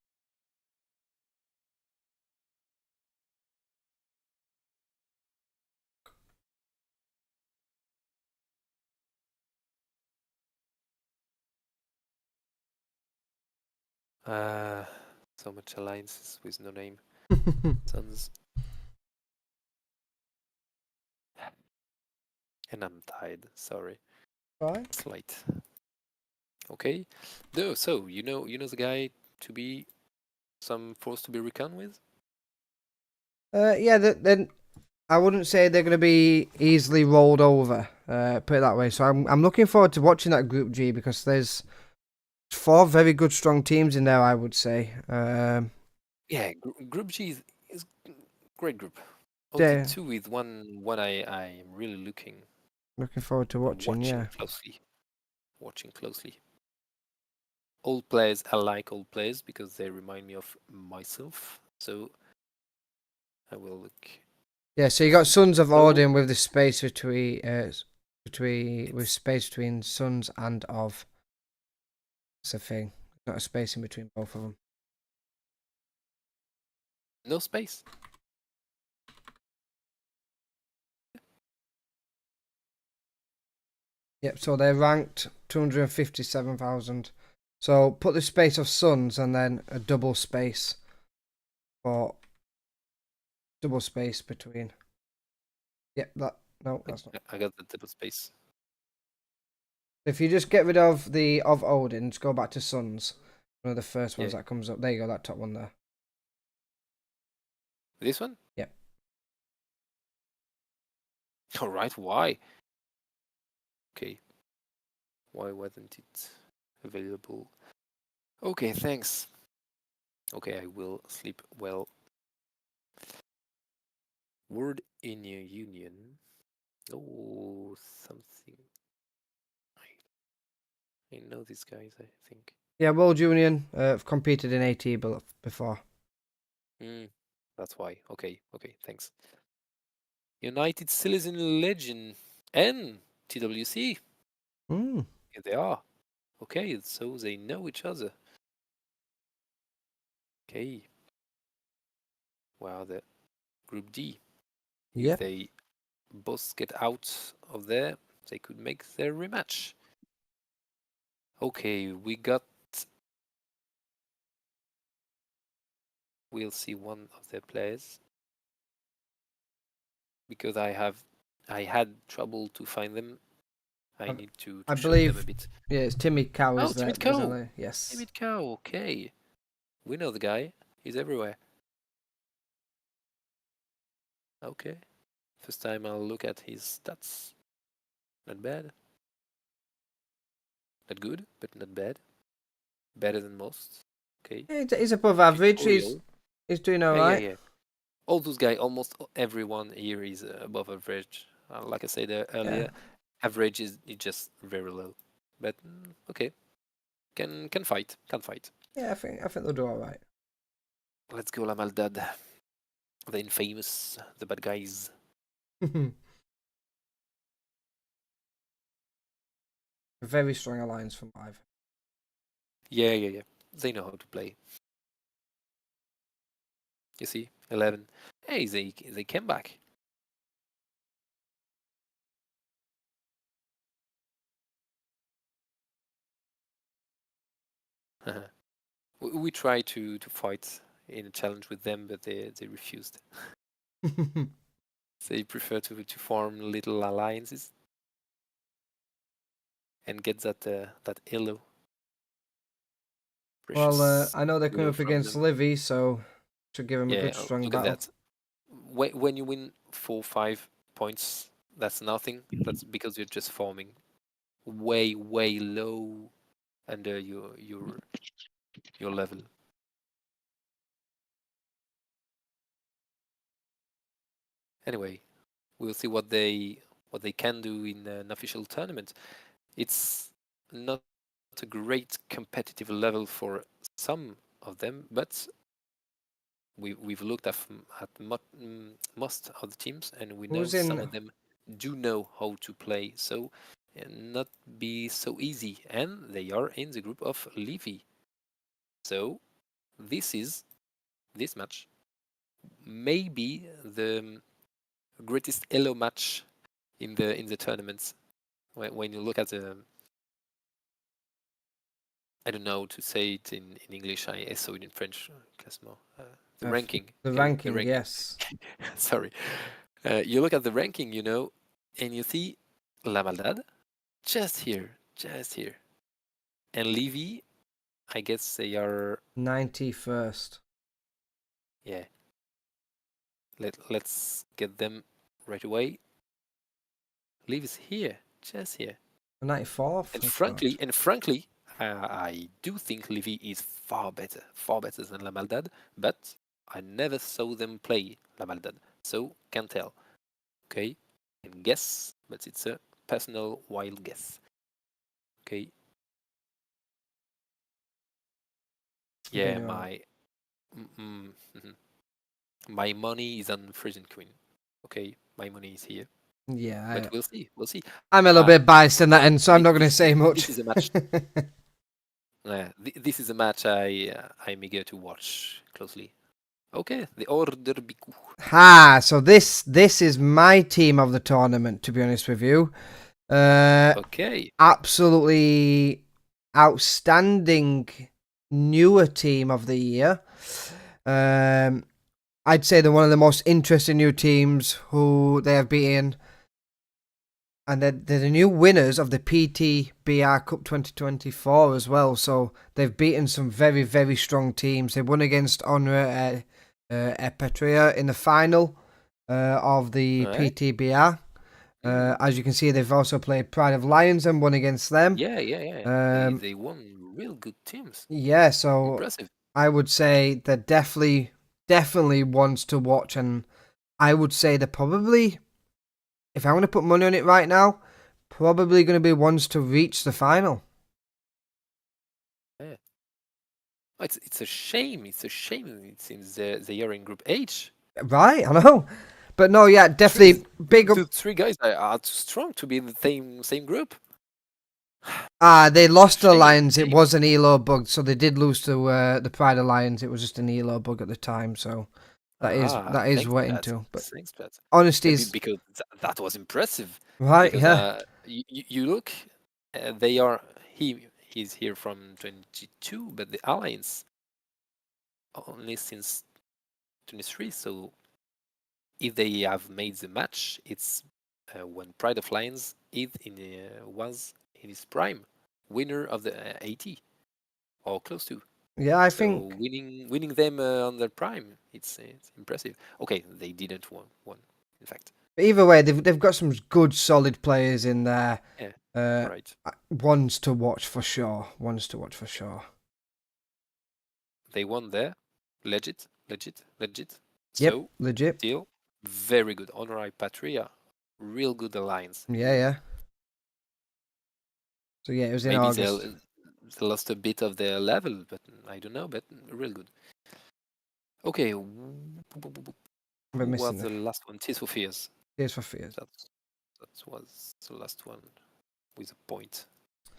So much alliances with no name. Sons. And I'm tired. Sorry. Right. It's late. Okay. No, so you know the guy to be some force to be reckoned with. Yeah. Then I wouldn't say they're going to be easily rolled over. Put it that way. So I'm looking forward to watching that Group G because there's 4 very good, strong teams in there. I would say. Yeah, Group G is great group. Only Yeah. 2 with one I am really looking Looking forward to watching. Yeah. closely. Watching closely. Old players, I like old players because they remind me of myself. So I will look. Yeah. So you got Sons of So- Odin with the space with space between Sons and of. That's a thing. Not a space in between both of them. No space. Yep, so they're ranked 257,000. So put the space of Suns and then a double space between. Yep, that's not. I got the double space. If you just get rid of the of Odin, just go back to Suns. One of the first ones Yeah. that comes up. There you go, that top one there. This one? Yep. All right. Why? Okay. Why wasn't it available? Okay, thanks. Okay, I will sleep well. Word in your union. Oh, something. I know these guys, I think. Yeah, World Union have competed in AT before. That's why. Okay, thanks. United Citizen Legion and TWC. Mm. Here they are. Okay, so they know each other. Okay. Wow, the Group D. Yep. If they both get out of there, they could make their rematch. Okay, we'll see one of their players because I had trouble to find them. I need to I show them a believe- bit. Yeah, it's Timmy Cow. Oh, Is there? Timid Cow. Yes. Timid Cow, okay. We know the guy. He's everywhere. Okay. First time I'll look at his stats. Not bad. Not good, but not bad. Better than most. Okay. He's above average. Tutorial. He's doing alright. Yeah. All those guys, almost everyone here is above average. Like I said earlier, average is just very low. But okay, can fight. Yeah, I think they'll do alright. Let's go, La Maldad. The infamous, the bad guys. Very strong alliance from 5. Yeah. They know how to play. You see, 11. Hey, they came back. We tried to fight in a challenge with them, but they refused. They prefer to form little alliances and get that elo. Well, Precious I know they're coming elo up from against them. Livy, so should give them a Yeah, good strong look at battle. that. When you win 4-5 points, that's nothing. That's because you're just forming way low under your level. Anyway, we'll see what they can do in an official tournament. It's not a great competitive level for some of them, but we've looked at most of the teams, and we know Who's some in? of them do know how to play, so not be so easy. And they are in the group of Levy. So this match maybe the greatest elo match in the tournaments. When you look at the, I don't know to say it in English. I saw it in French. Classement. The ranking. The Okay, the ranking, ranking. yes. Sorry. You look at the ranking, and you see La Maldad just here, and Levy. I guess they are 91st. Yeah. Let's get them right away. Levy's here, just here. 94th. And frankly, I do think Levy is far better than La Maldad, but I never saw them play La Maldad, so can't tell. Okay, and guess, but it's a personal wild guess. Okay. Yeah, my money is on Frisian Queen. Okay, my money is here. Yeah, But we'll see. I'm a little bit biased in that end, so I'm not going to say much. This is a match. This is a match I'm eager to watch closely. Okay, the Order Biku. So this is my team of the tournament, to be honest with you. Okay. Absolutely outstanding newer team of the year. I'd say they're one of the most interesting new teams who they have beaten. And they're the new winners of the PTBR Cup 2024 as well. So they've beaten some very, very strong teams. They won against Honor Petria in the final of the PTBR. As you can see, they've also played Pride of Lions and won against them. Yeah. They won real good teams. Yeah, so impressive. I would say they're definitely ones to watch. And I would say they're probably, if I want to put money on it right now, probably going to be ones to reach the final. Yeah. It's a shame. It seems they are in Group H. Right, I know. But no, yeah, definitely big up. The three guys are too strong to be in the same group. They lost to the Shame, Lions. It shame. was an ELO bug, so they did lose to the Pride of Lions. It was just an ELO bug at the time, so that is waiting to. But thanks, Pat. honesty Yeah, is because that was impressive. right. Because Yeah, you look, they are he's here from 22, but the Alliance only since 23. So if they have made the match, it's when Pride of Lions was in his prime, winner of the 80 or close to. yeah. I So think winning them on their prime, it's impressive. Okay, they didn't won in fact. either way, they've got some good, solid players in there. Yeah, right. Ones to watch for sure. They won there, legit. Yep, So legit. still very good. Honorai Patria, real good alliance. Yeah. So yeah, it was in Maybe August. they lost a bit of their level, but I don't know. But real good. Okay. We're Who missing was the last one? Tears for Fears. Tears for Fears. That was the last one with a point.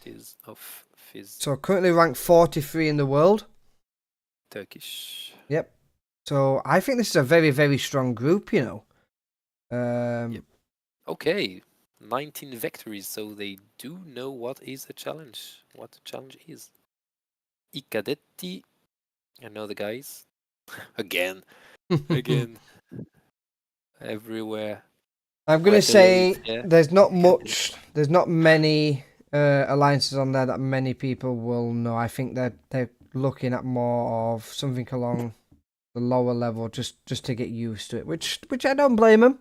Tears of Fears. So currently ranked 43 in the world. Turkish. Yep. So I think this is a very, very strong group, you know. Yep. Okay. 19 victories, so they do know what is a challenge. What the challenge is. I Cadetti. I know the guys. Again. Everywhere. I'm going to Right, hello, say yeah. there's not many alliances on there that many people will know. I think they're looking at more of something along the lower level just to get used to it, which I don't blame them.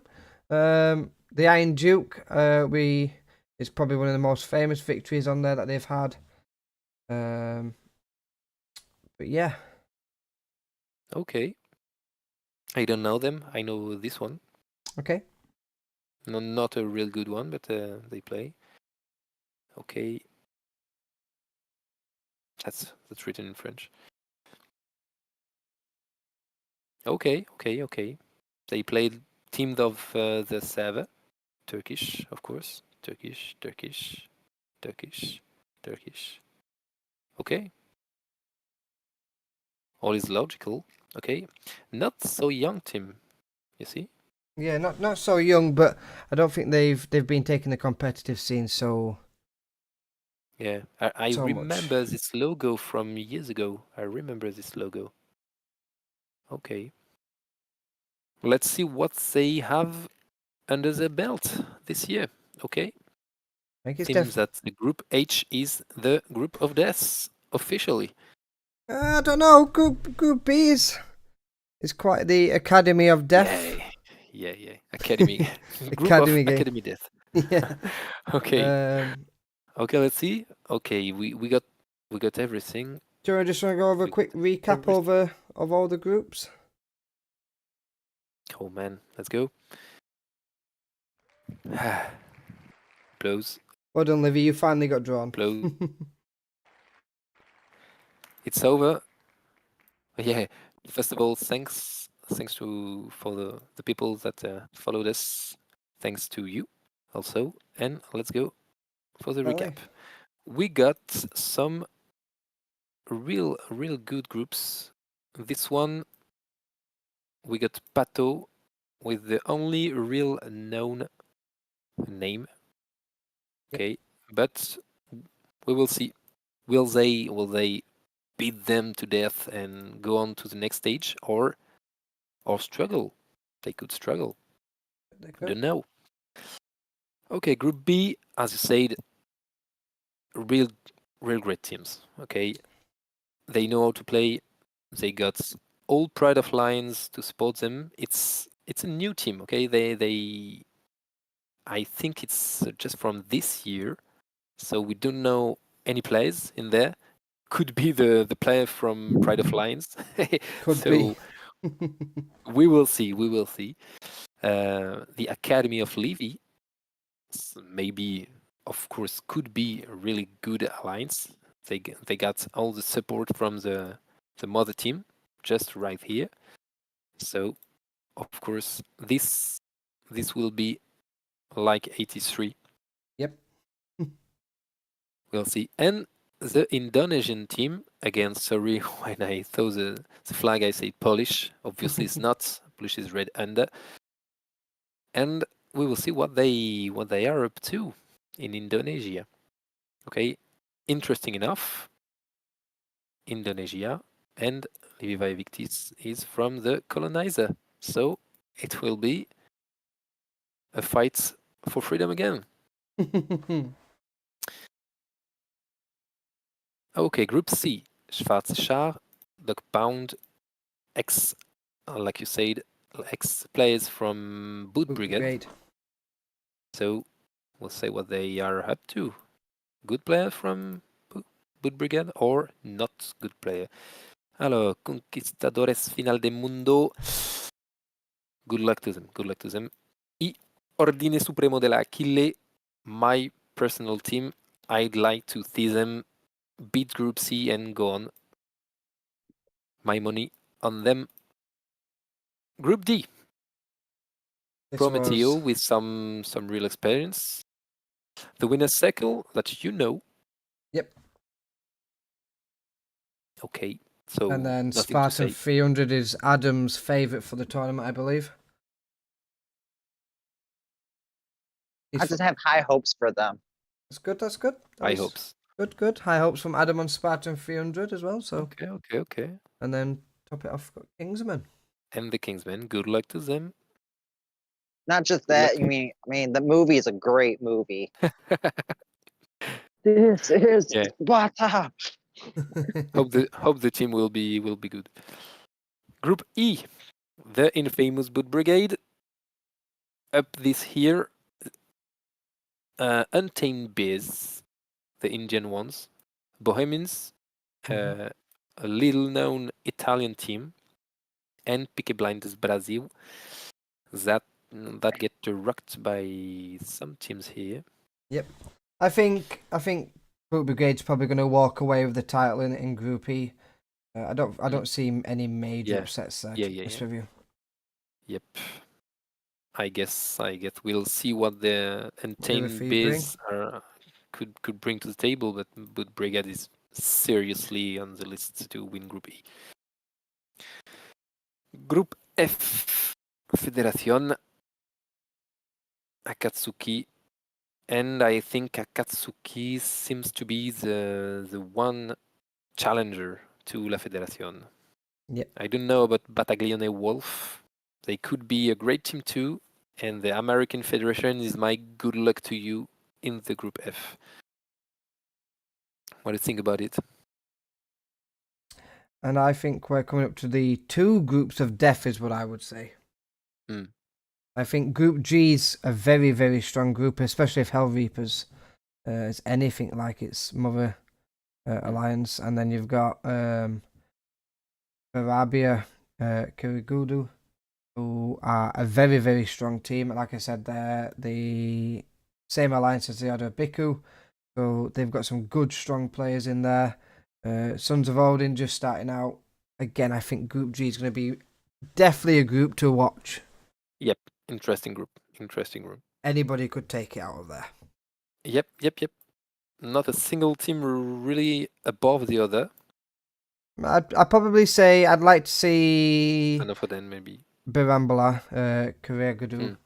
The Iron Duke, it's probably one of the most famous victories on there that they've had. But yeah. Okay. I don't know them. I know this one. Okay. No, not a real good one, but they play. Okay. That's written in French. Okay. They played teams of the Sava. Turkish, of course. Turkish. Okay. All is logical. Okay. Not so young team, you see? Yeah, not so young, but I don't think they've been taking the competitive scene so Yeah. I so remember much. this logo from years ago. I remember this logo. Okay. Let's see what they have under their belt this year. Okay. I think it's Seems that the group H is the group of deaths officially. I don't know. Group B is quite the Academy of Death. Yeah. Academy. Group of Academy game. Academy Death. Yeah. Okay. Okay, let's see. Okay, we got everything. Do you just want to go over a We quick got recap everything. of all the groups? Oh man, let's go. Blows. Well done, Livy. You finally got drawn. Blows. It's over. Yeah. First of all, thanks to for the people that followed us. Thanks to you also. And let's go for the recap. We got some real good groups. This one we got Pato with the only real known name. Okay, but we will see. Will they beat them to death and go on to the next stage, or struggle? They could struggle. I don't know. Okay, Group B, as you said, real great teams. Okay, they know how to play. They got all Pride of Lions to support them. It's a new team. Okay, they I think it's just from this year, so we don't know any players in there. Could be the player from Pride of Lions. Could So be. we will see. The Academy of Levy, maybe, of course, could be a really good alliance. They got all the support from the mother team just right here. So of course this will be like 83. Yep. We'll see. And the Indonesian team, again, sorry when I saw the flag, I say Polish. Obviously, it's not. Polish is red under. And we will see what they are up to in Indonesia. Okay, interesting enough, Indonesia and Levi Victis is from the colonizer. So it will be a fight for freedom again. Okay, Group C, Schwarze Schar, Dog Pound, like you said, ex-players from Boot Brigade. Great. So we'll say what they are up to. Good player from Boot Brigade or not good player. Alors, Conquistadores Final del Mundo. Good luck to them. Y Ordine Supremo de la Aquile, my personal team. I'd like to see them beat Group C and go on. My money on them. Group D. This Prometeo was with some real experience. The winner's circle that you know. Yep. Okay, so and then nothing to Spartan say. 300 is Adam's favourite for the tournament, I believe. I just have high hopes for them. That's good. That's good. High hopes. Good, good. High hopes from Adam on Spartan 300 as well. So Okay. and then top it off, got Kingsman. And the Kingsmen. Good luck to them. Not just Good that, luck. I mean, the movie is a great movie. This is Yeah. Sparta. Hope the team will be good. Group E, the infamous Boot Brigade. Up this here, Untamed Bears, the Indian ones, Bohemians, a little-known Italian team, and Peaky Blinders Brazil. That get rocked by some teams here. Yep. I think Boot Brigade's probably going to walk away with the title in Group E. I don't see any major upsets there. To be honest with you. Yep. I guess we'll see what the Untamed Bears Bears could bring to the table, but Boot Brigade is seriously on the list to win Group E. Group F, Federación, Akatsuki, and I think Akatsuki seems to be the one challenger to La Federación. Yep. I don't know about Battaglione Wolf. They could be a great team too, and the American Federation is my good luck to you in the Group F. What do you think about it? And I think we're coming up to the two groups of death is what I would say. I think Group G's a very, very strong group, especially if Hell Reapers is anything like its mother alliance. And then you've got Arabia, Kirigudu, who are a very, very strong team. Like I said, they're the same alliance as the Order of Biku. So they've got some good, strong players in there. Sons of Odin just starting out. Again, I think Group G is going to be definitely a group to watch. Yep, interesting group. Anybody could take it out of there. Yep. Not a single team really above the other. I'd probably say I'd like to see Enough for them, maybe. Birambala, Korea Gudu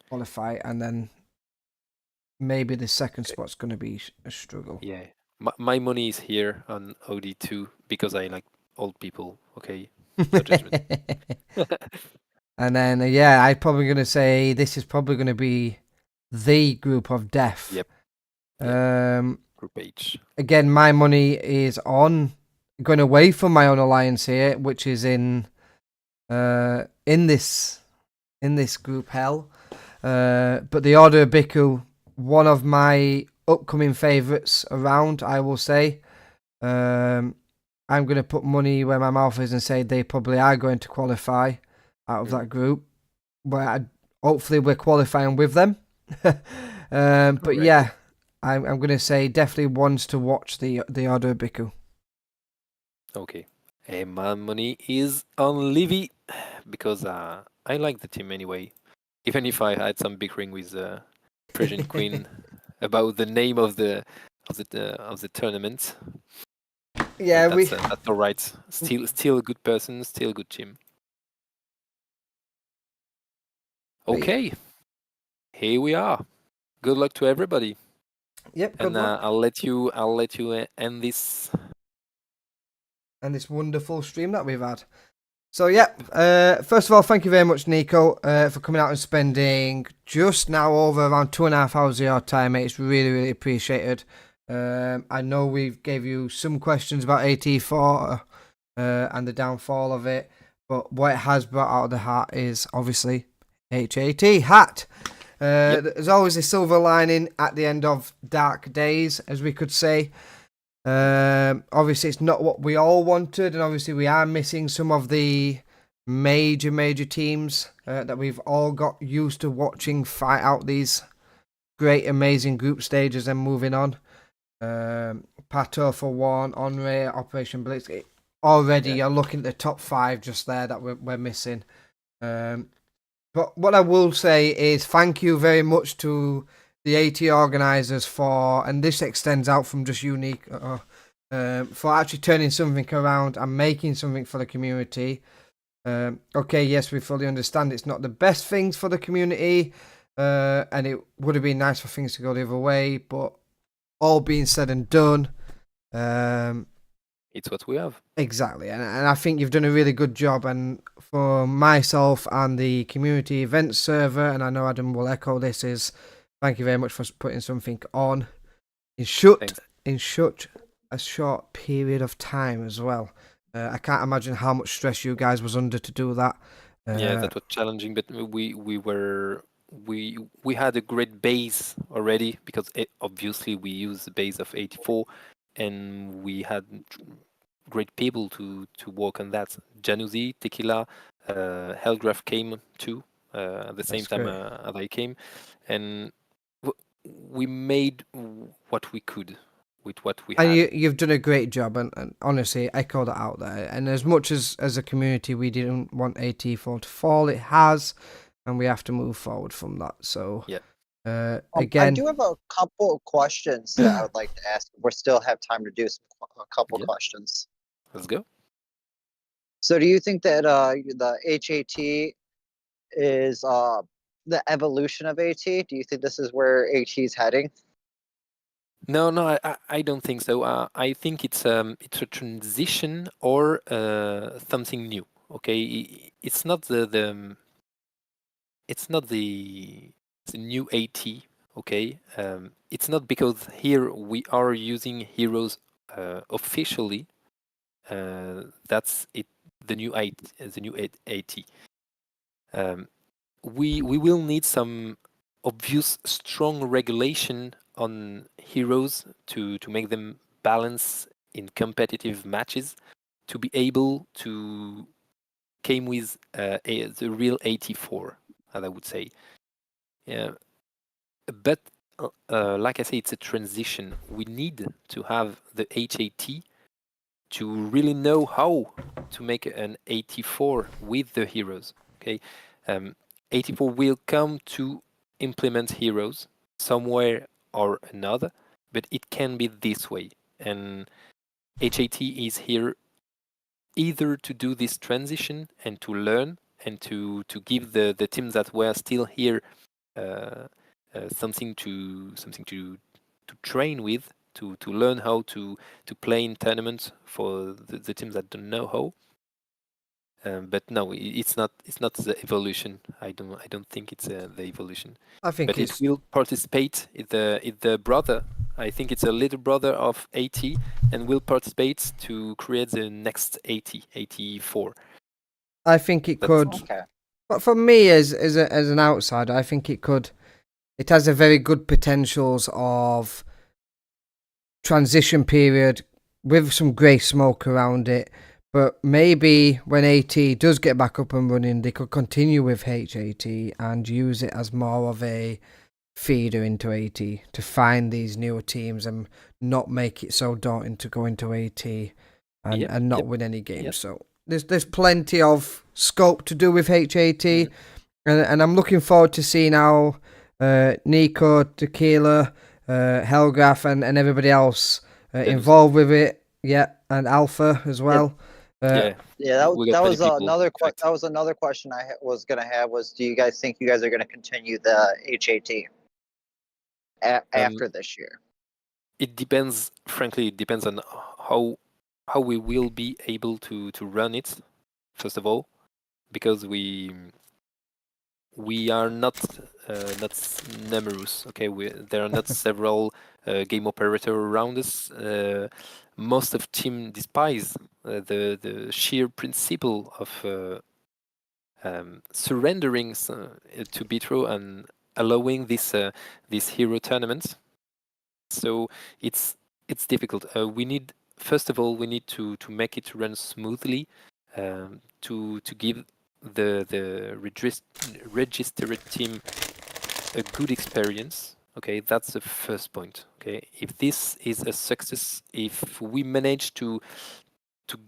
qualify, and then maybe the second spot's going to be a struggle. Yeah. My money is here on OD2 because I like old people, okay? No judgment. And then, I'm probably going to say this is probably going to be the group of death. Yep. Group H. Again, my money is on going away from my own alliance here, which is in this group hell. But the Order of Biku, one of my upcoming favourites around, I will say. I'm going to put money where my mouth is and say they probably are going to qualify out of that group. Where hopefully we're qualifying with them. But yeah, I'm going to say definitely ones to watch the Order of Biku. Okay. And my money is on Livy because I like the team anyway. Even if I had some bickering with Persian Queen about the name of the tournament. Yeah, that's all right. Still a good person, still a good team. Okay, here we are. Good luck to everybody. Yep, good and luck. I'll let you end this. And this wonderful stream that we've had. So first of all, thank you very much, Nico, for coming out and spending just now over around 2.5 hours of your time, mate. It's really, really appreciated. I know we gave you some questions about AT4 and the downfall of it, but what it has brought out of the hat is obviously HAT hat. There's always a silver lining at the end of dark days, as we could say. Obviously it's not what we all wanted, and obviously we are missing some of the major teams that we've all got used to watching fight out these great, amazing group stages and moving on. Pato for one, Onre, Operation Blitz. Already you're looking at the top 5 just there that we're missing. But what I will say is thank you very much to the AT organisers and this extends out from just unique, for actually turning something around and making something for the community. Okay, yes, we fully understand it's not the best things for the community, and it would have been nice for things to go the other way, but all being said and done, It's what we have. exactly, and I think you've done a really good job, and for myself and the community events server, and I know Adam will echo this, is thank you very much for putting something on in Thanks. such a short period of time as well. I can't imagine how much stress you guys was under to do that. Yeah, that was challenging, but we had a great base already because obviously we use the base of 84, and we had great people to work on that. Januzi, Tequila, Hellgraph came too at the same That's time great. as I came, and we made what we could with what we And had. you've done a great job, and honestly, echo that out there. And as much as a community, we didn't want AT4 to fall, it has, and we have to move forward from that. So, Yeah. I again, do have a couple of questions that I would like to ask. We still have time to do a couple Yeah. questions. Let's go. So, do you think that the HAT is the evolution of AT? Do you think this is where AT is heading? No, I don't think so. I think it's a transition or something new. Okay, it's not it's not the new AT. Okay, it's not because here we are using heroes officially. That's it. The new AT. We will need some obvious strong regulation on heroes to make them balance in competitive matches to be able to came with the real 84, as I would say. Yeah, but like I say, it's a transition. We need to have the HAT to really know how to make an 84 with the heroes. Okay, 84 will come to implement heroes somewhere or another, but it can be this way. And HAT is here either to do this transition and to learn and to give the teams that were still here something to train with, to learn how to play in tournaments for the teams that don't know how. But no, it's not the evolution. I don't think it's the evolution. I think But it it's will participate in the brother. I think it's a little brother of 80 and will participate to create the next 84. I think it That's could. Okay. But for me, as an outsider, I think it could. It has a very good potentials of transition period with some grey smoke around it. But maybe when AT does get back up and running, they could continue with HAT and use it as more of a feeder into AT to find these newer teams and not make it so daunting to go into AT and not win any games. Yep. So there's plenty of scope to do with HAT, and I'm looking forward to seeing how Nico, Tequila, Hellgraph, and everybody else involved with it. Yeah, and Alpha as well. Yeah, we got that many was people, another in fact. that was another question I was gonna have was, do you guys think you guys are gonna continue the HAT after this year? It depends. Frankly, it depends on how we will be able to run it. First of all, because we are not numerous. Okay, there are not several game operator around us. Most of team despise the sheer principle of surrendering to Bitro and allowing this hero tournament. So it's difficult. We need, first of all, we need to make it run smoothly, to give the registered team a good experience. Okay, that's the first point. Okay, if this is a success, if we manage to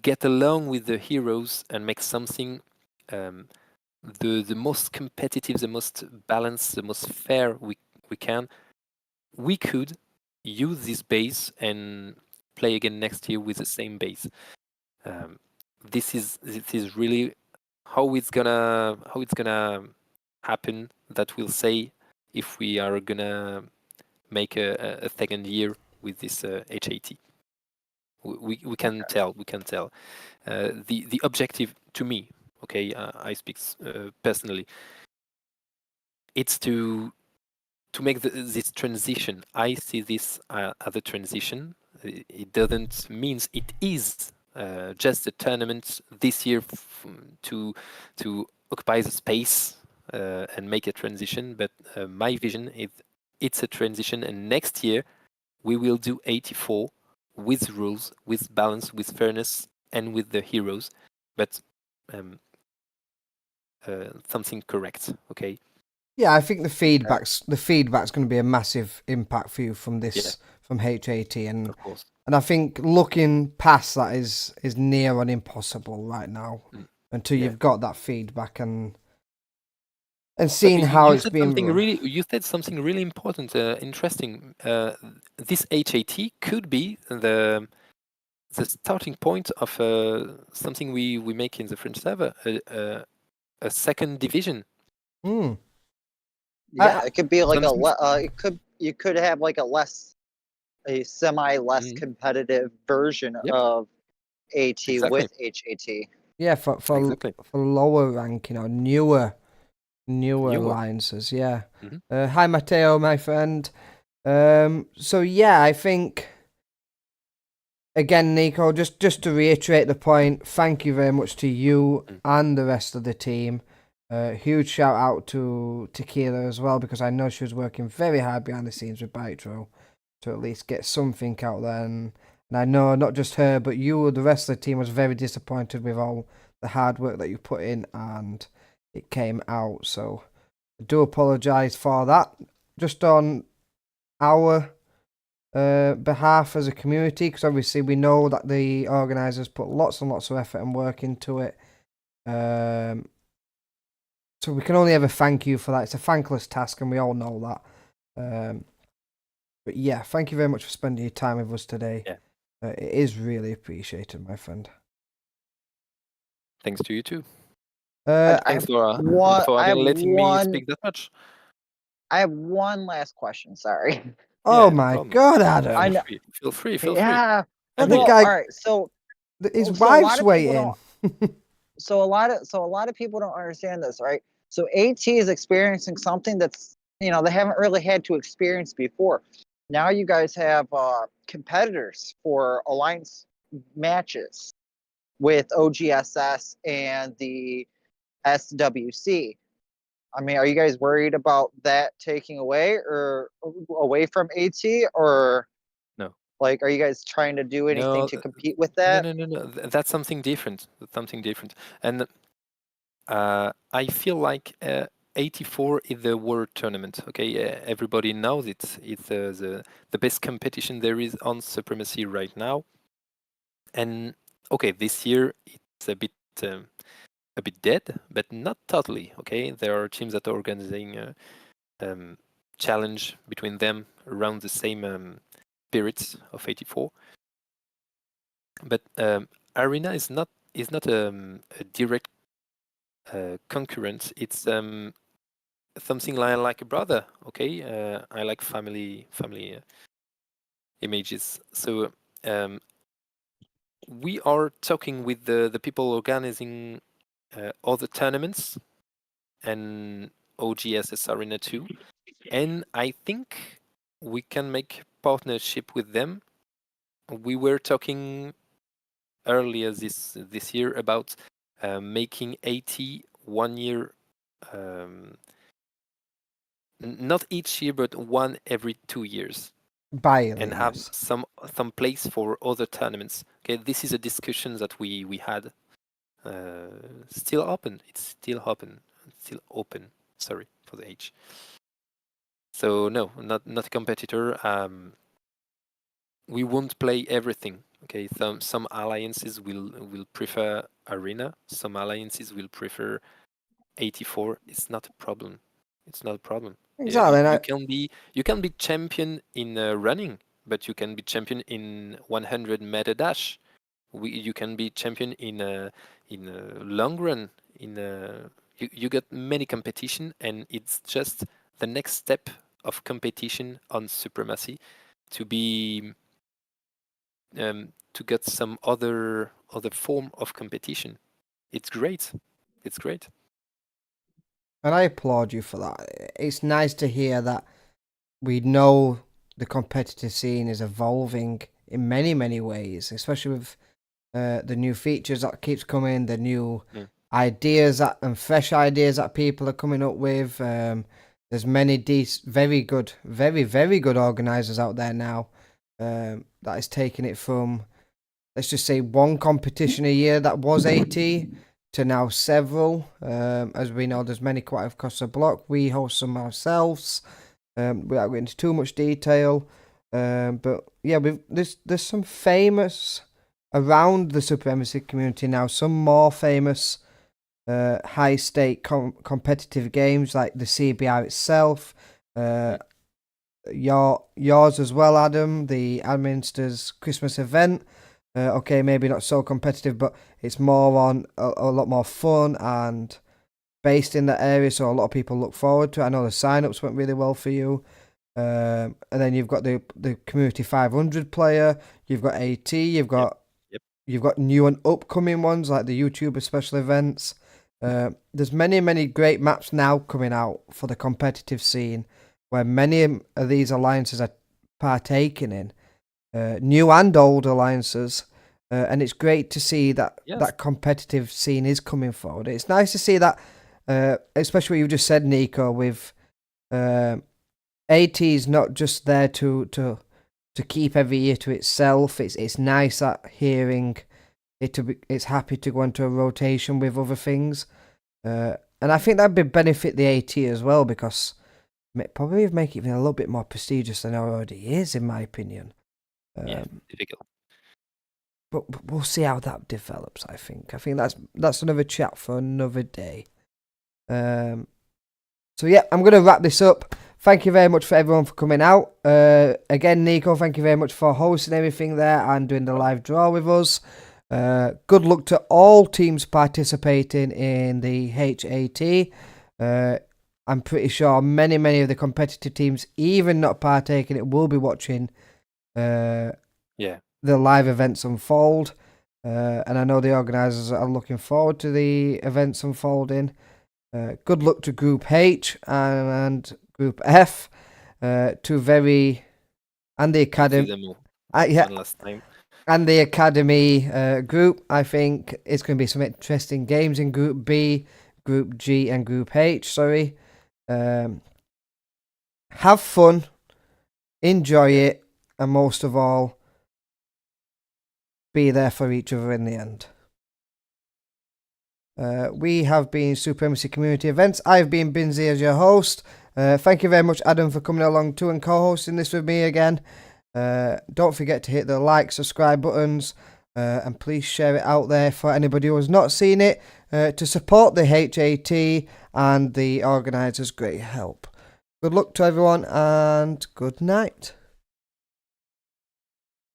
get along with the heroes and make something the most competitive, the most balanced, the most fair we can, we could use this base and play again next year with the same base. This is really how it's gonna happen. That will say if we are gonna make a second year with this HAT. We can tell. We can tell. The objective to me, okay, I speak personally. It's to make this transition. I see this as a transition. It doesn't means it is just a tournament this year to occupy the space and make a transition. But my vision is it's a transition, and next year we will do 84 with rules, with balance, with fairness, and with the heroes, but um, something correct. Okay. Yeah, I think the feedback's going to be a massive impact for you from this from HAT, and Of course. and I think looking past that is near on impossible right now until you've got that feedback and seeing how it's being run. You said something really important, interesting. This HAT could be the starting point of something we make in the French server, a second division. Mm. Yeah, it could be like Something you could have like a semi less competitive version Yep. of AT Exactly. with HAT. Yeah, for Exactly. for lower ranking or newer Newer. alliances. Yeah. Mhm. Hi, Matteo, my friend. So yeah, I think again, Nico, just to reiterate the point, thank you very much to you and the rest of the team. Huge shout out to Tequila as well, because I know she was working very hard behind the scenes with Bytro to at least get something out there. And I know not just her, but you, the rest of the team, was very disappointed with all the hard work that you put in, and it came out. So I do apologise for that. Just on our behalf as a community, because obviously we know that the organisers put lots and lots of effort and work into it. So we can only ever thank you for that. It's a thankless task, and we all know that. But yeah, thank you very much for spending your time with us today. Yeah. It is really appreciated, my friend. Thanks to you too. Thanks for letting me speak that much. I have one last question. Sorry. Oh my God, Adam! I know. Feel free. Feel Yeah. free. The guy. All right. So his wife's waiting. So a lot of people don't understand this, right? So AT is experiencing something that's they haven't really had to experience before. Now you guys have competitors for alliance matches with OGSS and the SWC. I mean, are you guys worried about that taking away from AT, or No? Like, are you guys trying to do anything to compete with that? No. That's something different. And I feel like 84 is the world tournament. Okay, everybody knows it. It's the best competition there is on Supremacy right now. And okay, this year it's a bit dead, but not totally. Okay, there are teams that are organizing challenge between them around the same spirits of 84. But Arena is not a direct concurrent. It's something like a brother. Okay, I like family images. So we are talking with the people organizing other tournaments and OGSS Arena 2, and I think we can make partnership with them. We were talking earlier this year about making 80 1 year, not each year, but one every 2 years, and have some place for other tournaments. Okay, this is a discussion that we had. Still open. It's still open. Sorry for the H. So no, not a competitor. We won't play everything. Okay, some alliances will prefer Arena. Some alliances will prefer 84 is not a problem. It's not a problem. Exactly. And You can be champion in running, but you can be champion in 100-meter dash. You can be champion in a long run. You got many competition, and it's just the next step of competition on Supremacy to be to get some other form of competition. It's great. It's great. And I applaud you for that. It's nice to hear that we know the competitive scene is evolving in many, many ways, especially with the new features that keeps coming, the new ideas and fresh ideas that people are coming up with. There's many very good organisers out there now that is taking it from, let's just say, one competition a year that was 80 to now several. As we know, there's many quite across the block. We host some ourselves. Without going into too much detail, but yeah, there's some famous around the Supremacy community now. Some more famous high stake competitive games like the CBR itself. Yours as well, Adam. The Adminster's Christmas event. Okay, maybe not so competitive, but it's more on a lot more fun and based in that area, so a lot of people look forward to it. I know the sign-ups went really well for you. And then you've got the Community 500 player, you've got AT, you've got new and upcoming ones like the YouTuber special events. There's many great maps now coming out for the competitive scene where many of these alliances are partaking in, new and old alliances. And it's great to see that that competitive scene is coming forward. It's nice to see that, especially what you just said, Nico, with AT is not just there to keep every year to itself. It's nice that hearing it's happy to go into a rotation with other things, and I think that'd be benefit the AT as well, because probably make it even a little bit more prestigious than it already is, in my opinion. Difficult. But we'll see how that develops. I think that's another chat for another day. So yeah, I'm going to wrap this up. Thank you very much for everyone for coming out. Again, Nico, thank you very much for hosting everything there and doing the live draw with us. Good luck to all teams participating in the HAT. I'm pretty sure many of the competitive teams, even not partaking, it will be watching the live events unfold. And I know the organisers are looking forward to the events unfolding. Good luck to Group H and Group F, and the Academy. One last time. And the Academy group. I think it's going to be some interesting games in Group B, Group G, and Group H. Sorry. Have fun, enjoy it, and most of all, be there for each other in the end. We have been Supremacy Community Events. I've been Binzi as your host. Thank you very much, Adam, for coming along too and co-hosting this with me again. Don't forget to hit the like, subscribe buttons, and please share it out there for anybody who has not seen it to support the HAT and the organisers. Great help. Good luck to everyone and good night.